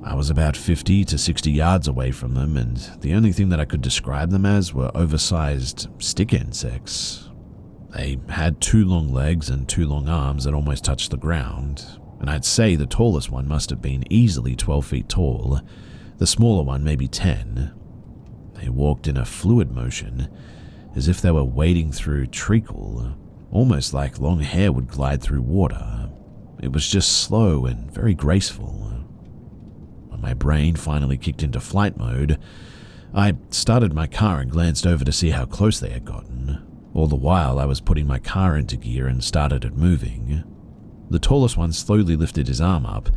I was about 50 to 60 yards away from them, and the only thing that I could describe them as were oversized stick insects. They had 2 long legs and 2 long arms that almost touched the ground, and I'd say the tallest one must have been easily 12 feet tall, the smaller one maybe 10. They walked in a fluid motion, as if they were wading through treacle, almost like long hair would glide through water. It was just slow and very graceful. When my brain finally kicked into flight mode, I started my car and glanced over to see how close they had gotten. All the while, I was putting my car into gear and started it moving. The tallest one slowly lifted his arm up,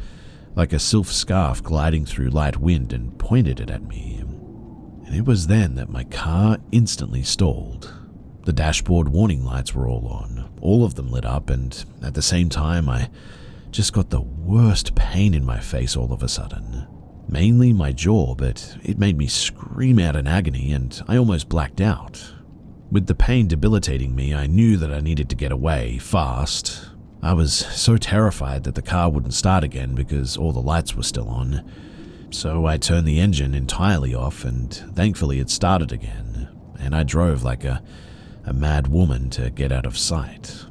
like a silk scarf gliding through light wind, and pointed it at me. And it was then that my car instantly stalled. The dashboard warning lights were all on, all of them lit up, and at the same time I just got the worst pain in my face all of a sudden. Mainly my jaw, but it made me scream out in agony and I almost blacked out. With the pain debilitating me, I knew that I needed to get away, fast. I was so terrified that the car wouldn't start again because all the lights were still on. So I turned the engine entirely off and thankfully it started again, and I drove like a mad woman to get out of sight.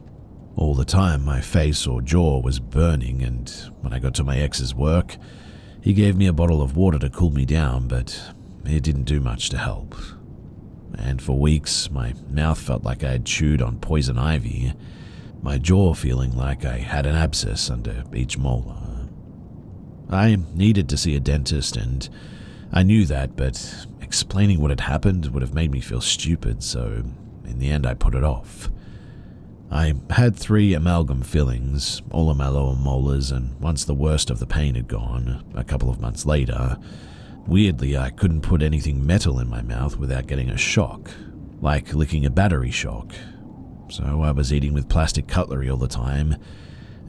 All the time my face or jaw was burning, and when I got to my ex's work, he gave me a bottle of water to cool me down, but it didn't do much to help. And for weeks, my mouth felt like I had chewed on poison ivy, my jaw feeling like I had an abscess under each molar. I needed to see a dentist, and I knew that, but explaining what had happened would have made me feel stupid, so in the end I put it off. I had 3 amalgam fillings, all of my lower molars, and once the worst of the pain had gone, a couple of months later, weirdly I couldn't put anything metal in my mouth without getting a shock, like licking a battery shock. So I was eating with plastic cutlery all the time,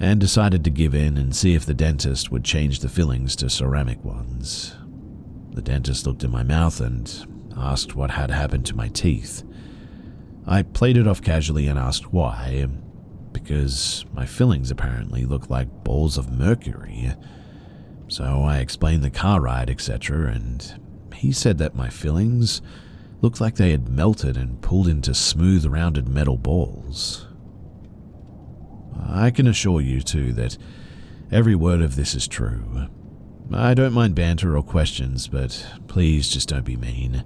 and decided to give in and see if the dentist would change the fillings to ceramic ones. The dentist looked in my mouth and asked what had happened to my teeth. I played it off casually and asked why, because my fillings apparently looked like balls of mercury. So I explained the car ride, etc., and he said that my fillings looked like they had melted and pulled into smooth, rounded metal balls. I can assure you, too, that every word of this is true. I don't mind banter or questions, but please just don't be mean.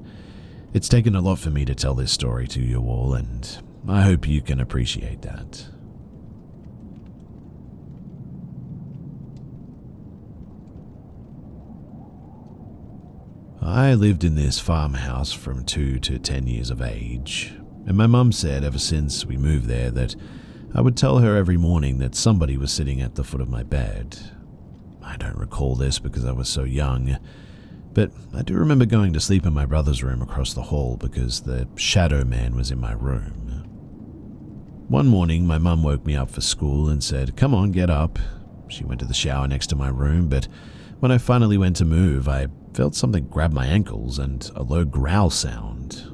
It's taken a lot for me to tell this story to you all, and I hope you can appreciate that. I lived in this farmhouse from 2 to 10 years of age, and my mum said ever since we moved there that I would tell her every morning that somebody was sitting at the foot of my bed. I don't recall this because I was so young, but I do remember going to sleep in my brother's room across the hall because the shadow man was in my room. One morning, my mum woke me up for school and said, "Come on, get up." She went to the shower next to my room, but when I finally went to move, I felt something grab my ankles and a low growl sound.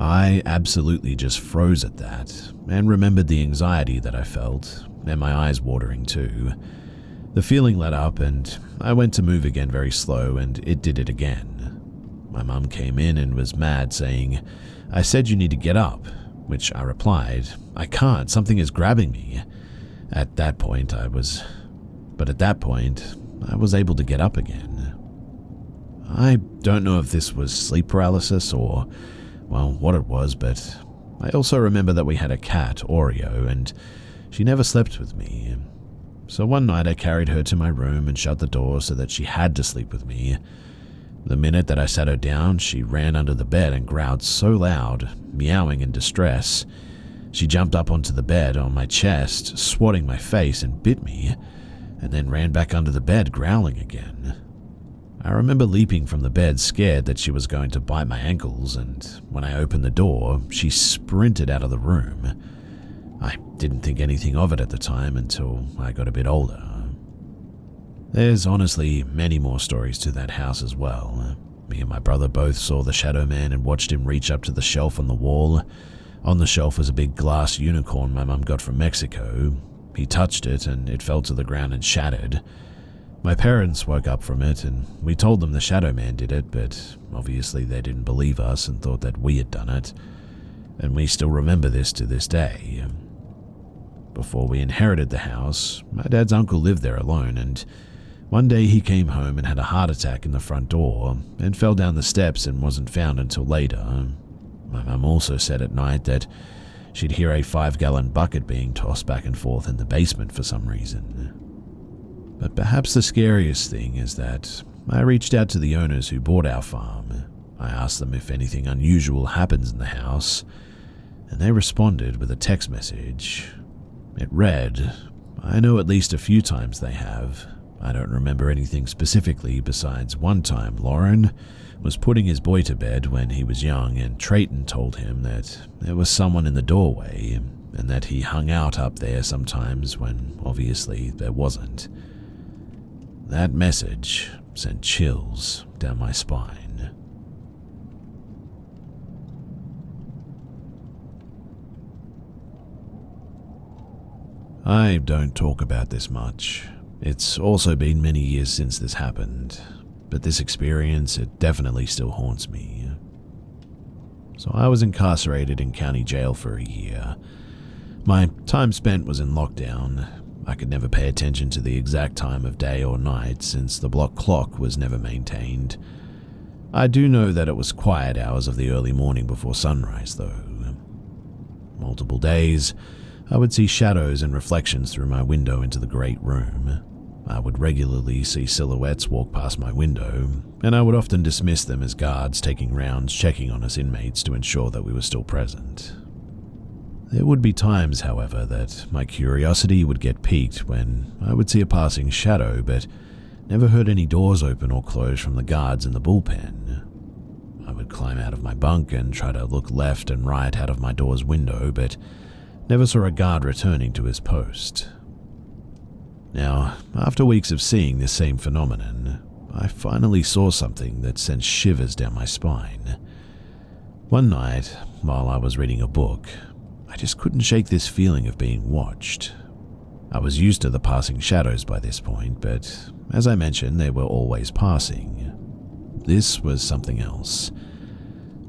I absolutely just froze at that and remembered the anxiety that I felt, and my eyes watering too. The feeling let up and I went to move again very slow, and it did it again. My mum came in and was mad, saying, "I said you need to get up," which I replied, "I can't, something is grabbing me." At that point I was able to get up again. I don't know if this was sleep paralysis or, well, what it was, but I also remember that we had a cat, Oreo, and she never slept with me. So one night I carried her to my room and shut the door so that she had to sleep with me. The minute that I sat her down, she ran under the bed and growled so loud, meowing in distress. She jumped up onto the bed on my chest, swatting my face, and bit me, and then ran back under the bed growling again. I remember leaping from the bed scared that she was going to bite my ankles, and when I opened the door, she sprinted out of the room. I didn't think anything of it at the time until I got a bit older. There's honestly many more stories to that house as well. Me and my brother both saw the shadow man and watched him reach up to the shelf on the wall. On the shelf was a big glass unicorn my mum got from Mexico. He touched it and it fell to the ground and shattered. My parents woke up from it and we told them the shadow man did it, but obviously they didn't believe us and thought that we had done it. And we still remember this to this day. Before we inherited the house, my dad's uncle lived there alone, and one day he came home and had a heart attack in the front door and fell down the steps and wasn't found until later. My mum also said at night that she'd hear a 5-gallon bucket being tossed back and forth in the basement for some reason. But perhaps the scariest thing is that I reached out to the owners who bought our farm. I asked them if anything unusual happens in the house. and they responded with a text message. It read, "I know at least a few times they have. I don't remember anything specifically besides one time Lauren was putting his boy to bed when he was young, and Trayton told him that there was someone in the doorway and that he hung out up there sometimes when obviously there wasn't." That message sent chills down my spine. I don't talk about this much. It's also been many years since this happened, but this experience, it definitely still haunts me. So I was incarcerated in county jail for a year. My time spent was in lockdown. I could never pay attention to the exact time of day or night since the block clock was never maintained. I do know that it was quiet hours of the early morning before sunrise, though. Multiple days, I would see shadows and reflections through my window into the great room. I would regularly see silhouettes walk past my window, and I would often dismiss them as guards taking rounds checking on us inmates to ensure that we were still present. There would be times, however, that my curiosity would get piqued when I would see a passing shadow, but never heard any doors open or close from the guards in the bullpen. I would climb out of my bunk and try to look left and right out of my door's window, but never saw a guard returning to his post. Now, after weeks of seeing this same phenomenon, I finally saw something that sent shivers down my spine. One night, while I was reading a book, I just couldn't shake this feeling of being watched. I was used to the passing shadows by this point, but as I mentioned, they were always passing. This was something else.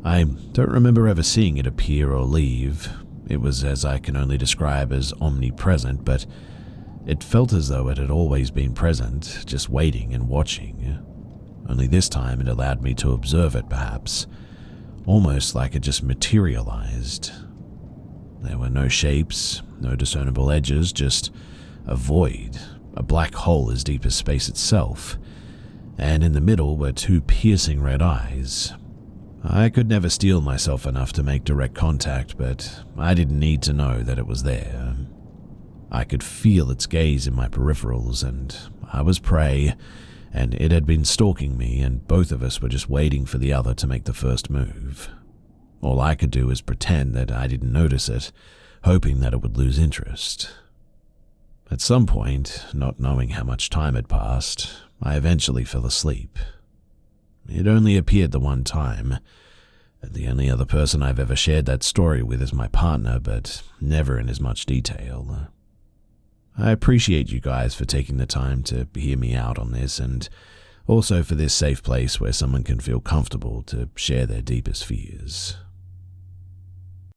I don't remember ever seeing it appear or leave. It was as I can only describe as omnipresent, but it felt as though it had always been present, just waiting and watching. Only this time it allowed me to observe it, perhaps, almost like it just materialized. There were no shapes, no discernible edges, just a void, a black hole as deep as space itself, and in the middle were two piercing red eyes. I could never steel myself enough to make direct contact, but I didn't need to know that it was there. I could feel its gaze in my peripherals, and I was prey, and it had been stalking me, and both of us were just waiting for the other to make the first move. All I could do was pretend that I didn't notice it, hoping that it would lose interest. At some point, not knowing how much time had passed, I eventually fell asleep. It only appeared the one time. The only other person I've ever shared that story with is my partner, but never in as much detail. I appreciate you guys for taking the time to hear me out on this, and also for this safe place where someone can feel comfortable to share their deepest fears.